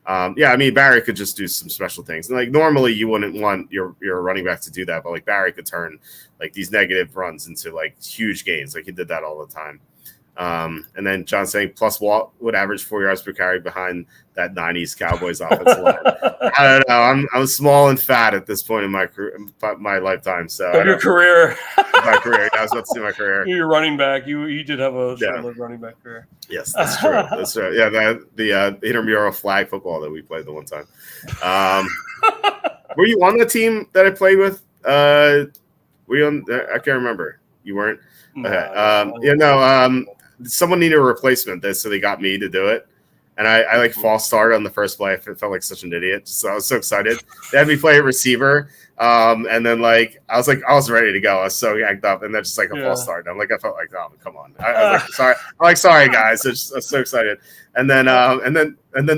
I mean, Barry could just do some special things. And like normally you wouldn't want your running back to do that, but like Barry could turn like these negative runs into like huge gains. Like he did that all the time. And then John saying plus Walt would average 4 yards per carry behind that 90s Cowboys offensive line. I don't know. I'm small and fat at this point in my career, my lifetime. So your career, my career. I was about to say my career. You're running back. You did have a short-lived running back career. Yes, that's true. That's right. Yeah, the intramural flag football that we played the one time. Were you on the team that I played with? Were you on? I can't remember. You weren't. Okay. Someone needed a replacement, so they got me to do it. And I like false started on the first play. I felt like such an idiot. So I was so excited. They had me play a receiver. And then I was ready to go. I was so yanked up, and then just like a false start. And I felt like, oh, come on. I was like, sorry. I'm like, sorry, guys. I was so excited. And then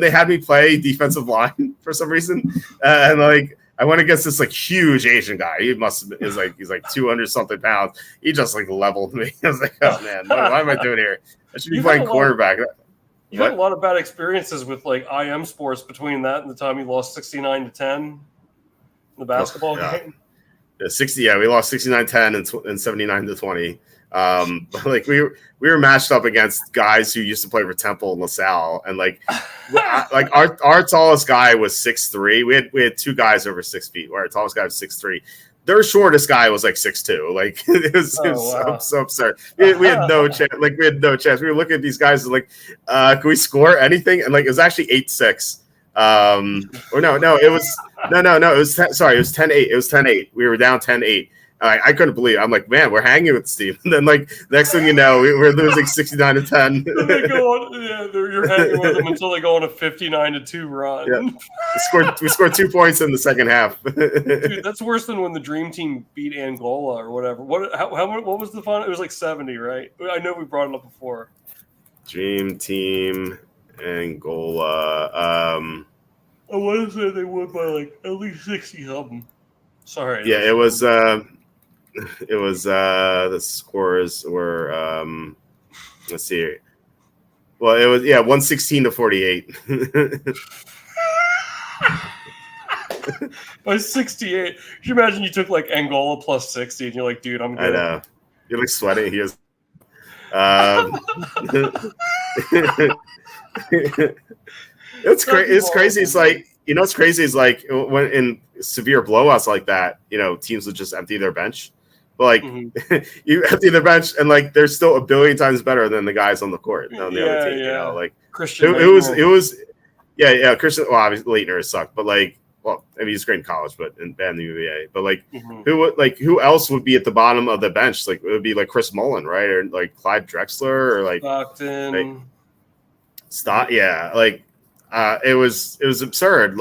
they had me play defensive line for some reason. I went against this huge Asian guy. He he's like 200 something pounds. He just leveled me. I was like, oh man, why am I doing here? I should be playing quarterback. You had a lot of bad experiences with IM sports between that and the time you lost 69-10 in the basketball game. Yeah, 60. Yeah, we lost 69-10 and 79-20. But we were matched up against guys who used to play for Temple and LaSalle, and our tallest guy was 6'3". We had two guys over 6 feet. Where our tallest guy was 6'3". Their shortest guy was 6'2". It was so absurd. We had no chance. We had no chance. We were looking at these guys can we score anything? And it was actually 8-6. Or no, it was no. It was it was 10-8. It was 10-8. We were down 10-8. I couldn't believe it. I'm like, man, we're hanging with Steve. And then next thing you know, we're losing 69-10. You're hanging with them until they go on a 59-2 run. Yeah. We scored 2 points in the second half. Dude, that's worse than when the Dream Team beat Angola or whatever. What was the final? It was 70, right? I know we brought it up before. Dream Team Angola. I want to say they won by at least 60 something. Sorry. Yeah, it was. The scores were let's see. Well, it was 116-48. By 68. Could you imagine you took Angola plus 60 and you're like, dude, I'm good. I know. You're sweating. He is. It's crazy. It's crazy. It's what's crazy is when in severe blowouts like that, teams would just empty their bench. But you empty their bench and they're still a billion times better than the guys on the court on the other team. Yeah. Christian. It was Christian. Well, obviously Leitner has sucked, but he's great in college, but bad in the UVA. But who else would be at the bottom of the bench? It would be Chris Mullen, right, or Clyde Drexler, or Stockton. It was absurd.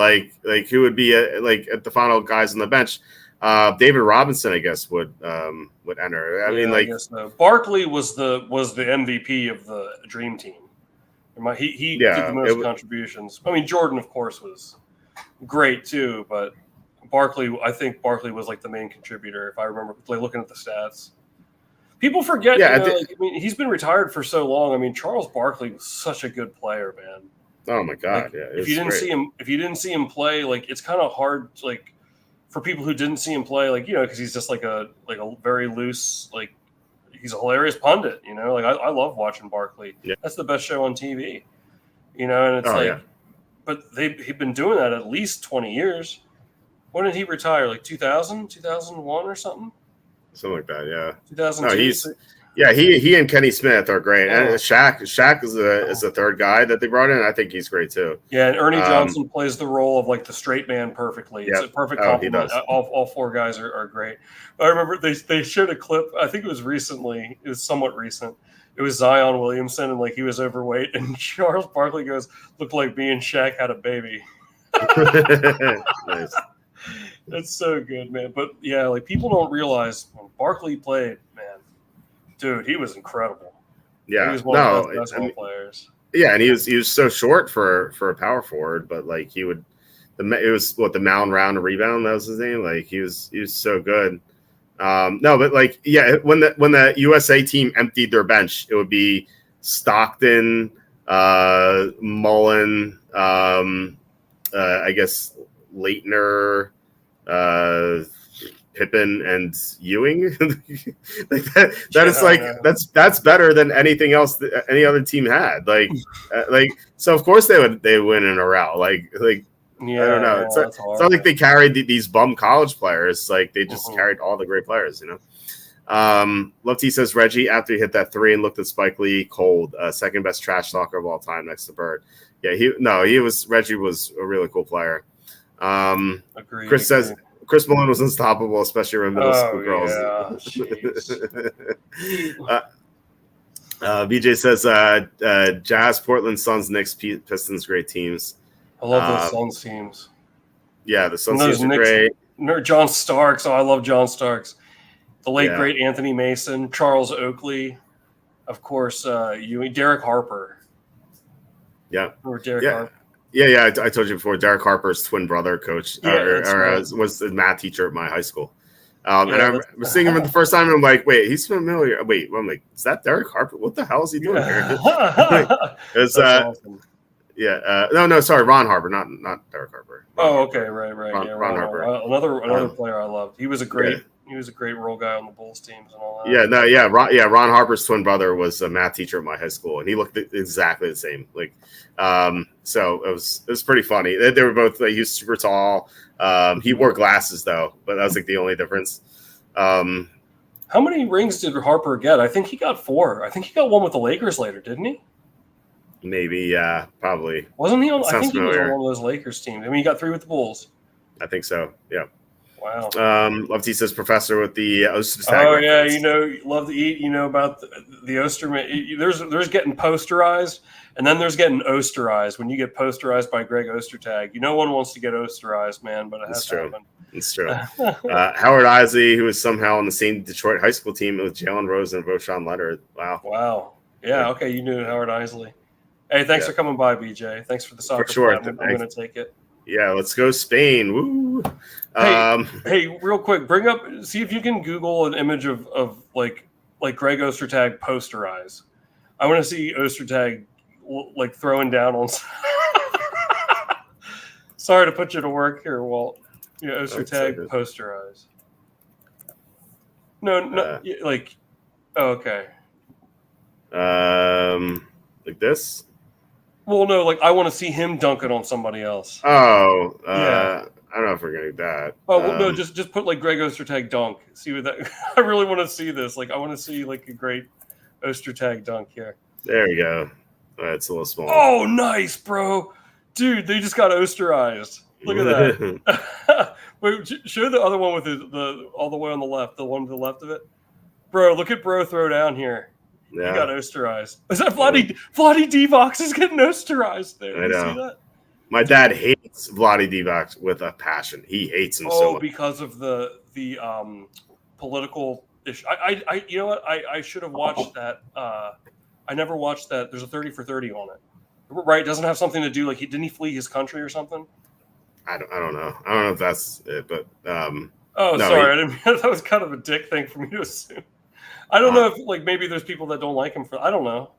Who would be at the final guys on the bench? David Robinson, I guess, would enter. I guess so. Barkley was the MVP of the Dream Team. He did the most contributions. Jordan, of course, was great too, but I think Barkley was the main contributor. If I remember looking at the stats, people forget. He's been retired for so long. Charles Barkley was such a good player, man. Oh my God! If you didn't see him play, it's kind of hard, for people who didn't see him play, because he's just a very loose, he's a hilarious pundit, I love watching Barkley. Yeah. That's the best show on TV, and it's but he've been doing that at least 20 years. When did he retire? 2000, 2001 or something? Something like that, yeah. 2002. He and Kenny Smith are great. And Shaq is the third guy that they brought in. I think he's great too. Yeah, and Ernie Johnson plays the role of the straight man perfectly. It's a perfect compliment. All four guys are great. I remember they showed a clip. I think it was recently. It was somewhat recent. It was Zion Williamson, and he was overweight, and Charles Barkley goes, "Looked like me and Shaq had a baby." Nice. That's so good, man. But yeah, people don't realize when Barkley played, man. Dude, he was incredible. Yeah, he was one of the best players. Yeah, and he was so short for a power forward, but he would. It was the mound round rebound, that was his name. He was so good. When the USA team emptied their bench, it would be Stockton, Mullen, I guess Leitner, Pippen and Ewing. Like that is like that's better than anything else that any other team had. So of course they win in a rout. I don't know. It's not like they carried these bum college players. Like they just carried all the great players, Love T says Reggie after he hit that 3 and looked at Spike Lee cold, second best trash talker of all time next to Bird. Yeah, Reggie was a really cool player. Chris says Chris Malone was unstoppable, especially around middle school girls. BJ says Jazz, Portland, Suns, Knicks, Pistons, great teams. I love those Suns teams. Yeah, the Suns teams are great. John Starks. Oh, I love John Starks. The late great Anthony Mason, Charles Oakley, of course. Derek Harper. Yeah. Or Derek Harper. Yeah. I told you before. Derek Harper's twin brother coach, was the math teacher at my high school. And I was seeing him the first time, and I'm like, wait, he's familiar. Wait, I'm like, is that Derek Harper? What the hell is he doing here? It's awesome. No, sorry, Ron Harper, not Derek Harper. Okay, right. Ron Harper. Another player I loved. He was a great role guy on the Bulls teams and all that. Ron Harper's twin brother was a math teacher at my high school, and he looked exactly the same. So it was pretty funny. They were both he was super tall. He wore glasses though, but that was like the only difference. How many rings did Harper get? I think he got 4. I think he got one with the Lakers later, didn't he? Maybe, yeah, probably. Wasn't he on? I think familiar. He was on one of those Lakers teams. I mean, he got 3 with the Bulls. I think so. Yeah. Wow. Love T says professor with the Ostertag. Oh yeah, you love to eat. You know about the Osterman. There's getting posterized, and then there's getting Osterized. When you get posterized by Greg Ostertag, no one wants to get Osterized, man. But it has to happen. It's true. Howard Isley, who was somehow on the same Detroit high school team with Jalen Rose and Roshan Leonard. Wow. Yeah. Okay, you knew Howard Isley. Hey, thanks for coming by, BJ. Thanks for the soccer. For sure. I'm going to take it. Yeah, let's go Spain. Woo. Hey, real quick, see if you can Google an image of like Greg Ostertag posterize. I want to see Ostertag like throwing down on. Sorry to put you to work here, Walt. Ostertag posterize. No, okay. Like this. Well, no, I want to see him dunk it on somebody else. I don't know if we're gonna do that. Oh, well, no, just put Greg Ostertag dunk. See what that. I really want to see this. I want to see a great Ostertag dunk here. There we go. It's a little small. Oh, nice, bro, dude. They just got Osterized. Look at that. Wait, show the other one with the all the way on the left. The one to the left of it, bro. Look at bro throw down here. Yeah. He got Osterized. Is that Vlade Divac is getting Osterized there? You see that? My dad hates Vlade Divac with a passion. He hates him so much. Because of the political issue. I you know what? I should have watched that. I never watched that. There's a 30 for 30 on it. Right? It doesn't have something to do didn't he flee his country or something? I don't know. I don't know if that's it, but sorry. I didn't. That was kind of a dick thing for me to assume. I don't know if maybe there's people that don't like him for. I don't know.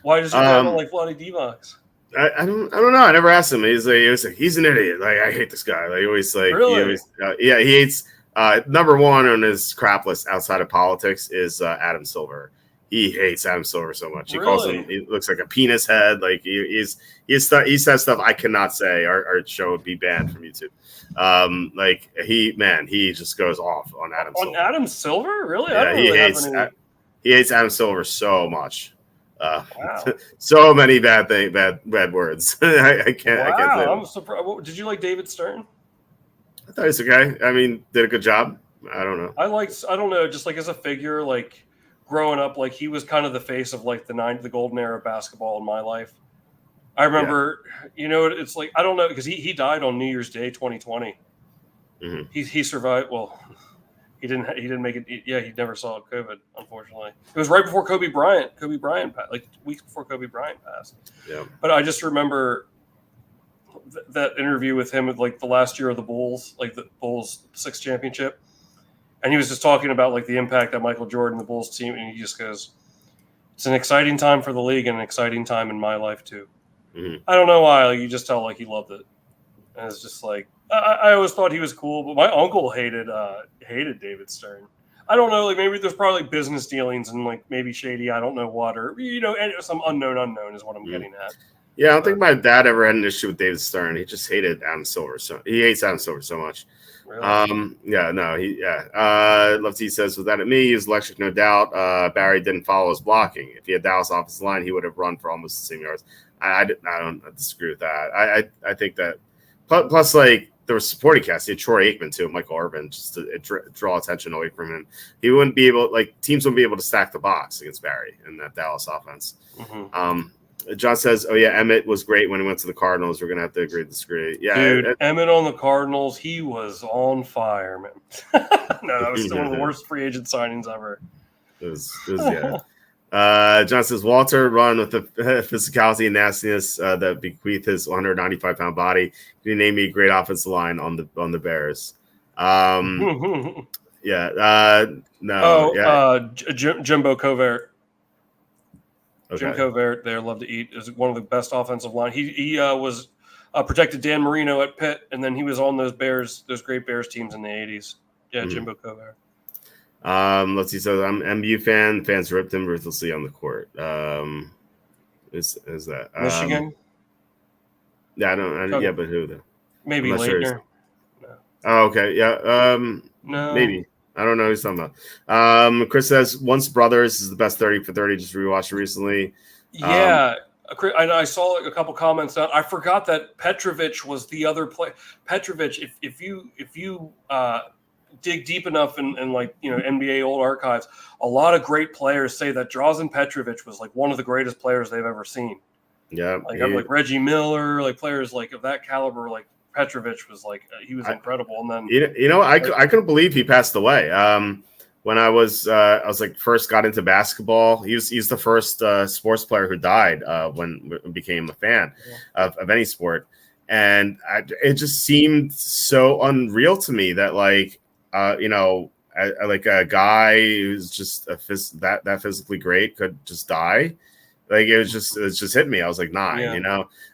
Why does he not like Vlade Divac? I don't know. I never asked him. He's an idiot. I hate this guy. He always really? He hates. Number one on his crap list outside of politics is Adam Silver. He hates Adam Silver so much. He calls him. He looks like a penis head. He says stuff I cannot say. Our show would be banned from YouTube. He just goes off on Adam Silver. On Adam Silver? Really? Yeah, he hates Adam Silver so much. Wow. So many bad words. I can't say I'm surprised. Did you like David Stern? I thought he's okay. I mean, did a good job. I don't know. I don't know, just as a figure, growing up, he was kind of the face of the golden era of basketball in my life. I remember, it's I don't know, because he died on New Year's Day 2020. Mm-hmm. He survived. Well, he didn't make it. Yeah, he never saw COVID, unfortunately. It was right before Kobe Bryant passed, weeks before Kobe Bryant passed. Yeah. But I just remember that interview with him at the last year of the Bulls, the Bulls 6th championship. And he was just talking about the impact that Michael Jordan, the Bulls team, and he just goes, "It's an exciting time for the league and an exciting time in my life too." Mm-hmm. I don't know why. You just tell he loved it, and it's just I always thought he was cool, but my uncle hated David Stern. I don't know, like maybe there's probably like business dealings and like maybe shady. I don't know what, or some unknown is what I'm getting at. Yeah, I don't think my dad ever had an issue with David Stern. He just hated Adam Silver. So he hates Adam Silver so much. Really? Lefty says, without it, me, he was electric, no doubt. Barry didn't follow his blocking. If he had Dallas off his line, he would have run for almost the same yards. I don't disagree with that. I think that plus like there was supporting cast. He had Troy Aikman too, Michael Irvin, just to draw attention away from him. He wouldn't be able, like teams wouldn't be able to stack the box against Barry in that Dallas offense. Mm-hmm. John says, "Oh yeah, Emmett was great when he went to the Cardinals. We're gonna have to agree to disagree." Yeah, dude, Emmett on the Cardinals, he was on fire, man. No, that was still one of the worst free agent signings ever. It was yeah. John says, Walter run with the physicality and nastiness that bequeath his 195-pound body. Can you name me a great offensive line on the Bears? No. Jimbo Covert. Okay. Jim Covert, they love to eat, is one of the best offensive line. He was protected Dan Marino at Pitt, and then he was on those great Bears teams in the 80s. Yeah, Jimbo Covert. Let's see. So I'm an MU fan. Fans ripped him ruthlessly on the court. Is that Michigan? Yeah, I don't. Yeah, but who though? Maybe Leitner. Sure. No. Oh, okay. Yeah. No. Maybe. I don't know who he's talking about. Chris says Once Brothers is the best 30 for 30. Just rewatched it recently. Yeah. I saw a couple comments out. I forgot that Petrovic was the other player. Petrovic, if you dig deep enough in like NBA old archives, a lot of great players say that Drazen Petrovic was like one of the greatest players they've ever seen. Yeah, like Reggie Miller, like players like of that caliber, like Petrovic was like he was incredible. And then I couldn't believe he passed away. When I was like first got into basketball, he's the first sports player who died when I became a fan of any sport, and it just seemed so unreal to me that like like a guy who's just that physically great could just die. Like it just hit me. I was like 9,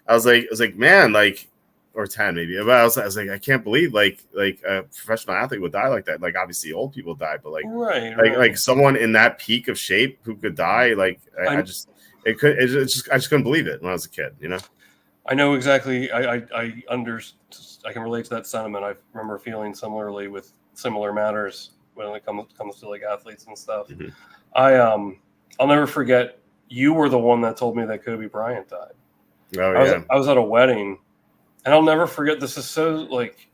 I was like, man, like, or 10 maybe. But I was like, I can't believe like a professional athlete would die like that. Like obviously old people die, but like like someone in that peak of shape who could die, like I just couldn't believe it when I was a kid, I know exactly. I can relate to that sentiment. I remember feeling similarly with similar matters when it comes to like athletes and stuff. Mm-hmm. I'll never forget. You were the one that told me that Kobe Bryant died. Oh, I was at a wedding, and I'll never forget. This is so like,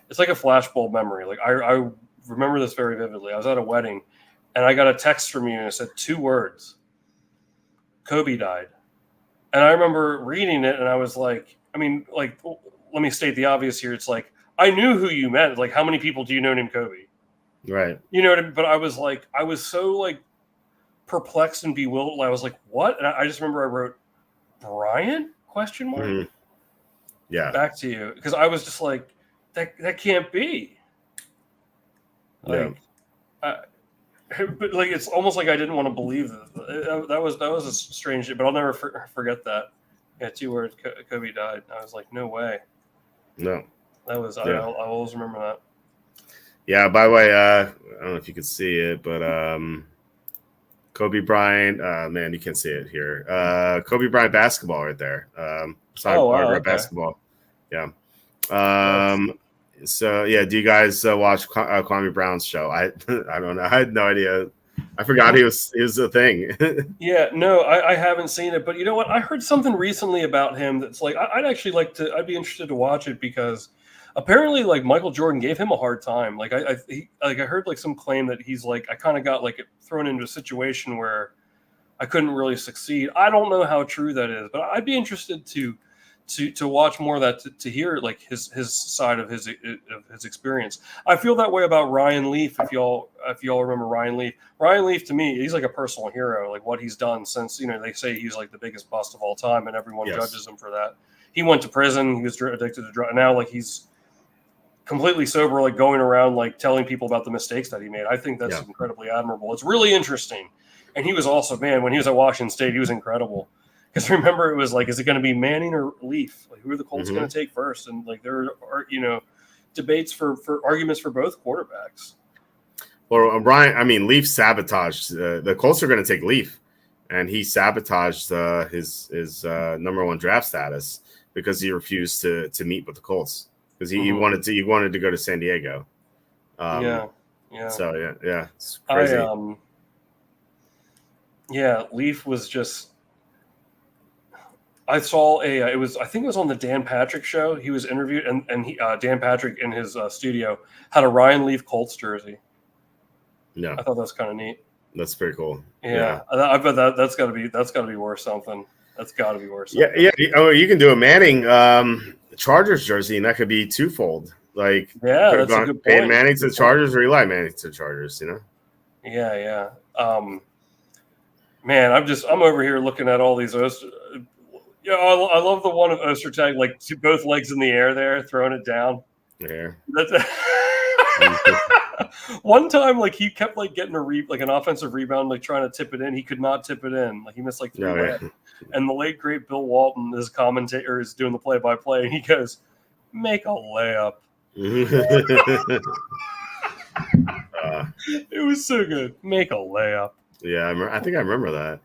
it's like a flashbulb memory. Like I remember this very vividly. I was at a wedding, and I got a text from you, and it said 2 words: Kobe died. And I remember reading it, and I was like, let me state the obvious here. It's like, I knew who you meant. Like, how many people do you know named Kobe? Right. You know what I mean? But I was so like perplexed and bewildered. I was like, what? And I just remember I wrote Bryant ? Mm-hmm. Yeah. Back to you. Because I was just like, that can't be. Like, but like it's almost like I didn't want to believe that was a strange, but I'll never forget that. Yeah, 2 words. Kobe died. I was like, no way. No, that was. Yeah. I'll always remember that. Yeah. By the way, I don't know if you can see it, but Kobe Bryant. Man, you can't see it here. Kobe Bryant basketball right there. Okay. Basketball. Yeah. So yeah, do you guys watch Kwame Brown's show? I don't know. I had no idea. I forgot he was a thing. Yeah, no, I haven't seen it, but you know what? I heard something recently about him that's like I'd be interested to watch it because apparently like Michael Jordan gave him a hard time. Like I heard like some claim that he's like I kind of got like thrown into a situation where I couldn't really succeed. I don't know how true that is, but I'd be interested to watch more of that to hear like his side of his experience. I feel that way about Ryan Leaf. If y'all remember Ryan Leaf. Ryan Leaf to me, he's like a personal hero. Like what he's done since they say he's like the biggest bust of all time, and everyone judges him for that. He went to prison. He was addicted to drugs. Now like he's completely sober, like going around like telling people about the mistakes that he made. I think that's incredibly admirable. It's really interesting. And he was also when he was at Washington State, he was incredible. because remember, it was like, is it going to be Manning or Leaf? Like, who are the Colts going to take first? And like, there are, debates for arguments for both quarterbacks. Well, Leaf sabotaged. The Colts are going to take Leaf, and he sabotaged his number one draft status because he refused to meet with the Colts because he wanted to go to San Diego. Yeah. So yeah, it's crazy. Leaf was just. I saw I think it was on the Dan Patrick show. He was interviewed, and Dan Patrick in his studio had a Ryan Leaf Colts jersey. Yeah, I thought that was kind of neat. That's pretty cool. Yeah. I bet that's got to be worth something. That's got to be worth something. Yeah. Oh, you can do a Manning Chargers jersey, and that could be twofold. Like, that's a good pay point. Manning to the Chargers or Eli Manning to the Chargers. Yeah. Man, I'm over here looking at all these I love the one of Ostertag, like both legs in the air there, throwing it down. Yeah. One time, like he kept like getting an offensive rebound, like trying to tip it in. He could not tip it in. Like he missed like 3 layups. And the late great Bill Walton, his commentator, is doing the play-by-play, and he goes, "Make a layup." It was so good. Make a layup. Yeah, I think I remember that.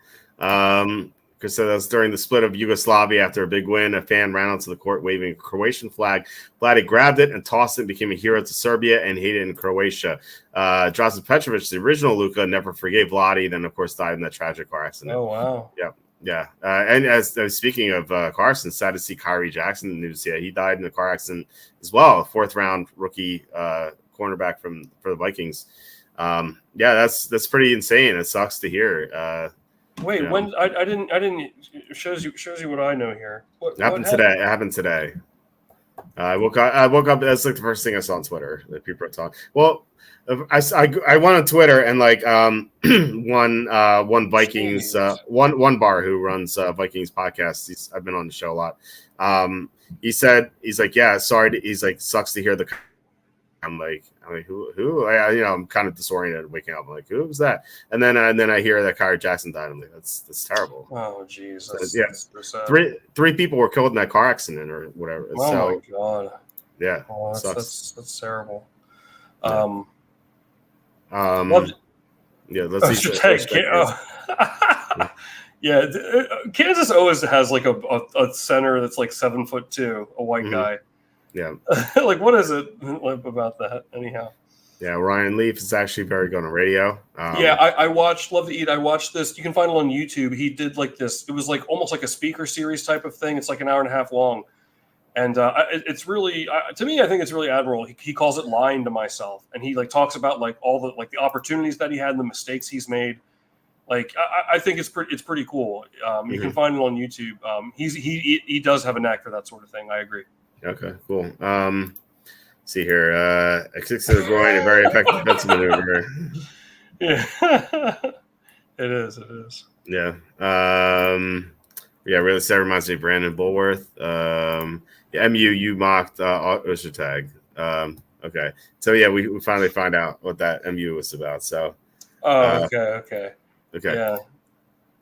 Because that was during the split of Yugoslavia after a big win. A fan ran onto the court waving a Croatian flag. Vlade grabbed it and tossed it and became a hero to Serbia and hated in Croatia. Drazen Petrovic, the original Luka, never forgave Vlade, then, of course, died in that tragic car accident. Oh, wow. Yeah. And as speaking of Carson, sad to see Kyrie Jackson in the news. Yeah, he died in a car accident as well. 4th-round rookie cornerback for the Vikings. That's pretty insane. It sucks to hear. Wait, when I didn't it shows you what I know here. What happened today? It happened today. I woke up. That's like the first thing I saw on Twitter that people are talking. Well, I went on Twitter and like one Vikings one bar who runs Vikings podcast. I've been on the show a lot. He's like, yeah, sorry. He's like, sucks to hear the. I'm like who? I'm kind of disoriented waking up. I'm like, who was that? And then I hear that Kyrie Jackson died. I'm like, that's terrible. Oh, jeez. That's three people were killed in that car accident or whatever. Oh my god. Yeah. Oh, that's terrible. Yeah. Let's see. Yeah, Kansas always has like a center that's like 7'2", a white guy. Yeah. Like, what is it about that? Anyhow. Yeah, Ryan Leaf is actually very good on radio. I watched Love to Eat. I watched this. You can find it on YouTube. He did like this. It was like almost like a speaker series type of thing. It's like an hour and a half long. And it's really, to me, I think it's really admirable. He calls it lying to myself. And he like talks about like all the like the opportunities that he had and the mistakes he's made. Like, I think it's pretty cool. You can find it on YouTube. He does have a knack for that sort of thing. I agree. Okay, cool. See here. A kick to the groin, a very effective defensive maneuver. Yeah. It is. Yeah. Really, that reminds me of Brandon Bulworth. MU, you mocked Ostertag. Okay. So, yeah, we finally find out what that MU was about. So. Okay. Okay. Yeah.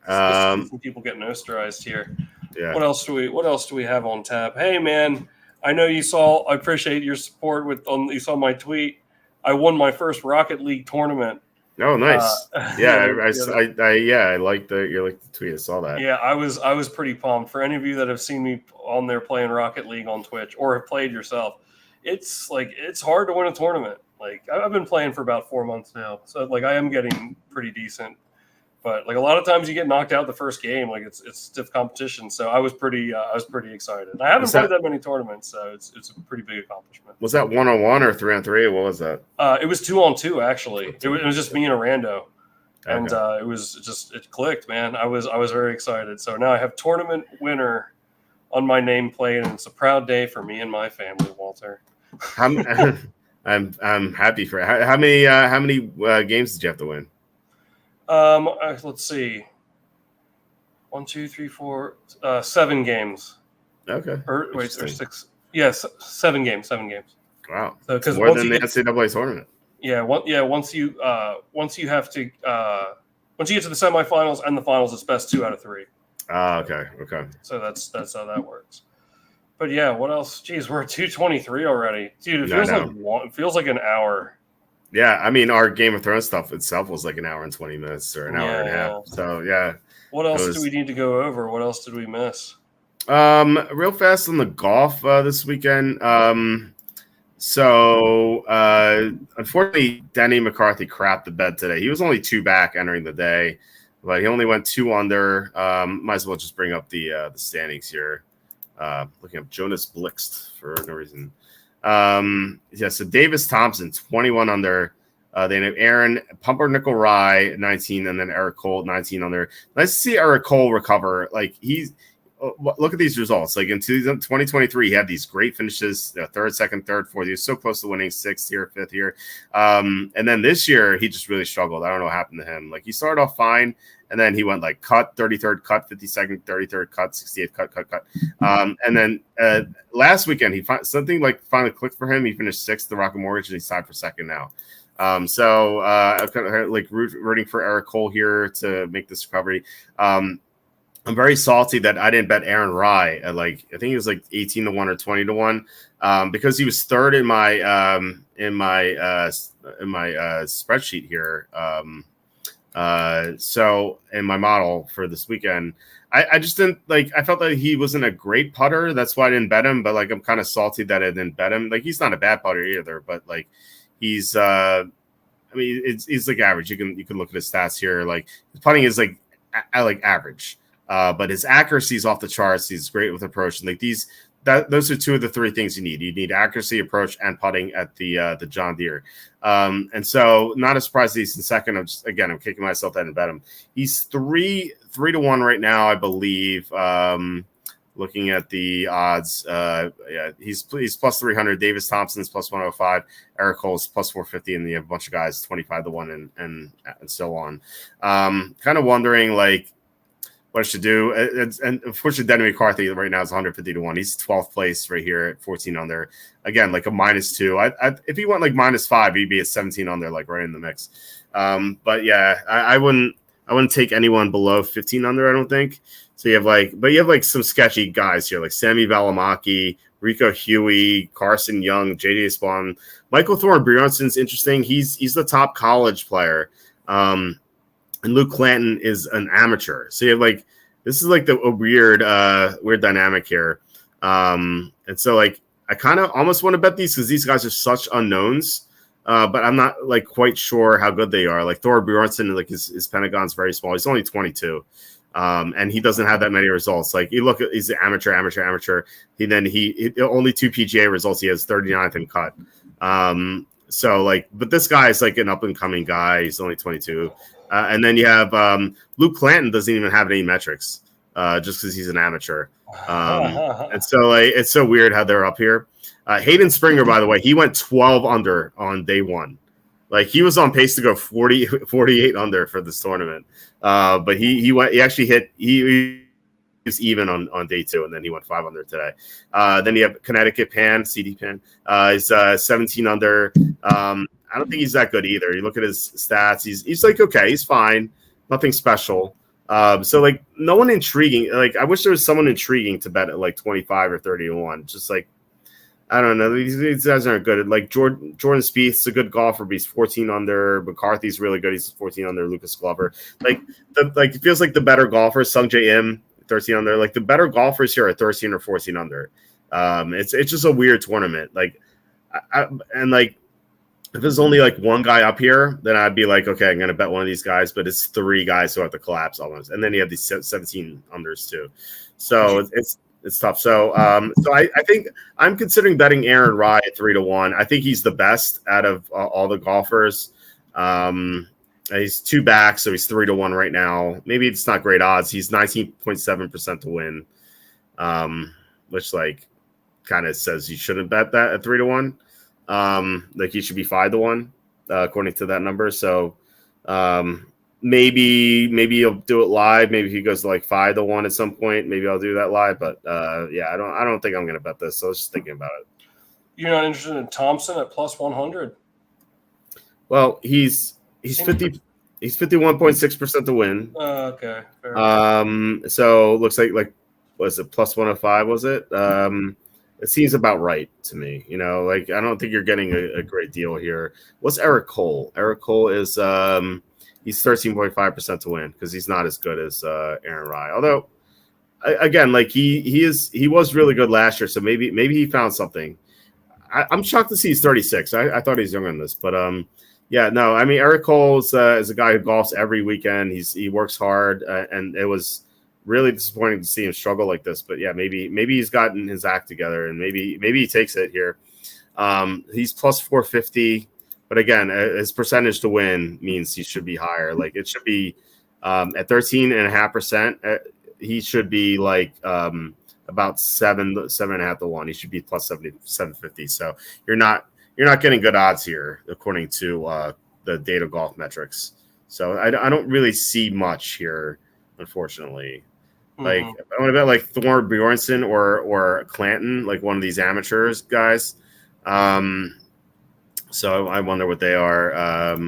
Some people getting osterized here. Yeah. What else do we have on tap? Hey, man. I know you saw. I appreciate your support. You saw my tweet. I won my first Rocket League tournament. Oh, nice! I like the tweet. I saw that. Yeah, I was pretty pumped. For any of you that have seen me on there playing Rocket League on Twitch or have played yourself, it's hard to win a tournament. Like I've been playing for about 4 months now, so like I am getting pretty decent. But like a lot of times you get knocked out the first game, like it's stiff competition. So I was pretty excited. I haven't played that many tournaments, so it's a pretty big accomplishment. Was that 1-on-1 or 3-on-3? What was that? It was 2-on-2 actually. It was just me and a rando, and it clicked, man. I was very excited. So now I have tournament winner on my nameplate, and it's a proud day for me and my family, Walter. I'm happy for it. How many games did you have to win? Let's see. 1, 2, 3, 4, 7 games. Okay. Or 6. Yes, 7 games. 7 games. Wow. So because more than the NCAA tournament. Yeah. Once you get to the semifinals and the finals, it's best 2 out of 3. Okay. So that's how that works. But yeah, what else? Geez, we're at 2:23 already, dude. It feels like an hour. Yeah, I mean, our Game of Thrones stuff itself was like an hour and 20 minutes or an hour and a half. So yeah. What else do we need to go over? What else did we miss? Real fast on the golf this weekend. So unfortunately, Denny McCarthy crapped the bed today. He was only 2 back entering the day, but he only went 2 under. Might as well just bring up the standings here. Looking up Jonas Blixt for no reason. So Davis Thompson, 21 under. Then have Aaron Pumpernickel Rye, 19, and then Eric Cole, 19 under. Nice to see Eric Cole recover. Like look at these results. Like in 2023, he had these great finishes: third, second, third, fourth. He was so close to winning 6th here, 5th here. And then this year, he just really struggled. I don't know what happened to him. Like he started off fine, and then he went like cut, 33rd cut, 52nd, 33rd cut, 68th cut. And then last weekend, something like finally clicked for him. He finished 6th, the Rocket Mortgage, and he's tied for 2nd now. I'm kind of like rooting for Eric Cole here to make this recovery. I'm very salty that I didn't bet Aaron Rye at I think he was like 18 to 1 or 20 to 1 because he was third in my spreadsheet here. So in my model for this weekend, I just didn't I felt that he wasn't a great putter. That's why I didn't bet him. But I'm kind of salty that I didn't bet him. He's not a bad putter either, but he's he's average. You can look at his stats here. His putting is average. But his accuracy is off the charts. He's great with approach. And those are 2 of the 3 things you need. You need accuracy, approach, and putting at the John Deere. And so not a surprise that he's in 2nd. I'm kicking myself that I didn't bet him. He's 3 to 1 right now, I believe. Looking at the odds, he's plus 300. Davis Thompson's plus 105. Eric Cole's plus 450, and you have a bunch of guys 25 to 1 and so on. Kind of wondering what I should do. And unfortunately, Denny McCarthy right now is 150 to 1. He's 12th place right here at 14 under. Again, a -2. If he went -5, he'd be at 17 under, right in the mix. But yeah, I wouldn't take anyone below 15 under, I don't think. So you have some sketchy guys here, like Sammy Valimaki, Rico Huey, Carson Young, JD Spawn, Michael Thorne Bjornson's interesting. He's the top college player. And Luke Clanton is an amateur. So you have this is a weird dynamic here. And so I kind of almost want to bet these because these guys are such unknowns. But I'm not quite sure how good they are. Thor Bjornsson, his Pentagon's very small. He's only 22. And he doesn't have that many results. You look at, he's an amateur. He only 2 PGA results. He has 39th in cut. But this guy is an up and coming guy. He's only 22. And then you have Luke Clanton doesn't even have any metrics just because he's an amateur. And so it's so weird how they're up here. Hayden Springer, by the way, he went 12 under on day 1. He was on pace to go 48 under for this tournament. But he was even on day 2, and then he went 5 under today. Then you have Connecticut Pan, CD Pan. He's 17 under. I don't think he's that good either. You look at his stats. He's okay. He's fine. Nothing special. So no one intriguing. I wish there was someone intriguing to bet at 25 or 30 to 1. Just I don't know. These guys aren't good. Jordan Spieth's a good golfer, but he's 14 under. McCarthy's really good. He's 14 under. Lucas Glover. It feels like the better golfers. Sung J M 13 under. The better golfers here are 13 or 14 under. It's just a weird tournament. If there's only one guy up here, then I'd be okay, I'm gonna bet one of these guys. But it's 3 guys who have to collapse almost, and then you have these 17 unders too. So it's tough. So I think I'm considering betting Aaron Rye at 3 to 1. I think he's the best out of all the golfers. He's 2 back, so he's 3 to 1 right now. Maybe it's not great odds. He's 19.7% to win, which kind of says you shouldn't bet that at 3 to 1. He should be 5 to 1, according to that number. So maybe you'll do it live. Maybe he goes to 5 to 1 at some point. Maybe I'll do that live. But yeah, I don't think I'm gonna bet this. So I was just thinking about it. You're not interested in Thompson at plus 100? Well, he's 50. He's 51.6% to win. Okay. Fair enough. So looks like was it plus 105? Was it? It seems about right to me. You know, like I don't think you're getting a great deal here. What's Eric Cole? Eric Cole is he's 13.5% to win because he's not as good as Aaron Rye. Although again, like he was really good last year, so maybe he found something. I'm shocked to see he's 36. I thought he's younger than this, but yeah, no. I mean, Eric Cole is a guy who golfs every weekend. He works hard, and it was really disappointing to see him struggle like this. But yeah, maybe he's gotten his act together, and maybe he takes it here. He's plus 450, but again, his percentage to win means he should be higher. Like it should be at 13.5%. He should be like about 7.5 to 1. He should be plus 750. So you're not getting good odds here according to the data golf metrics. So I don't really see much here, unfortunately. Like I want to bet like Thor Bjornsson or Clanton, like one of these amateurs guys. So I wonder what they are.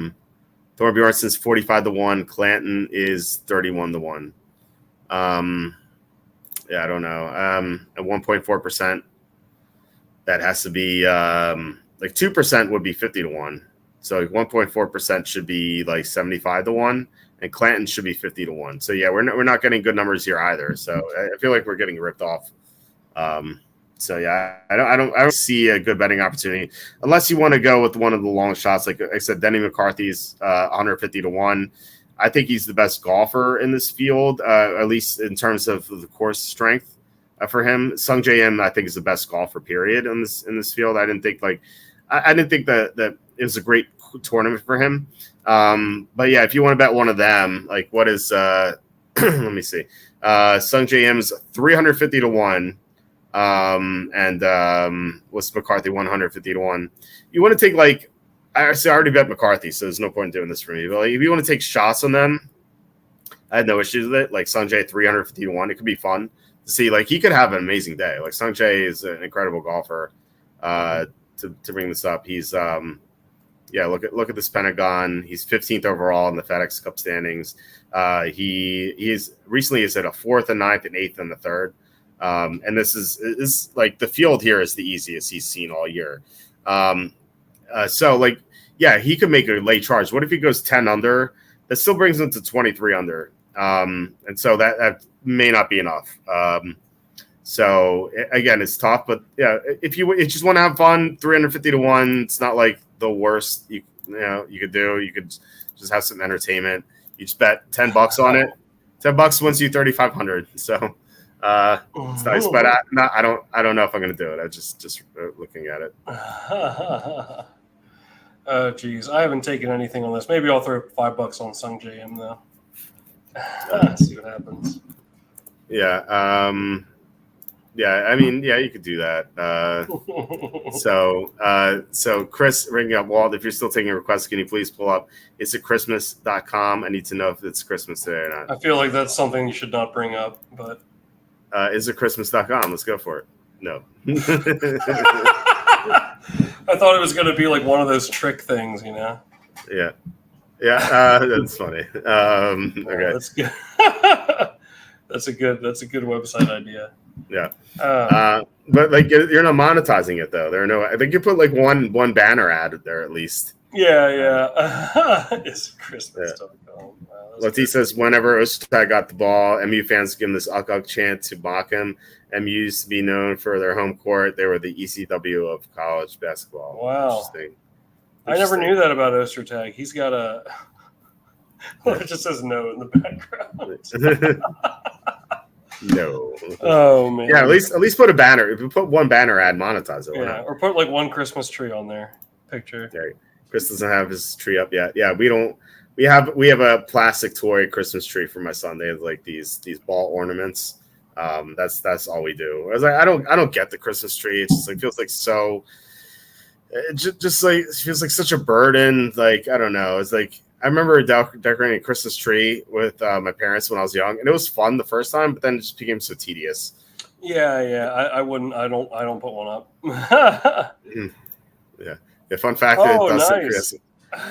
Thor Bjornsson's 45 to 1. Clanton is 31 to 1. Yeah, I don't know. At 1.4%, that has to be like 2% would be 50 to 1. So like 1.4% should be like 75 to 1, and Clanton should be 50 to 1. So yeah, we're not getting good numbers here either. So I feel like we're getting ripped off. So yeah, I don't see a good betting opportunity unless you want to go with one of the long shots. Like I said, Denny McCarthy's 150 to 1. I think he's the best golfer in this field, at least in terms of the course strength for him. Sung J M, I think, is the best golfer, period, in this field. I didn't think that it was a great tournament for him. But yeah, if you want to bet one of them, like what is let me see. Sung J M's 350 to 1. And what's McCarthy 150 to 1. You want to take like I already bet McCarthy, so there's no point in doing this for me. But like, if you want to take shots on them, I had no issues with it. Like Sungjae 350 to 1, it could be fun to see. Like he could have an amazing day. Like Sungjae is an incredible golfer. To bring this up, he's look at this Pentagon. He's 15th overall in the FedEx Cup standings. He's recently is at a 4th and 9th and 8th and the 3rd. And this is like the field here is the easiest he's seen all year. So like, yeah, he could make a late charge. What if he goes 10 under? That still brings him to 23 under. And so that may not be enough. So again, it's tough, but yeah, if you just want to have fun, 350 to 1, it's not like the worst you could do. You could just have some entertainment. You just bet $10 on it. $10 wins you 3,500. So it's nice, but I don't know if I'm going to do it. I just looking at it. Oh, geez, I haven't taken anything on this. Maybe I'll throw $5 on Sung JM though. See what happens. Yeah. Yeah. I mean, yeah, you could do that. So Chris ringing up Walt. If you're still taking requests, can you please pull up? It's at Christmas.com. I need to know if it's Christmas today or not. I feel like that's something you should not bring up, but. Is it Christmas.com? Let's go for it. No. I thought it was going to be like one of those trick things, you know? Yeah. Yeah. That's funny. Okay. That's good. That's a good website idea. Yeah. But like you're not monetizing it though. I think you put like one banner ad there at least. Yeah. It's Christmas.com. Wow, Lati says whenever Ostad got the ball, MU fans give him this uk chant to mock him. MU used to be known for their home court. They were the ECW of college basketball. Wow. Interesting. I never knew that about Ostertag. He's got a it just says no in the background. No. Oh man. Yeah, at least put a banner. If you put one banner ad, monetize it. Yeah, or put like one Christmas tree on their picture. Yeah. Chris doesn't have his tree up yet. Yeah, we don't. We have a plastic toy Christmas tree for my son. They have like these ball ornaments. That's all we do. I was like, I don't get the Christmas tree. It just like feels like so. It feels like such a burden. Like I don't know. It's like I remember decorating a Christmas tree with my parents when I was young, and it was fun the first time, but then it just became so tedious. Yeah. I wouldn't. I don't put one up. Yeah. The fun fact that it does nice.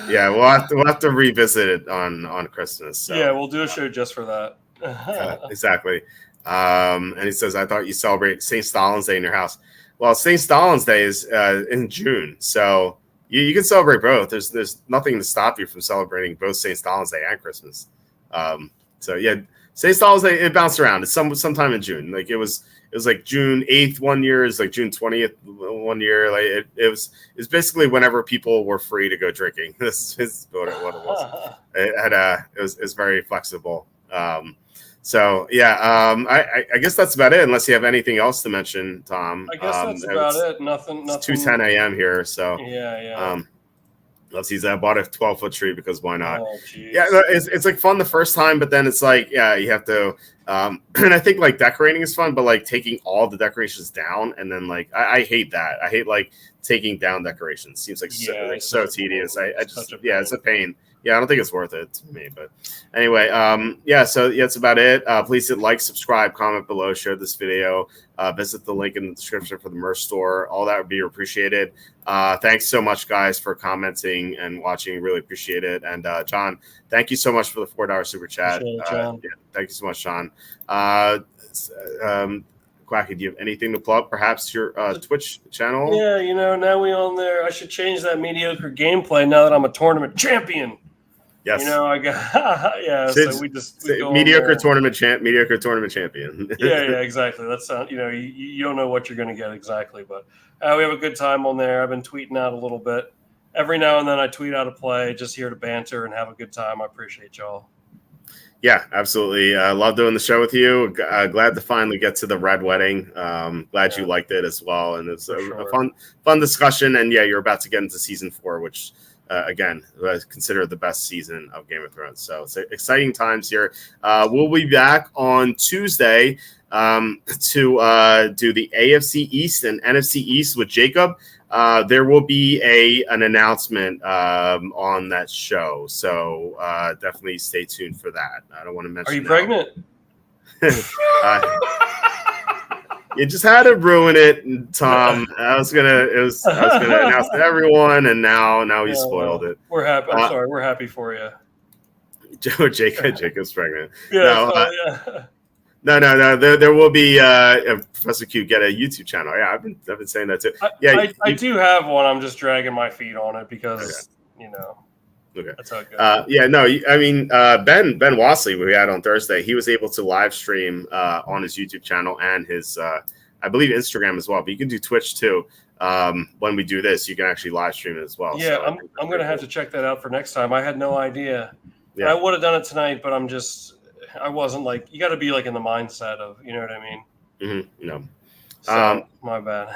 Yeah, we'll have to revisit it on Christmas. So. Yeah, we'll do a show just for that. Exactly. And he says, I thought you celebrate St. Stalin's Day in your house. Well, St. Stalin's Day is in June, so you can celebrate both. There's nothing to stop you from celebrating both St. Stalin's Day and Christmas. So yeah, St. Stalin's Day, it bounced around. It's sometime in June. Like it was like June 8th one year, it's like June 20th one year. Like it was basically whenever people were free to go drinking. This is what it was. It was very flexible. So yeah, I guess that's about it. Unless you have anything else to mention, Tom. I guess that's about it. Nothing. It's 2:10 a.m. here, so yeah. Let's see. I bought a 12-foot tree because why not? Oh, yeah, it's like fun the first time, but then it's like, yeah, you have to. And I think like decorating is fun, but like taking all the decorations down and then like I hate that. I hate like taking down decorations. Seems like so tedious. I just it's a pain. Yeah, I don't think it's worth it to me. But anyway, so that's about it. Please hit like, subscribe, comment below, share this video. Visit the link in the description for the merch store. All that would be appreciated. Thanks so much, guys, for commenting and watching. Really appreciate it. And John, thank you so much for the $4 super chat. Thank you so much, John. Quacky, do you have anything to plug? Perhaps your Twitch channel? Yeah, now we on there. I should change that mediocre gameplay now that I'm a tournament champion. Yes. I got so we mediocre tournament champion. yeah, exactly. That's you don't know what you're going to get exactly, but we have a good time on there. I've been tweeting out a little bit. Every now and then I tweet out a play, just here to banter and have a good time. I appreciate y'all. Yeah, absolutely. Love doing the show with you. Glad to finally get to the Red Wedding. Glad you liked it as well, and it's a fun discussion. And yeah, you're about to get into season 4, which. Again, I consider the best season of Game of Thrones. So it's exciting times here. We'll be back on Tuesday to do the AFC East and NFC East with Jacob. There will be an announcement on that show. So definitely stay tuned for that. I don't want to mention. Are you pregnant? You just had to ruin it, Tom. I was gonna announce to everyone, and now you spoiled it. We're happy. I'm sorry. We're happy for you. Jacob's pregnant. Yeah. No. There will be Professor Q get a YouTube channel. Yeah, I've been saying that too. I do have one. I'm just dragging my feet on it because Okay. That's how it goes. I mean, Ben Wassley, we had on Thursday, he was able to live stream on his YouTube channel and his, I believe, Instagram as well. But you can do Twitch too. When we do this, you can actually live stream it as well. Yeah, so I'm going to have to check that out for next time. I had no idea. Yeah. I would have done it tonight, but I wasn't like, you got to be like in the mindset of, you know what I mean? Mm-hmm. No. So, my bad.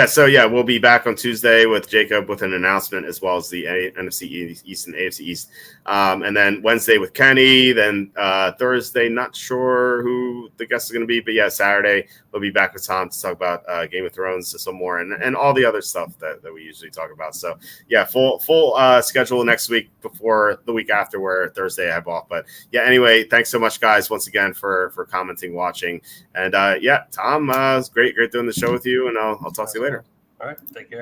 So we'll be back on Tuesday with Jacob with an announcement as well as the NFC East and AFC East, and then Wednesday with Kenny. Then Thursday, not sure who the guest is going to be, but Saturday we'll be back with Tom to talk about Game of Thrones some more and all the other stuff that we usually talk about. So full schedule next week before the week after, where Thursday I have off. But anyway, thanks so much, guys, once again for commenting, watching, and Tom. It's great doing the show with you, and I'll talk to you later. All right, take care.